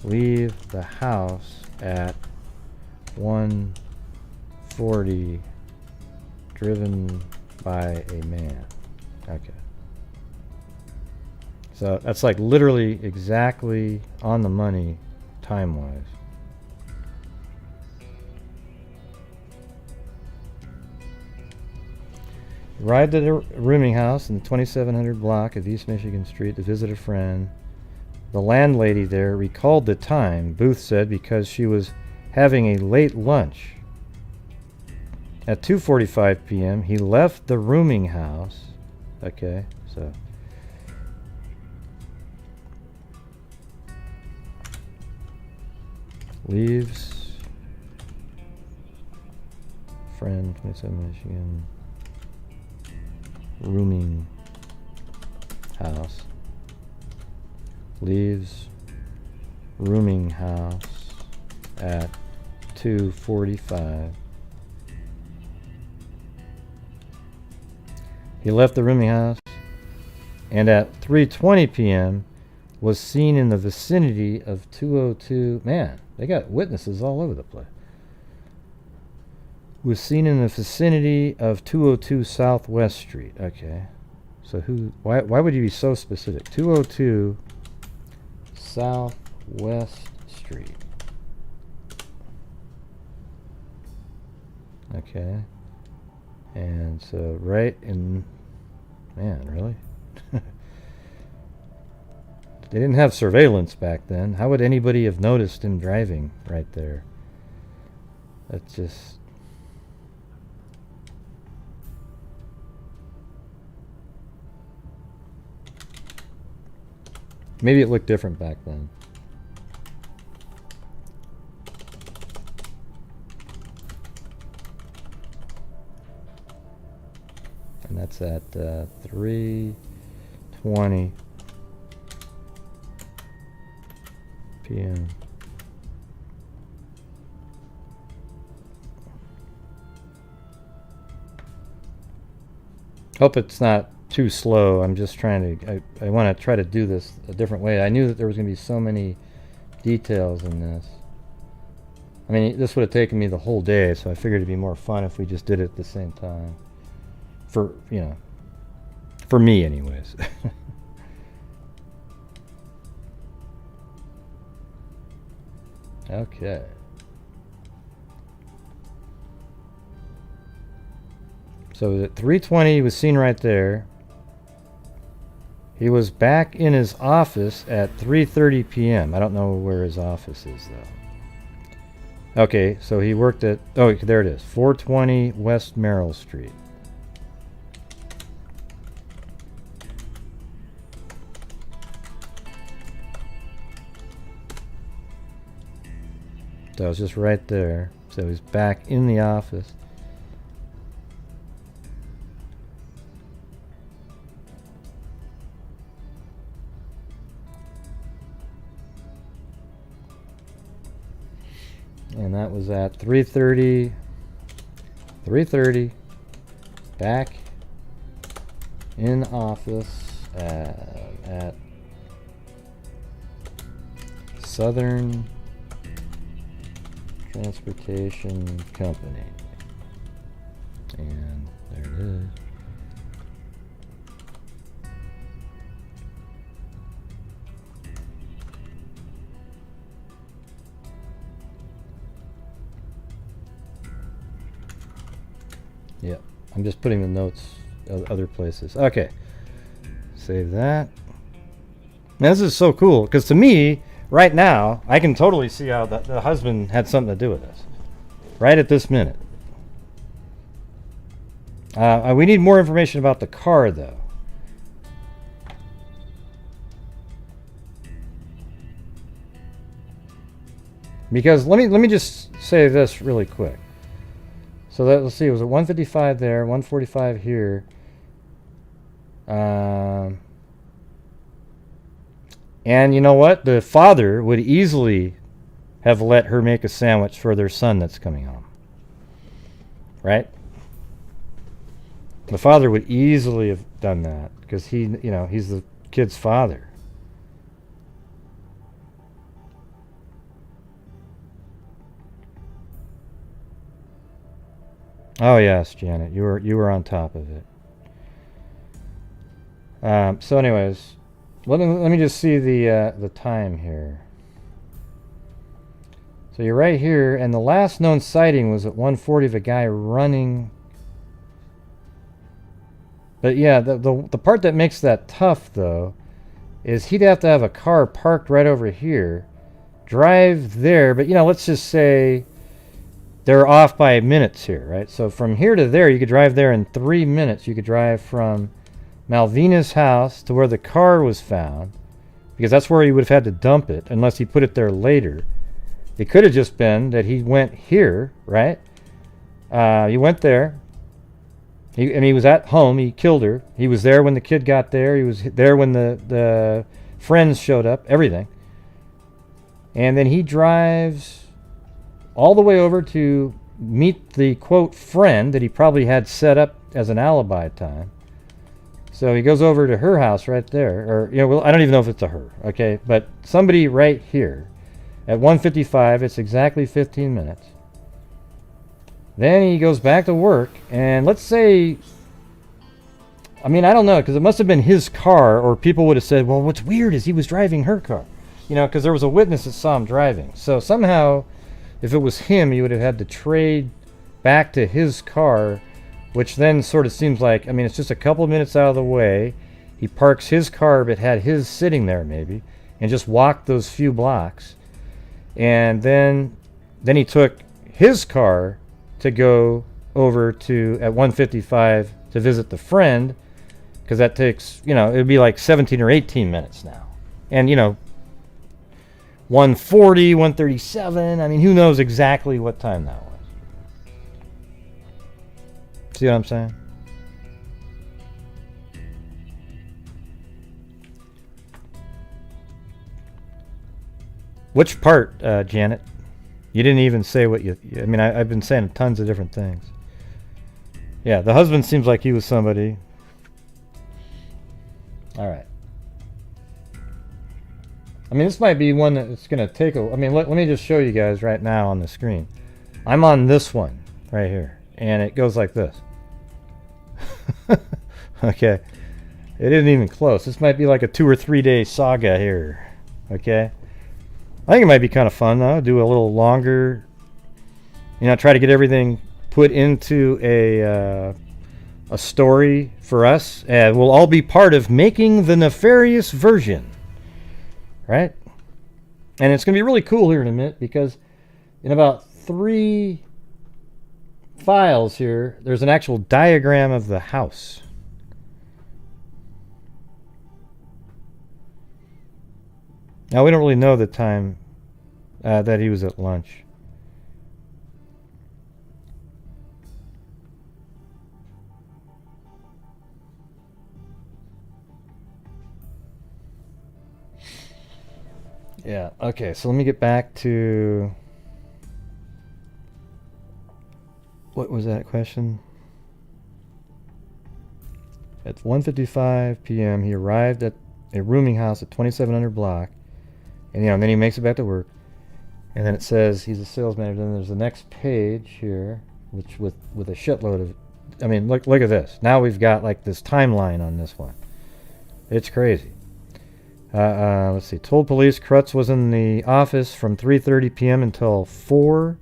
A: leave the house at 1:40, driven by a man. Okay. So that's like literally exactly on the money time-wise. Arrived at a rooming house in the 2700 block of East Michigan Street to visit a friend. The landlady there recalled the time, Booth said, because she was having a late lunch. At 2:45 p.m., he left the rooming house. Okay, so leaves friend 27 Michigan rooming house. Leaves rooming house at 2:45. He left the rooming house and at 3:20 p.m. was seen in the vicinity of 202. Man, they got witnesses all over the place. Was seen in the vicinity of 202 Southwest Street. Okay. So why would you be so specific? 202 Southwest Street. Okay. And so right in... Man, really? They didn't have surveillance back then. How would anybody have noticed him driving right there? That's just... Maybe it looked different back then. And that's at 3:20 p.m. Hope it's not too slow. I'm just trying to... I want to try to do this a different way. I knew that there was going to be so many details in this. I mean, this would have taken me the whole day, so I figured it'd be more fun if we just did it at the same time. For, you know, for me anyways. Okay. So at 3:20 he was seen right there. He was back in his office at 3:30 p.m. I don't know where his office is though. Okay, so he worked at... Oh, there it is. 420 West Merrill Street. So I was just right there. So he's back in the office. And that was at 3:30. 3:30. Back in office at Southern Transportation Company. And there it is. Yep, I'm just putting the notes other places. Okay, save that. Now this is so cool because to me, right now, I can totally see how the husband had something to do with this. Right at this minute. We need more information about the car, though. Because let me just say this really quick. So let's see, it was at 155 there, 145 here. And you know what? The father would easily have let her make a sandwich for their son that's coming home. Right? The father would easily have done that because he, you know, he's the kid's father. Oh yes, Janet, you were on top of it. So anyways, let me just see the time here. So you're right here, and the last known sighting was at 1:40 of a guy running. But yeah, the part that makes that tough though is he'd have to have a car parked right over here, drive there. But you know, let's just say they're off by minutes here, right? So from here to there, you could drive there in 3 minutes. You could drive from Malvina's house to where the car was found, because that's where he would have had to dump it, unless he put it there later. It could have just been that he went here, right? He went there. He was at home. He killed her. He was there when the kid got there. He was there when the friends showed up, everything. And then he drives all the way over to meet the, quote, friend that he probably had set up as an alibi time. So he goes over to her house right there. Or, you know, well, I don't even know if it's a her, okay? But somebody right here at 1:55, it's exactly 15 minutes. Then he goes back to work, and let's say, I mean, I don't know, because it must have been his car, or people would have said, well, what's weird is he was driving her car. You know, because there was a witness that saw him driving. So somehow, if it was him, he would have had to trade back to his car, which then sort of seems like, I mean, it's just a couple minutes out of the way. He parks his car, but had his sitting there maybe, and just walked those few blocks. And then he took his car to go over to at 1:55 to visit the friend, because that takes, you know, it would be like 17 or 18 minutes now. And, you know, 1:40, 1:37, I mean, who knows exactly what time that was. See what I'm saying? Which part, Janet? You didn't even say what you... I mean, I've been saying tons of different things. Yeah, the husband seems like he was somebody. All right. I mean, this might be one that's going to take a... I mean, let me just show you guys right now on the screen. I'm on this one right here, and it goes like this. Okay. It isn't even close. This might be like a 2 or 3 day saga here. Okay. I think it might be kind of fun, though. Do a little longer, you know, try to get everything put into a story for us. And we'll all be part of making the Nefarious version, right? And it's going to be really cool here in a minute, because in about 3 files here, there's an actual diagram of the house. Now, we don't really know the time that he was at lunch. Yeah, okay, so let me get back to... What was that question? At 1:55 p.m., he arrived at a rooming house at 2700 block. And, you know, and then he makes it back to work. And then it says he's a sales manager. Then there's the next page here, which with a shitload of... I mean, look at this. Now we've got, like, this timeline on this one. It's crazy. Let's see. Told police Krutz was in the office from 3:30 p.m. until 4.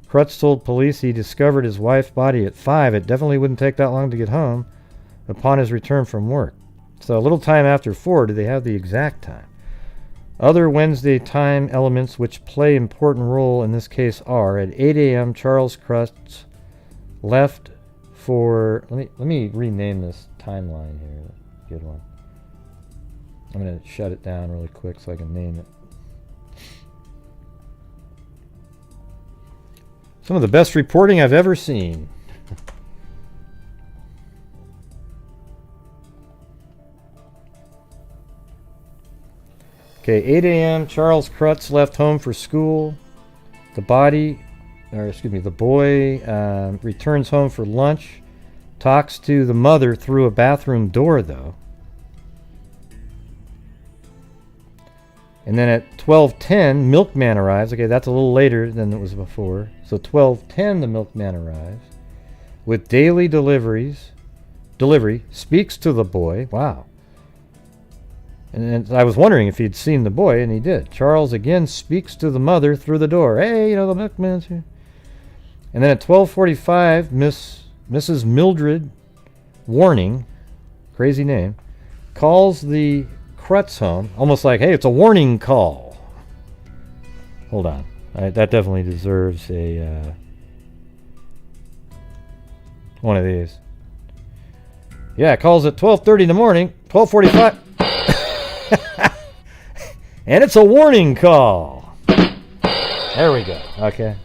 A: Krutz told police he discovered his wife's body at 5. It definitely wouldn't take that long to get home upon his return from work. So a little time after 4, do they have the exact time? Other Wednesday time elements which play important role in this case are: at 8 a.m. Charles Krutz left for... Let me rename this timeline here. Good one. I'm going to shut it down really quick so I can name it. Some of the best reporting I've ever seen. Okay, 8 a.m. Charles Krutz left home for school. The boy returns home for lunch. Talks to the mother through a bathroom door, though. And then at 12:10, milkman arrives. Okay, that's a little later than it was before. So 12:10, the milkman arrives with daily delivery, speaks to the boy. Wow. And I was wondering if he'd seen the boy, and he did. Charles again speaks to the mother through the door. Hey, you know, the milkman's here. And then at 12:45, Mrs. Mildred Warning, crazy name, calls the Krutz home, almost like, hey, it's a warning call. Hold on. That definitely deserves a one of these. Yeah, calls at 12:30 in the morning, 12:45. And it's a warning call. There we go. Okay.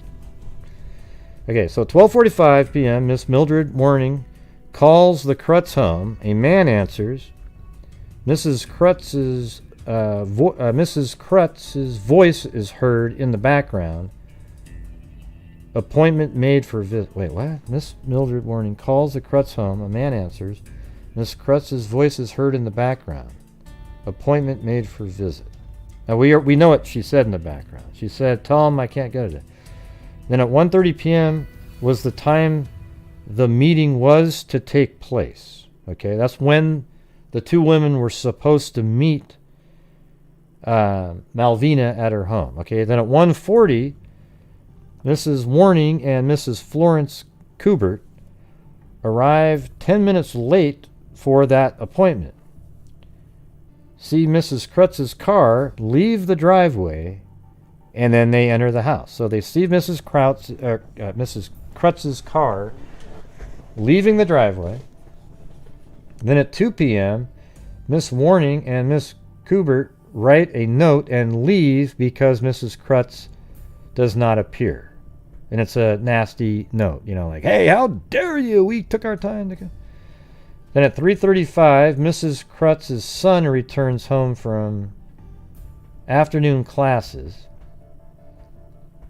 A: Okay, so 12:45 p.m., Miss Mildred Warning calls the Krutz home. A man answers. Mrs. Krutz's voice is heard in the background. Appointment made for visit. Wait, what? Miss Mildred Warning calls the Krutz home. A man answers. Miss Krutz's voice is heard in the background. Appointment made for visit. Now we know what she said in the background. She said, "Tell him I can't go today." Then at 1:30 p.m. was the time the meeting was to take place. Okay, that's when the two women were supposed to meet Malvina at her home. Okay, then at 1:40, Mrs. Warning and Mrs. Florence Kubert arrived 10 minutes late for that appointment. See Mrs. Krutz's car leave the driveway, and then they enter the house. So they see Mrs. Krutz's car leaving the driveway. Then at 2 p.m., Miss Warning and Miss Kubert write a note and leave because Mrs. Krutz does not appear. And it's a nasty note, you know, like, hey, how dare you? We took our time to go. Then at 3:35, Mrs. Krutz's son returns home from afternoon classes.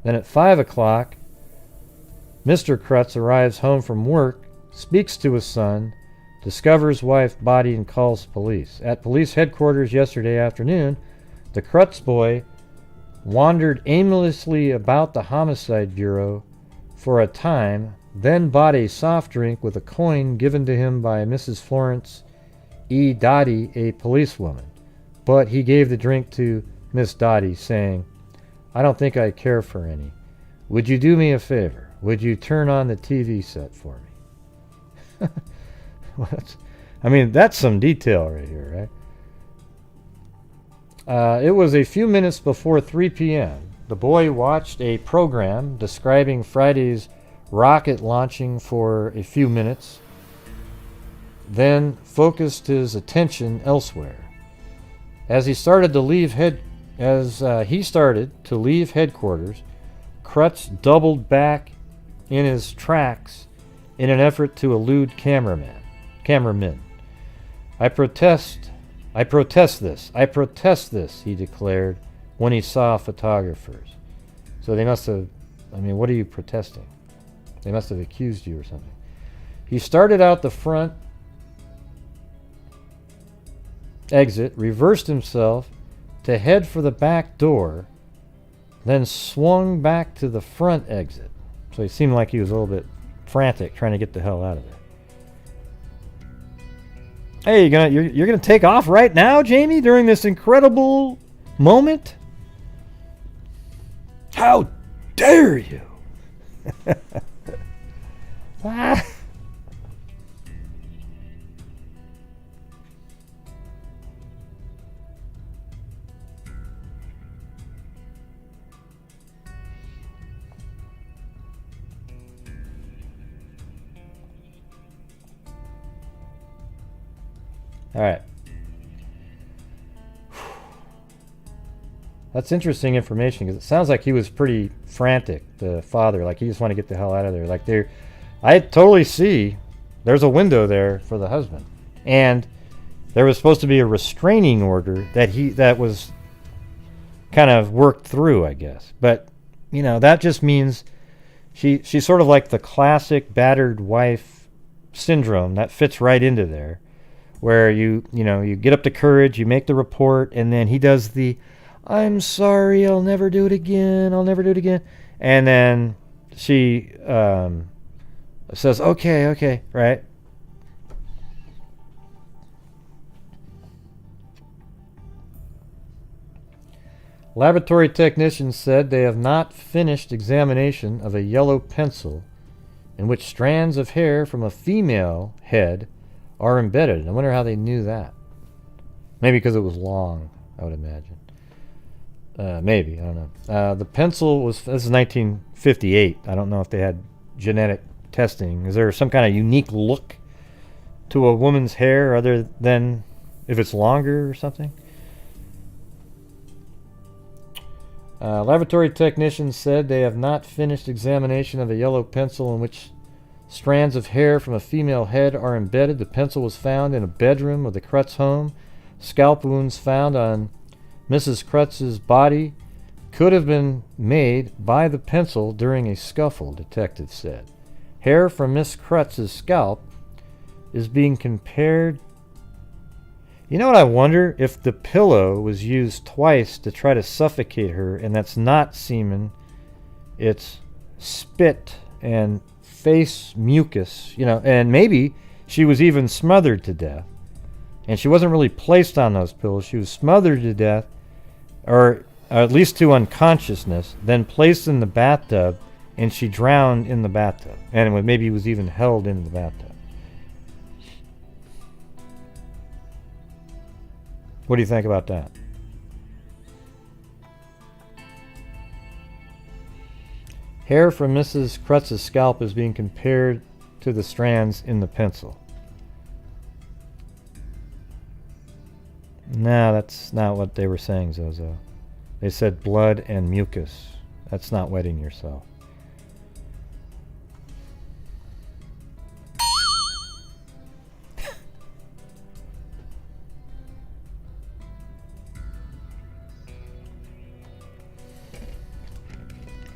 A: Then at 5 o'clock, Mr. Krutz arrives home from work, speaks to his son, discovers wife's body, and calls police. At police headquarters yesterday afternoon, the Krutz boy wandered aimlessly about the homicide bureau for a time, then bought a soft drink with a coin given to him by Mrs. Florence E. Dottie, a policewoman. But he gave the drink to Miss Dottie, saying, I don't think I care for any. Would you do me a favor? Would you turn on the TV set for me? I mean, that's some detail right here, right? It was a few minutes before 3 p.m. The boy watched a program describing Friday's rocket launching for a few minutes, then focused his attention elsewhere. As he started to leave headquarters, Krutz doubled back in his tracks in an effort to elude cameramen. I protest this, he declared when he saw photographers. So they must have, I mean, what are you protesting? They must have accused you or something. He started out the front exit, reversed himself to head for the back door, then swung back to the front exit. So he seemed like he was a little bit frantic, trying to get the hell out of there. Hey, you're gonna take off right now, Jamie, during this incredible moment? How dare you? Ah. All right. That's interesting information because it sounds like he was pretty frantic, the father. Like he just wanted to get the hell out of there. Like I totally see there's a window there for the husband. And there was supposed to be a restraining order that was kind of worked through, I guess. But, you know, that just means she's sort of like the classic battered wife syndrome that fits right into there. Where you get up the courage, you make the report, and then he does the, I'm sorry, I'll never do it again. And then she says, okay, right? Laboratory technicians said they have not finished examination of a yellow pencil in which strands of hair from a female head are embedded. I wonder how they knew that. Maybe because it was long, I would imagine. Maybe, I don't know. The pencil this is 1958. I don't know if they had genetic testing. Is there some kind of unique look to a woman's hair other than if it's longer or something? Laboratory technicians said they have not finished examination of a yellow pencil in which strands of hair from a female head are embedded. The pencil was found in a bedroom of the Krutz home. Scalp wounds found on Mrs. Krutz's body could have been made by the pencil during a scuffle, detectives said. Hair from Miss Krutz's scalp is being compared. You know what I wonder? If the pillow was used twice to try to suffocate her, and that's not semen, it's spit and face mucus, and maybe she was even smothered to death. And she wasn't really placed on those pillows. She was smothered to death, or at least to unconsciousness, then placed in the bathtub and she drowned in the bathtub. And maybe was even held in the bathtub. What do you think about that? Hair from Mrs. Krutz's scalp is being compared to the strands in the pencil. No, that's not what they were saying, Zozo. They said blood and mucus. That's not wetting yourself.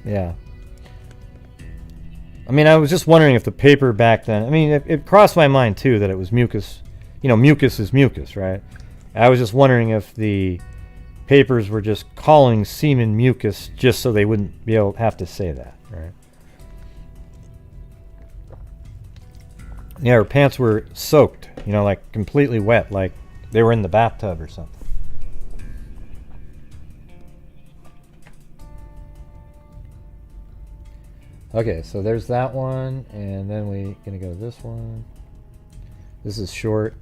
A: Yeah. I mean, I was just wondering if the paper back then... I mean, it crossed my mind, too, that it was mucus. You know, mucus is mucus, right? I was just wondering if the papers were just calling semen mucus just so they wouldn't be able to have to say that, right? Yeah, her pants were soaked, you know, like completely wet, like they were in the bathtub or something. Okay, so there's that one, and then we're gonna go to this one. This is short.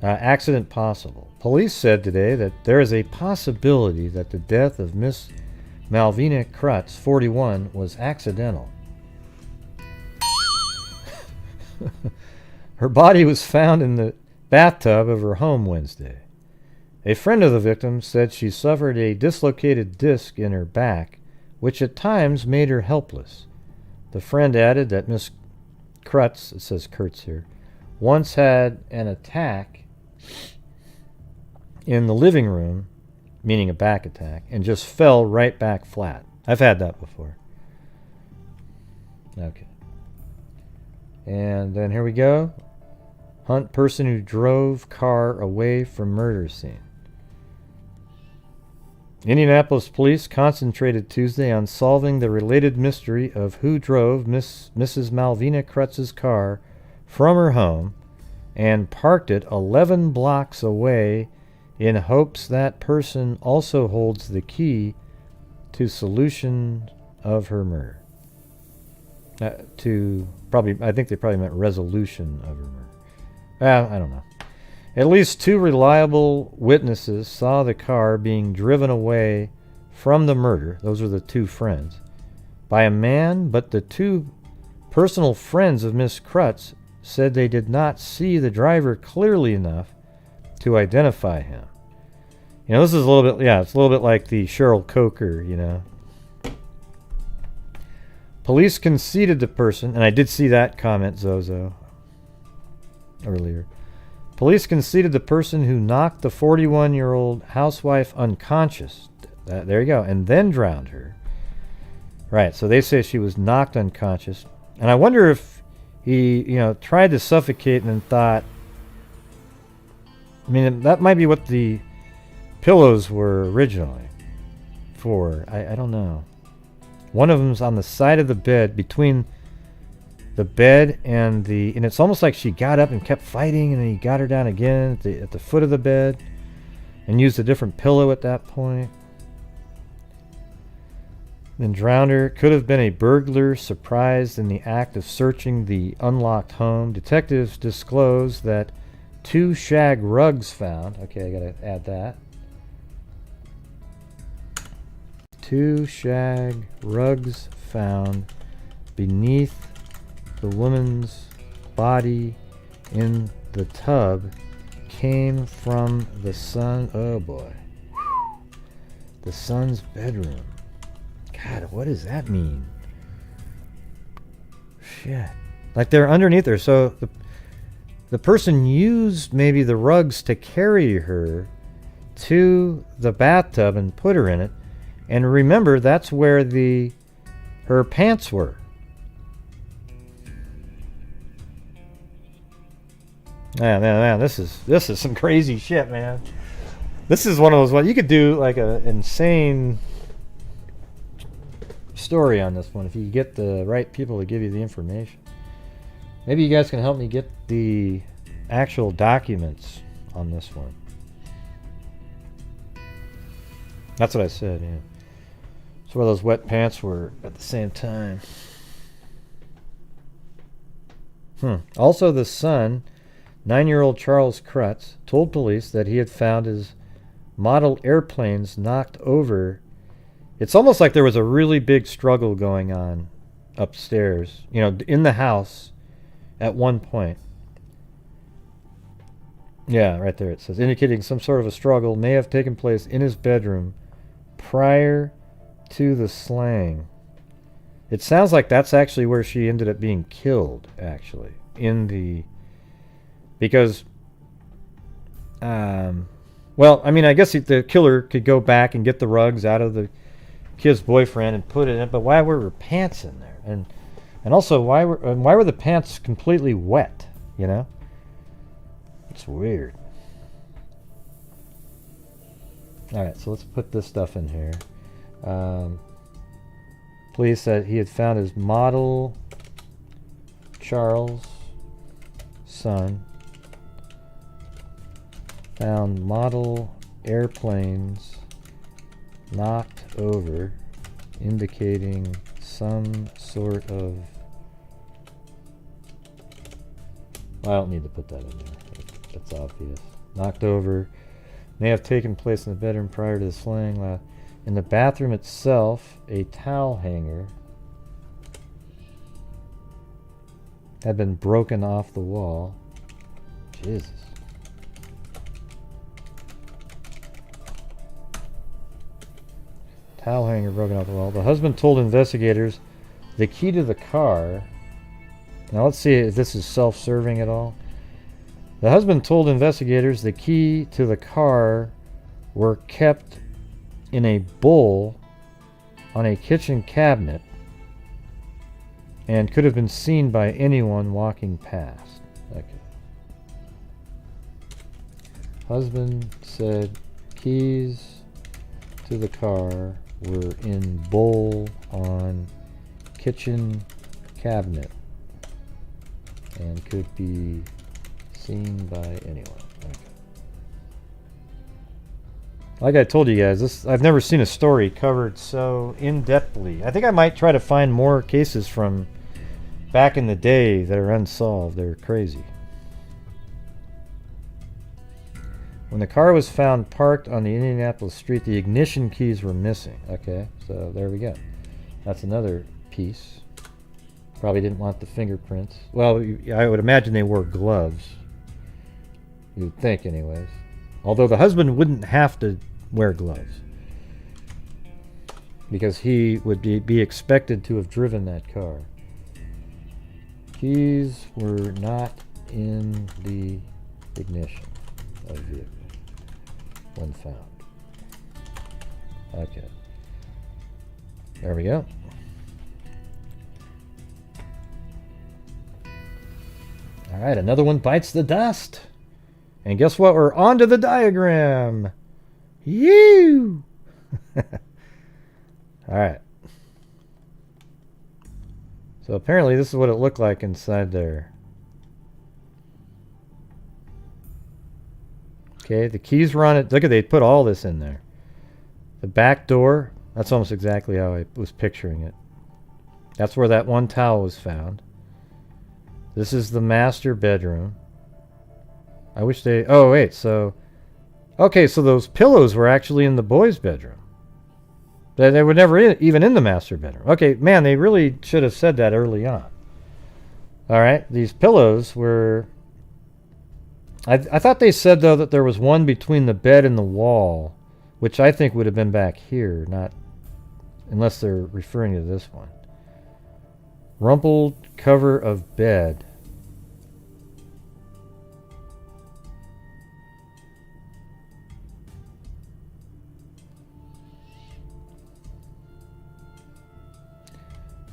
A: Accident possible. Police said today that there is a possibility that the death of Miss Malvina Krutz, 41, was accidental. Her body was found in the bathtub of her home Wednesday. A friend of the victim said she suffered a dislocated disc in her back, which at times made her helpless. The friend added that Miss Krutz, it says Kurtz here, once had an attack in the living room, meaning a back attack, and just fell right back flat. I've had that before. Okay. And then here we go. Hunt person who drove car away from murder scene. Indianapolis police concentrated Tuesday on solving the related mystery of who drove Mrs. Malvina Krutz's car from her home and parked it 11 blocks away in hopes that person also holds the key to solution of her murder. I think they probably meant resolution of her murder. I don't know. At least 2 reliable witnesses saw the car being driven away from the murder. Those are the 2 friends. By a man, but the 2 personal friends of Miss Krutz said they did not see the driver clearly enough to identify him. You know, this is a little bit, it's a little bit like the Cheryl Coker, you know. Police conceded the person, and I did see that comment, Zozo, earlier. Police conceded the person who knocked the 41-year-old housewife unconscious. There you go. And then drowned her. Right, so they say she was knocked unconscious. And I wonder if he, tried to suffocate and then thought... I mean, that might be what the pillows were originally for. I don't know. One of them's on the side of the bed, between the bed and the... And it's almost like she got up and kept fighting, and then he got her down again at the foot of the bed and used a different pillow at that point. Then drowned her. Could have been a burglar surprised in the act of searching the unlocked home. Detectives disclosed that 2 shag rugs found. Okay, I gotta add that. 2 shag rugs found beneath the woman's body in the tub came from the son. Oh boy. The son's bedroom. God, what does that mean? Shit. Like they're underneath her. So the person used maybe the rugs to carry her to the bathtub and put her in it. And remember, that's where her pants were. Man, this is some crazy shit, man. This is one of those ones you could do like an insane story on this one if you get the right people to give you the information. Maybe you guys can help me get the actual documents on this one. That's what I said, yeah. That's where those wet pants were at the same time. Also, the son, 9-year-old Charles Krutz, told police that he had found his model airplanes knocked over. It's almost like there was a really big struggle going on upstairs, you know, in the house at one point. Yeah, right there it says, indicating some sort of a struggle may have taken place in his bedroom prior to the slaying. It sounds like that's actually where she ended up being killed, actually. Because, well, I mean, I guess the killer could go back and get the rugs out of the kid's boyfriend and put it in, but why were her pants in there? And also, why were the pants completely wet, you know? It's weird. Alright, so let's put this stuff in here. Police said he had found his model, Charles' son, found model airplanes knocked over, indicating some sort of... Well, I don't need to put that in there. That's obvious. Knocked over. May have taken place in the bedroom prior to the slaying. In the bathroom itself, a towel hanger had been broken off the wall. Jesus. Towel hanger broken off the wall. The husband told investigators the key to the car... Now let's see if this is self-serving at all. The husband told investigators the key to the car were kept in a bowl on a kitchen cabinet and could have been seen by anyone walking past. Okay. Husband said keys to the car were in bowl on kitchen cabinet and could be seen by anyone. Okay. Like I told you guys, I've never seen a story covered so in-depthly. I think I might try to find more cases from back in the day that are unsolved. They're crazy. When the car was found parked on the Indianapolis street, the ignition keys were missing. Okay, so there we go. That's another piece. Probably didn't want the fingerprints. Well, I would imagine they wore gloves. You'd think, anyways. Although the husband wouldn't have to wear gloves, because he would be expected to have driven that car. Keys were not in the ignition of the vehicle when found. Okay. There we go. Alright, another one bites the dust. And guess what? We're on to the diagram. You. Alright. So apparently this is what it looked like inside there. Okay, the keys were on it. Look at, they put all this in there. The back door, that's almost exactly how I was picturing it. That's where that one towel was found. This is the master bedroom. I wish they... Oh, wait, so... Okay, so those pillows were actually in the boys' bedroom. They were never even in the master bedroom. Okay, man, they really should have said that early on. Alright, these pillows were... I thought they said, though, that there was one between the bed and the wall, which I think would have been back here, not... Unless they're referring to this one. Rumpled cover of bed.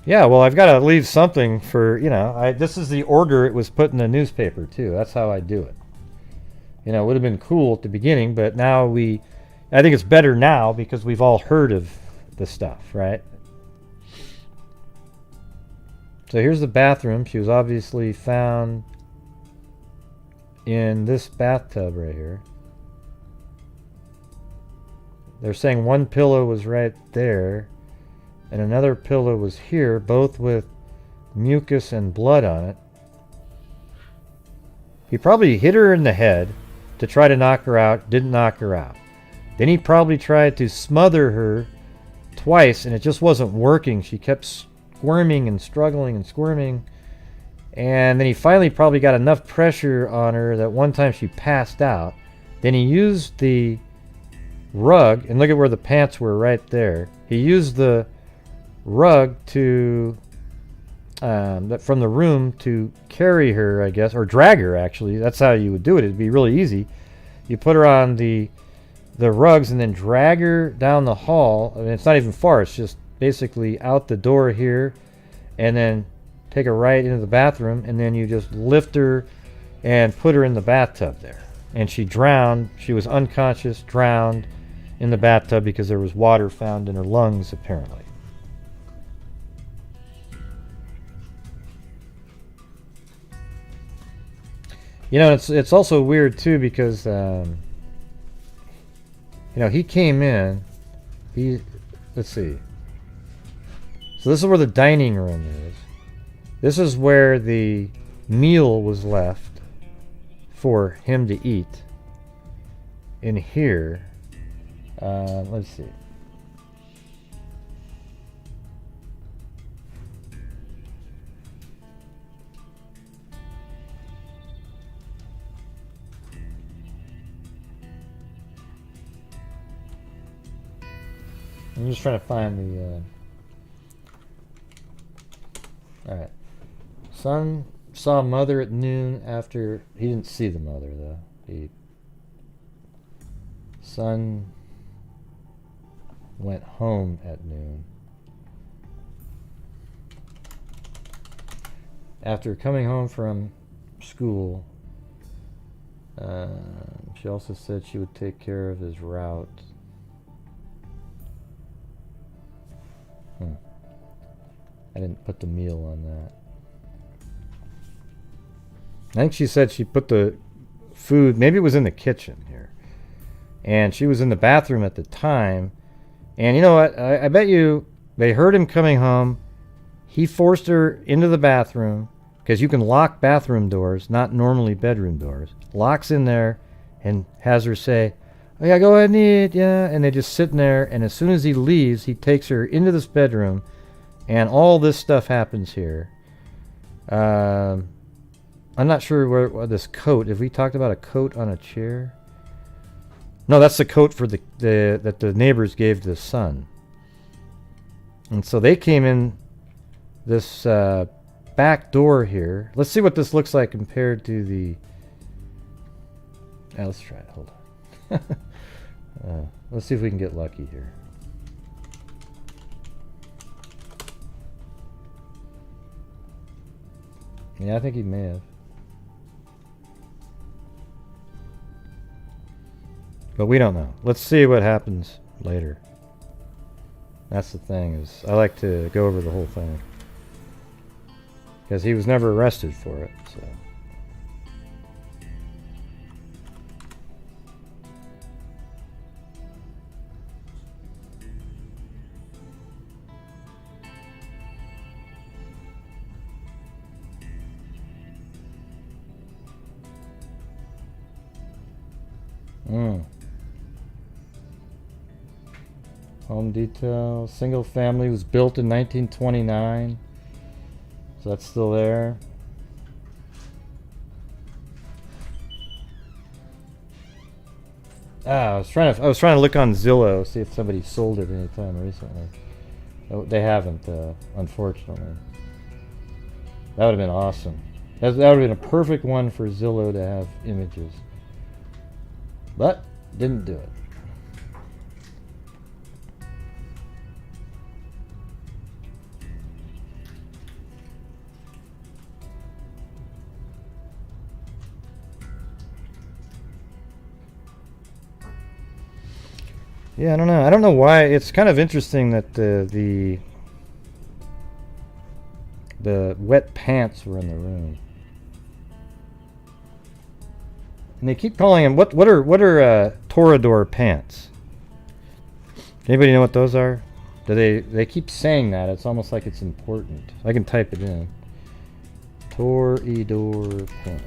A: Yeah, well, I've got to leave something for, you know, this is the order it was put in the newspaper, too. That's how I do it. You know, it would have been cool at the beginning, but now I think it's better now because we've all heard of the stuff, right? So here's the bathroom. She was obviously found in this bathtub right here. They're saying one pillow was right there. and another pillow was here, both with mucus and blood on it. He probably hit her in the head to try to knock her out, didn't knock her out. Then he probably tried to smother her twice, and it just wasn't working. She kept squirming and struggling and squirming. And then he finally probably got enough pressure on her that one time she passed out. Then he used the rug, and look at where the pants were right there. He used the rug to from the room to carry her, I guess, or drag her. Actually, that's how you would do it. It'd be really easy. You put her on the rugs and then drag her down the hall. I mean, it's not even far. It's just basically out the door here, and then take her right into the bathroom, and then you just lift her and put her in the bathtub there. And she drowned. She was unconscious, drowned in the bathtub because there was water found in her lungs, apparently. You know, it's also weird too because you know, he came in. Let's see. So this is where the dining room is. This is where the meal was left for him to eat. In here, let's see. I'm just trying to find the alright. Son saw mother at noon after... He didn't see the mother, though. Son went home at noon. After coming home from school, she also said she would take care of his route. I didn't put the meal on that. I think she said she put the food, maybe it was in the kitchen here. And she was in the bathroom at the time. And you know what? I bet you they heard him coming home. He forced her into the bathroom, because you can lock bathroom doors, not normally bedroom doors. Locks in there and has her say, "Oh yeah, go ahead and eat, yeah." And they just sitting there. And as soon as he leaves, he takes her into this bedroom. And all this stuff happens here. I'm not sure where this coat. Have we talked about a coat on a chair? No, that's the coat for that the neighbors gave to the son. And so they came in this back door here. Let's see what this looks like compared to the... let's try it. Hold on. Let's see if we can get lucky here. Yeah, I think he may have. But we don't know. Let's see what happens later. That's the thing, is I like to go over the whole thing. Because he was never arrested for it, so... Home detail. Single family, was built in 1929. So that's still there. I was trying to look on Zillow, see if somebody sold it anytime recently. Oh, they haven't, unfortunately. That would have been awesome. That would have been a perfect one for Zillow to have images. But didn't do it. Yeah, I don't know. I don't know why. It's kind of interesting that the wet pants were in the room. And they keep calling them, what are Torador pants? Anybody know what those are? They keep saying that. It's almost like it's important. I can type it in. Toreador pants.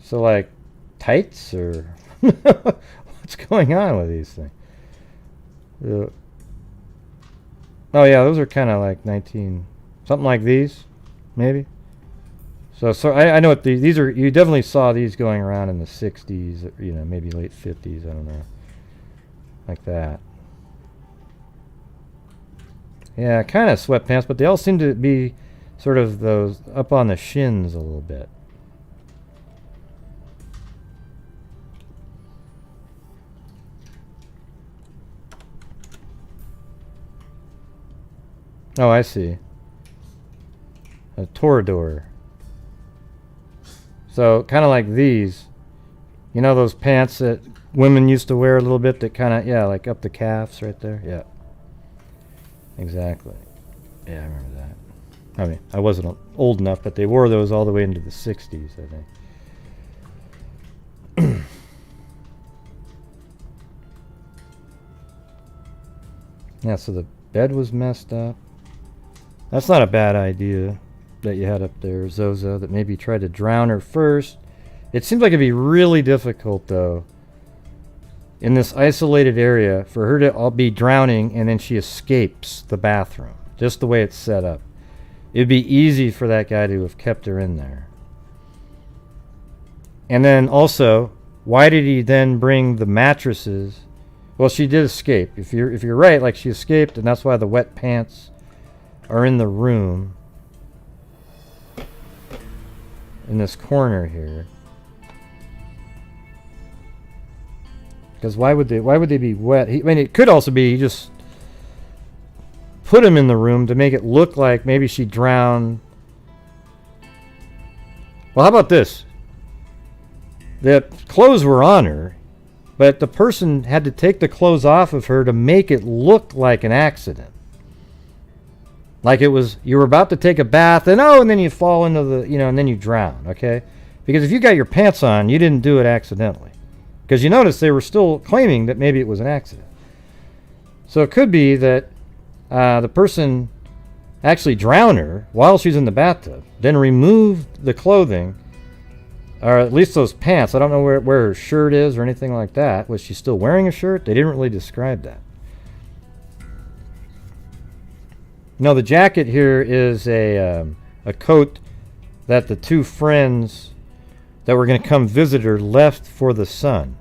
A: So like tights or what's going on with these things? Oh yeah, those are kind of like 19, something like these, maybe. So I know what these are. You definitely saw these going around in the 60s, you know, maybe late 50s. I don't know, like that. Yeah, kind of sweatpants, but they all seem to be sort of those up on the shins a little bit. Oh, I see. A toreador. So, kind of like these. You know those pants that women used to wear a little bit that kind of, yeah, like up the calves right there? Yeah. Exactly. Yeah, I remember that. I mean, I wasn't old enough, but they wore those all the way into the 60s, I think. Yeah, so the bed was messed up. That's not a bad idea that you had up there, Zozo, that maybe you tried to drown her first. It seems like it'd be really difficult, though, in this isolated area, for her to all be drowning and then she escapes the bathroom, just the way it's set up. It'd be easy for that guy to have kept her in there. And then also, why did he then bring the mattresses? Well, she did escape. If you're right, like she escaped, and that's why the wet pants are in the room in this corner here. Because why would they be wet? I mean, it could also be he just put him in the room to make it look like maybe she drowned. Well, how about this? The clothes were on her, but the person had to take the clothes off of her to make it look like an accident. Like it was, you were about to take a bath and then you fall into the, and then you drown, okay? Because if you got your pants on, you didn't do it accidentally. Because you notice they were still claiming that maybe it was an accident. So it could be that the person actually drowned her while she's in the bathtub, then removed the clothing, or at least those pants. I don't know where her shirt is or anything like that. Was she still wearing a shirt? They didn't really describe that. No, the jacket here is a coat that the two friends that were going to come visit her left for the son.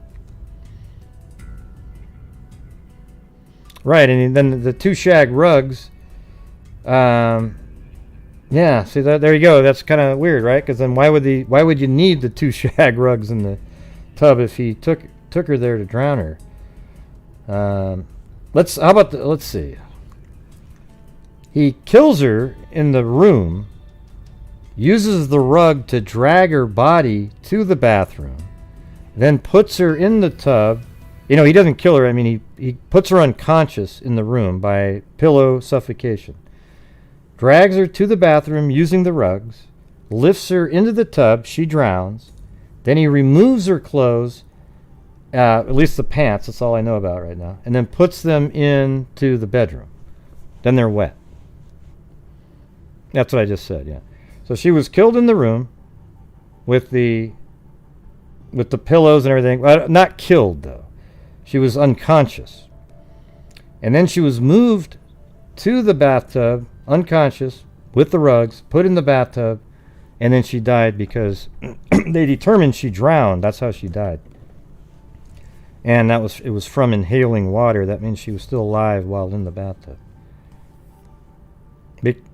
A: Right, and then the two shag rugs. Yeah, see that? There you go. That's kind of weird, right? Because then why would you need the two shag rugs in the tub if he took her there to drown her? Let's see. He kills her in the room, uses the rug to drag her body to the bathroom, then puts her in the tub. He doesn't kill her. I mean, he puts her unconscious in the room by pillow suffocation. Drags her to the bathroom using the rugs, lifts her into the tub, she drowns. Then he removes her clothes, at least the pants, that's all I know about right now, and then puts them into the bedroom. Then they're wet. That's what I just said, yeah. So she was killed in the room with the pillows and everything. Well, not killed, though. She was unconscious. And then she was moved to the bathtub, unconscious, with the rugs, put in the bathtub, and then she died because they determined she drowned. That's how she died. And it was from inhaling water. That means she was still alive while in the bathtub.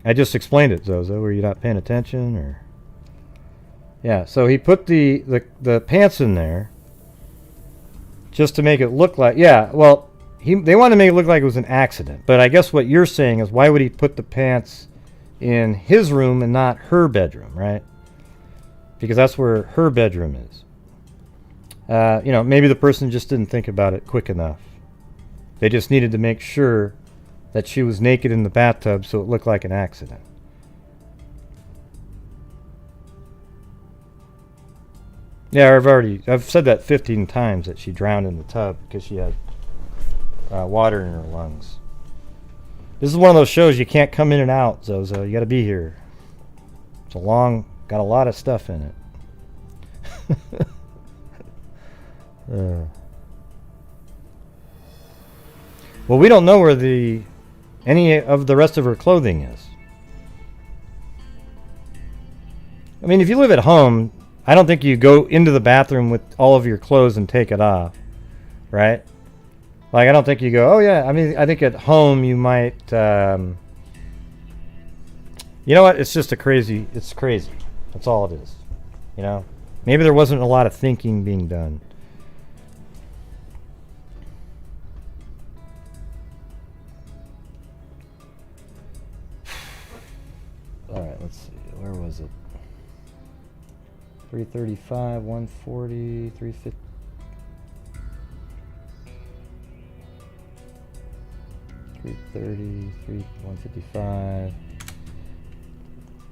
A: I just explained it, Zozo. Were you not paying attention? Or yeah, so he put the pants in there just to make it look like, yeah, well, they wanted to make it look like it was an accident. But I guess what you're saying is, why would he put the pants in his room and not her bedroom, right? Because that's where her bedroom is. Maybe the person just didn't think about it quick enough. They just needed to make sure that she was naked in the bathtub so it looked like an accident. Yeah, I've said that 15 times that she drowned in the tub because she had water in her lungs. This is one of those shows you can't come in and out, Zozo. You got to be here. It's got a lot of stuff in it. Well, we don't know where any of the rest of her clothing is. I mean, if you live at home, I don't think you go into the bathroom with all of your clothes and take it off, right? Like, I don't think you go, oh yeah, I mean, I think at home you might, you know what, it's crazy. That's all it is, you know? Maybe there wasn't a lot of thinking being done. Alright, let's see, where was it? 335, 140, 350. 330, 155.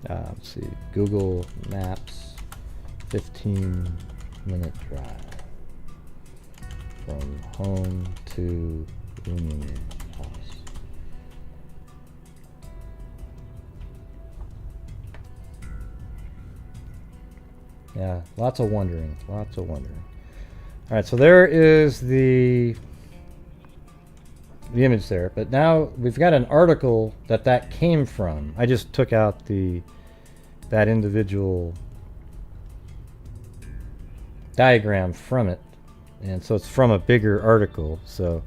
A: Let's see. Google Maps, 15-minute drive from home to Union House. Yeah, lots of wondering. All right, so there is the image there, but now we've got an article that came from. I just took out that individual diagram from it, and so it's from a bigger article. So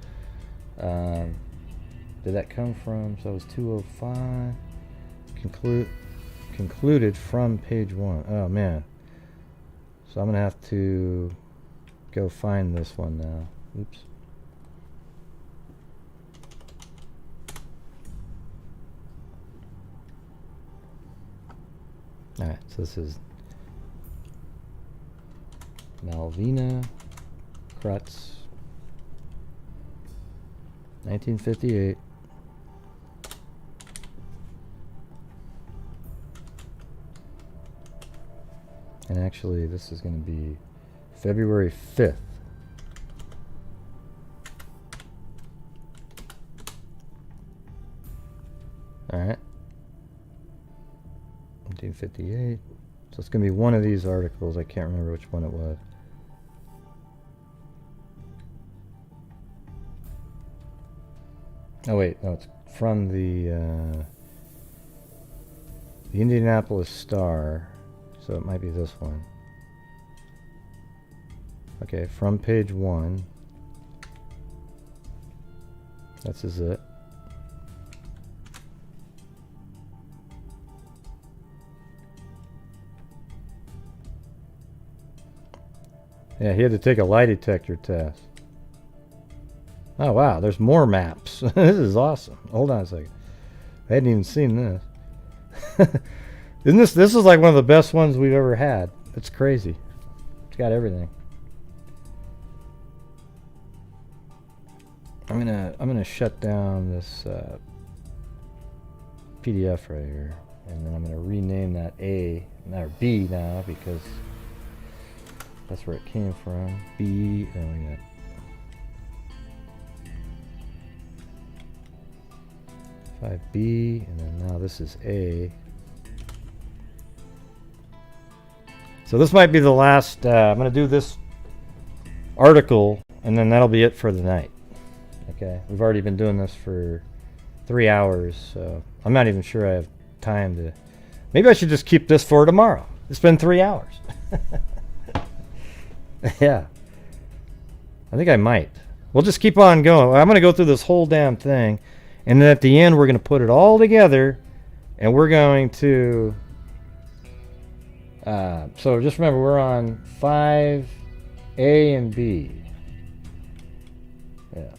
A: did that come from? So it was 205 concluded from page 1. Oh man, so I'm gonna have to go find this one now. Oops. Alright, so this is Malvina, Krutz, 1958. And actually, this is going to be February 5th. Alright. 1958. So it's going to be one of these articles. I can't remember which one it was. Oh wait, no, it's from the Indianapolis Star. So it might be this one. Okay, from page 1. This is it. Yeah, he had to take a lie detector test. Oh wow, there's more maps. This is awesome. Hold on a second. I hadn't even seen this. Isn't this is like one of the best ones we've ever had. It's crazy. It's got everything. I'm gonna shut down this PDF right here, and then I'm gonna rename that A or B now because that's where it came from. B. Oh yeah. B, and then now this is A. So this might be the last. I'm going to do this article, and then that'll be it for the night. Okay, we've already been doing this for 3 hours, so I'm not even sure I have time to. Maybe I should just keep this for tomorrow. It's been 3 hours. Yeah, I think I might. We'll just keep on going. I'm going to go through this whole damn thing. And then at the end, we're going to put it all together, and we're going to... so just remember, we're on 5A and B. Yeah.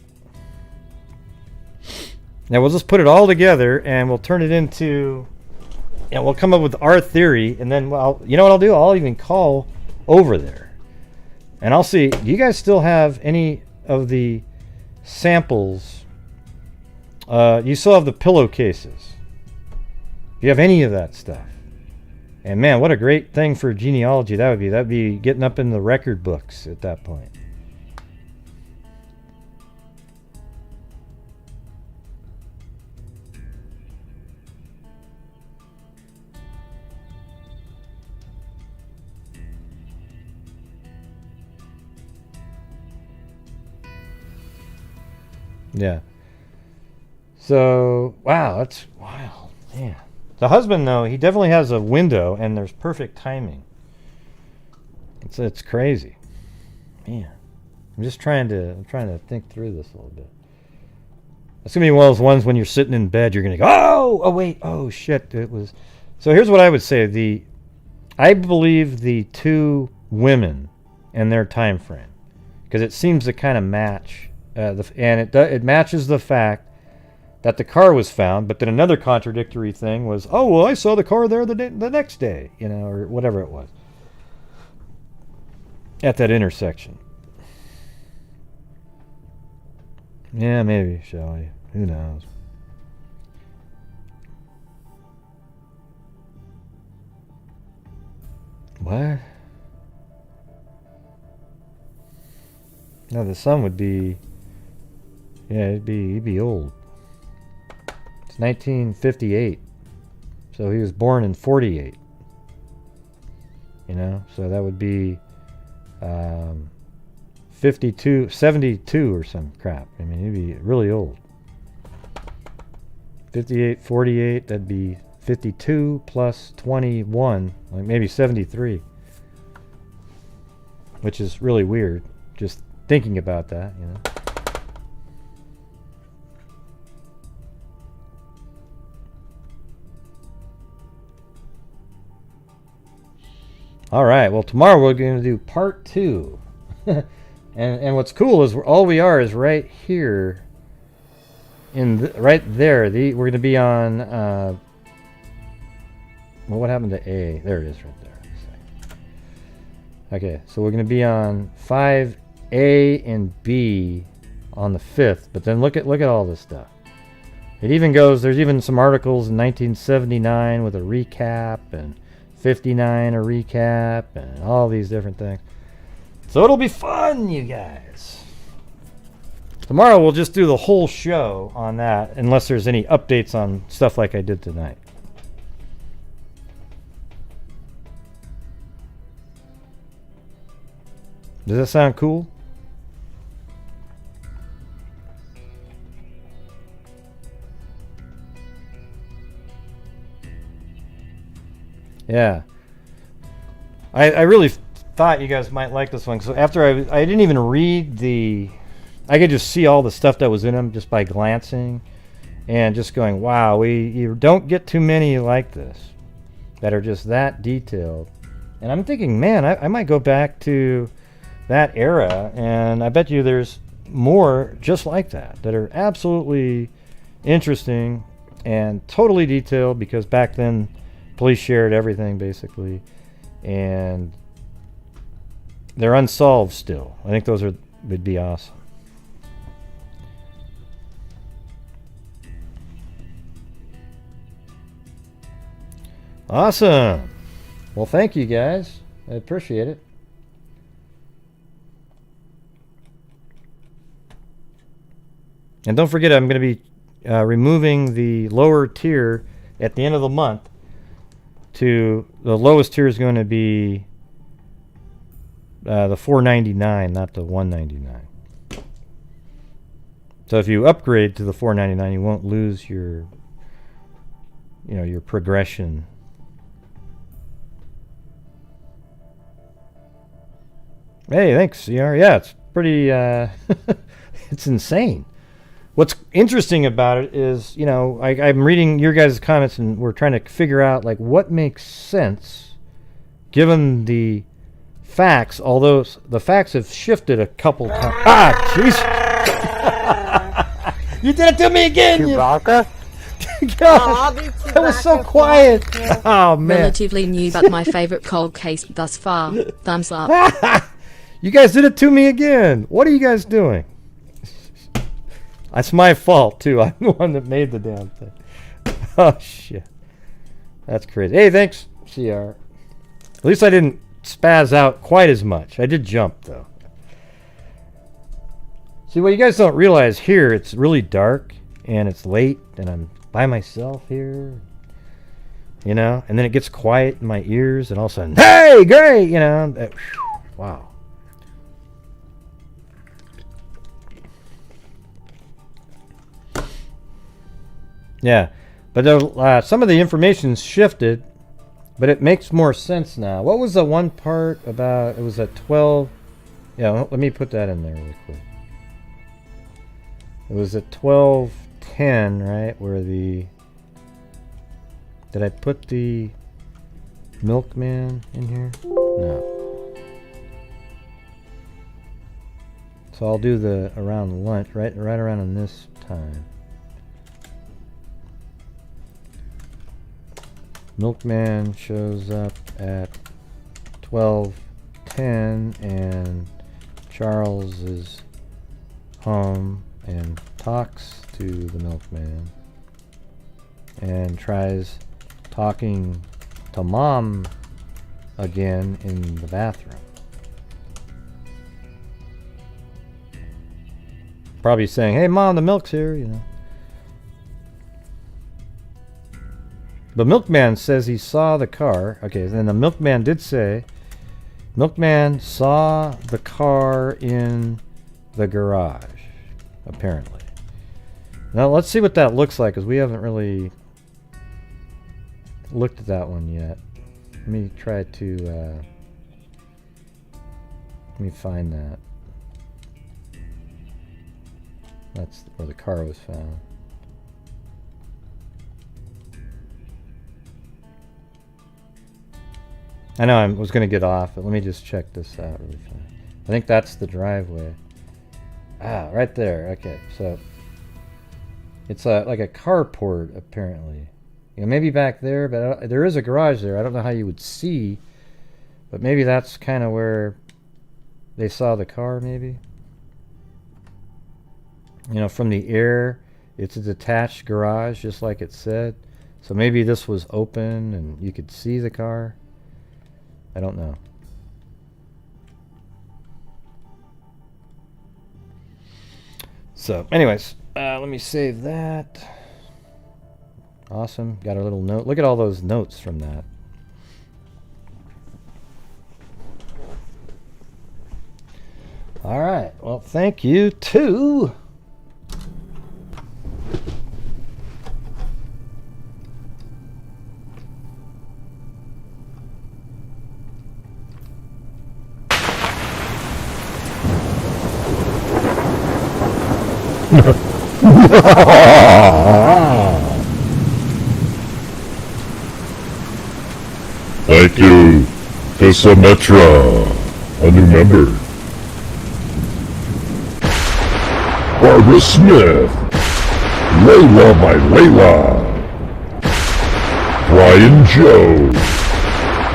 A: Now we'll just put it all together, and we'll turn it into... And we'll come up with our theory, and then, well, you know what I'll do? I'll even call over there. And I'll see, do you guys still have any of the samples... you still have the pillowcases. Do you have any of that stuff? And man, what a great thing for genealogy that would be. That'd be getting up in the record books at that point. Yeah. So, wow, that's wild. Man. The husband, though, he definitely has a window, and there's perfect timing. It's crazy. Man. I'm trying to think through this a little bit. It's going to be one of those ones when you're sitting in bed, you're going to go, oh, wait, oh, shit. It was. So here's what I would say. I believe the two women and their time frame, because it seems to kind of match. It matches the fact that the car was found, but then another contradictory thing was, oh, well, I saw the car there the next day, or whatever it was, at that intersection. Yeah, maybe, shall we? Who knows? What? No, the son would be... Yeah, he'd be old. It's 1958. So he was born in 48. So that would be 52, 72 or some crap. I mean, he'd be really old. 58, 48, that'd be 52 plus 21, like maybe 73. Which is really weird, just thinking about that, All right, well, tomorrow we're going to do part 2. and what's cool is all we are is right here, right there. We're going to be on, well, what happened to A? There it is right there. Okay, so we're going to be on 5A and B on the 5th, but then look at all this stuff. It even goes, there's even some articles in 1979 with a recap, and 59 a recap, and all these different things. So it'll be fun, you guys. Tomorrow we'll just do the whole show on that, unless there's any updates on stuff like I did tonight. Does that sound cool? Yeah. I really thought you guys might like this one. So after I didn't even read I could just see all the stuff that was in them just by glancing and just going, wow, you don't get too many like this that are just that detailed. And I'm thinking, man, I might go back to that era, and I bet you there's more just like that are absolutely interesting and totally detailed, because back then police shared everything basically, and they're unsolved still. I think those would be awesome. Awesome. Well, thank you guys. I appreciate it. And don't forget, I'm going to be removing the lower tier at the end of the month. The lowest tier is going to be the $4.99, not the $1.99. So if you upgrade to the $4.99, you won't lose your progression. Hey, thanks, CR. Yeah, it's pretty. It's insane. What's interesting about it is, I'm reading your guys' comments, and we're trying to figure out what makes sense given the facts, although the facts have shifted a couple times. Ah, jeez. You did it to me again,
C: Chewbacca?
A: God, that was so quiet. Oh, man.
B: Relatively new, but my favorite cold case thus far. Thumbs up.
A: You guys did it to me again. What are you guys doing? That's my fault, too. I'm the one that made the damn thing. Oh, shit. That's crazy. Hey, thanks, CR. At least I didn't spaz out quite as much. I did jump, though. See, what you guys don't realize here, it's really dark, and it's late, and I'm by myself here. You know? And then it gets quiet in my ears, and all of a sudden, hey, great! You know? Wow. Yeah. But some of the information's shifted, but it makes more sense now. What was the one part about, it was at 12, yeah, let me put that in there real quick. It was at 12:10, right, where the, did I put the milkman in here? No. So I'll do the around lunch, right around in this time. Milkman shows up at 12:10 and Charles is home and talks to the milkman and tries talking to Mom again in the bathroom. Probably saying, hey Mom, the milk's here, you know. The milkman says he saw the car. Okay, then the milkman did say, milkman saw the car in the garage, apparently. Now let's see what that looks like, because we haven't really looked at that one yet. Let me try to, let me find that. That's where the car was found. I know I was going to get off, but let me just check this out really fast. I think that's the driveway. Ah, right there. Okay, so it's like a carport, apparently. You know, maybe back there, but there is a garage there. I don't know how you would see, but maybe that's kind of where they saw the car, maybe. You know, from the air, it's a detached garage, just like it said. So maybe this was open and you could see the car. I don't know. So, anyways, let me save that. Awesome. Got a little note. Look at all those notes from that. All right. Well, thank you too.
E: Thank you, Symmetra, a new member. Barbara Smith, Layla my Layla. Brian Joe,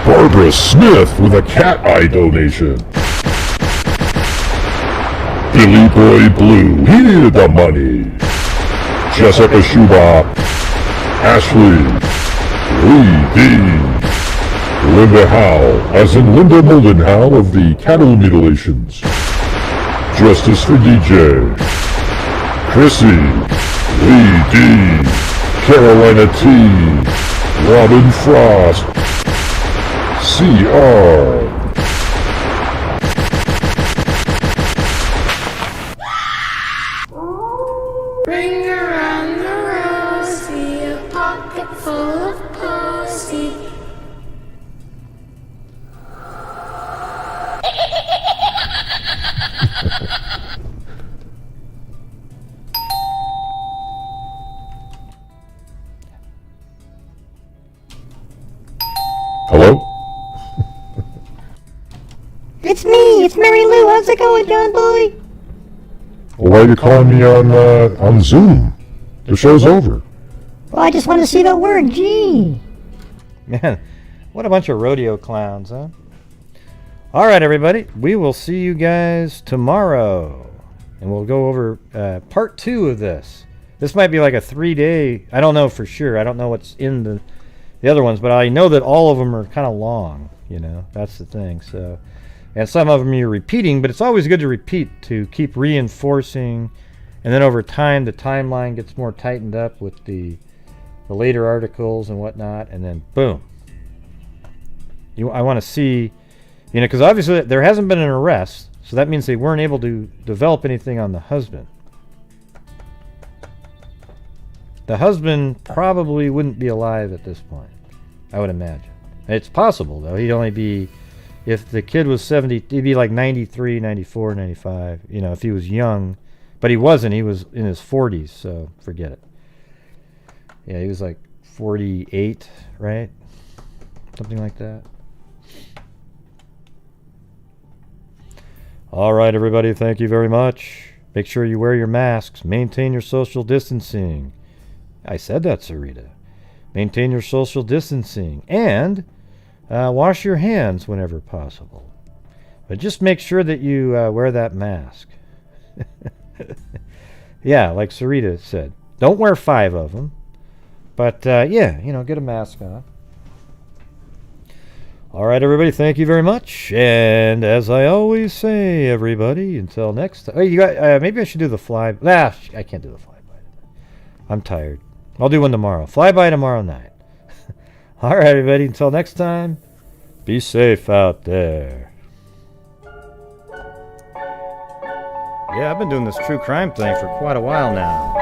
E: Barbara Smith with a cat eye donation. Billy Boy Blue, he needed the money. Jessica Schubach, Ashley, Lee D. Linda Howe, as in Linda Moldenhau of the cattle mutilations. Justice for DJ. Chrissy, Lee D. Carolina T. Robin Frost. CR.
F: Ring around the rosy, a pocket full of pussy.
E: Hello?
C: It's me, it's Mary Lou. How's it going, John Boy?
E: Well, why are you calling me on Zoom? The show's over.
C: Well, I just want to see the word G.
A: Man, what a bunch of rodeo clowns, huh? All right, everybody. We will see you guys tomorrow. And we'll go over part 2 of this. This might be like a 3-day. I don't know for sure. I don't know what's in the the other ones, but I know that all of them are kind of long. You know, that's the thing. So, and some of them you're repeating, but it's always good to repeat to keep reinforcing, and then over time the timeline gets more tightened up with the later articles and whatnot, and then boom. I want to see, you know, because obviously there hasn't been an arrest, so that means they weren't able to develop anything on the husband. The husband probably wouldn't be alive at this point, I would imagine. It's possible, though. He'd only be, if the kid was 70, he'd be like 93, 94, 95, you know, if he was young. But he wasn't. He was in his 40s, so forget it. Yeah, he was like 48, right? Something like that. All right, everybody, thank you very much. Make sure you wear your masks. Maintain your social distancing. I said that, Sarita. Maintain your social distancing. And wash your hands whenever possible. But just make sure that you wear that mask. Yeah, like Sarita said. Don't wear 5 of them. But, yeah, you know, get a mask on. All right, everybody, thank you very much. And as I always say, everybody, until next time. Oh, you got, maybe I should do the fly. I can't do the flyby. I'm tired. I'll do one tomorrow. Flyby tomorrow night. All right, everybody, until next time, be safe out there. Yeah, I've been doing this true crime thing for quite a while now.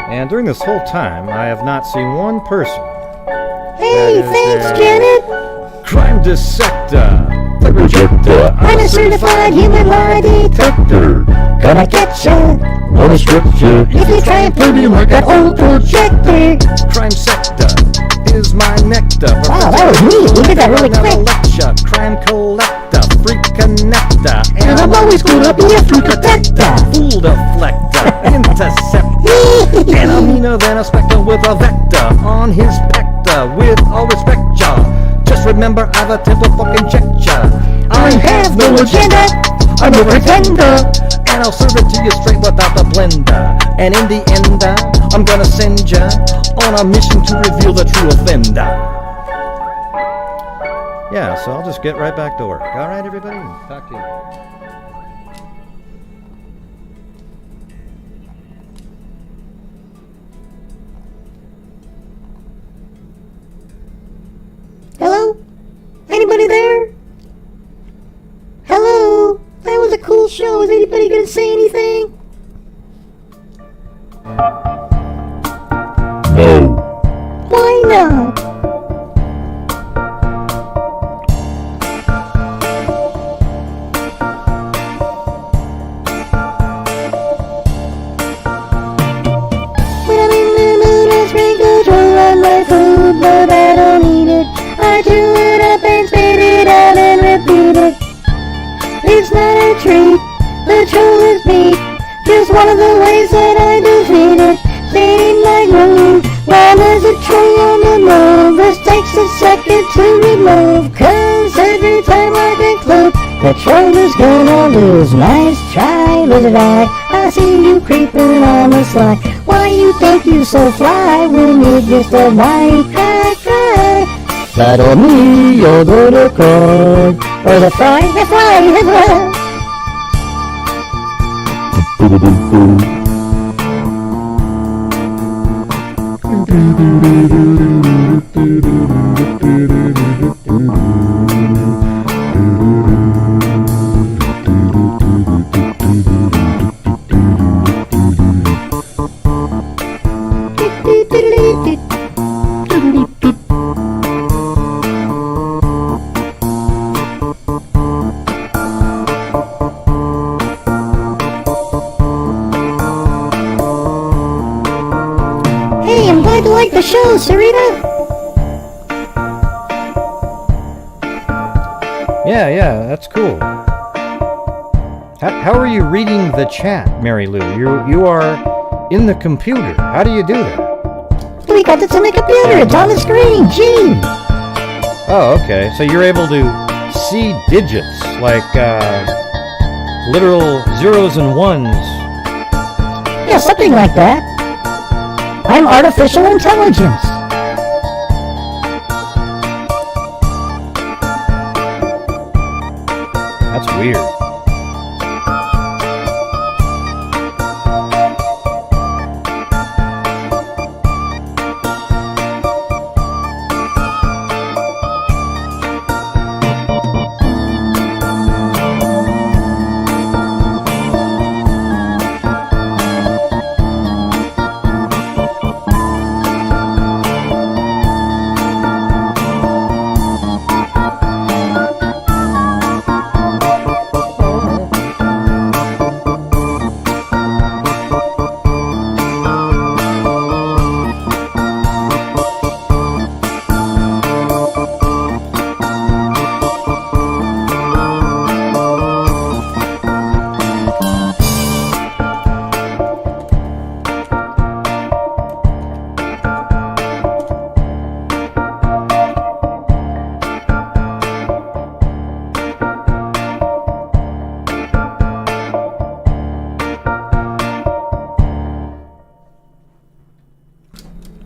A: And during this whole time, I have not seen one person.
F: Hey, thanks, Janet.
A: Crime dissector. The projector.
F: I'm a certified human lie detector. Gonna get ya.
E: Wanna stretch ya.
F: If you try and play me like that old projector.
A: Crime sector is my nectar.
F: Wow, that was neat. You did that really quick.
A: Lecture. Crime collector. Freak connector.
F: And I'm always gonna be a freak protector.
A: Fool deflector. Interceptor. Enemy than a spectre with a vector on his pector. With all respect, y'all. Just remember I've attempted to fucking check ya.
F: I have no agenda. I'm a pretender.
A: And I'll serve it to you straight without the blender. And in the end, I'm gonna send ya on a mission to reveal the true offender. Yeah, so I'll just get right back to work. All right, everybody? Talk to you.
F: Hello? Anybody there? Hello? That was a cool show. Is anybody gonna say anything?
E: No.
F: Why not? When I'm in the mood, I spend control on my food, but I don't eat it. I chew it up and spit it out and repeat it. It's not a treat, the truth is me. Just one of the ways that I defeat it. Fading like rain, while there's a tree on the move. This takes a second to remove. Cause every time I conclude, the troll is gonna lose. Nice try, lizard eye. I see you creeping on the sly. Why you think you so fly when you're just a white cry? That on me, you're gonna cry. Or the fly, the fly, the fly. Hey, I'm glad you like the show, Sarita.
A: Yeah, that's cool. How are you reading the chat, Mary Lou? You are in the computer. How do you do that?
F: Because it's in the computer. It's on the screen. Gee.
A: Oh, okay. So you're able to see digits, like literal zeros and ones.
F: Yeah, something like that. I'm artificial intelligence.
A: That's weird.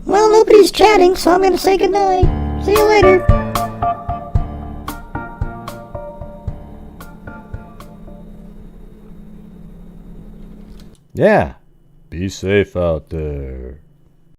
F: Well, nobody's chatting, so I'm gonna say goodnight. See you later.
A: Yeah. Be safe out there.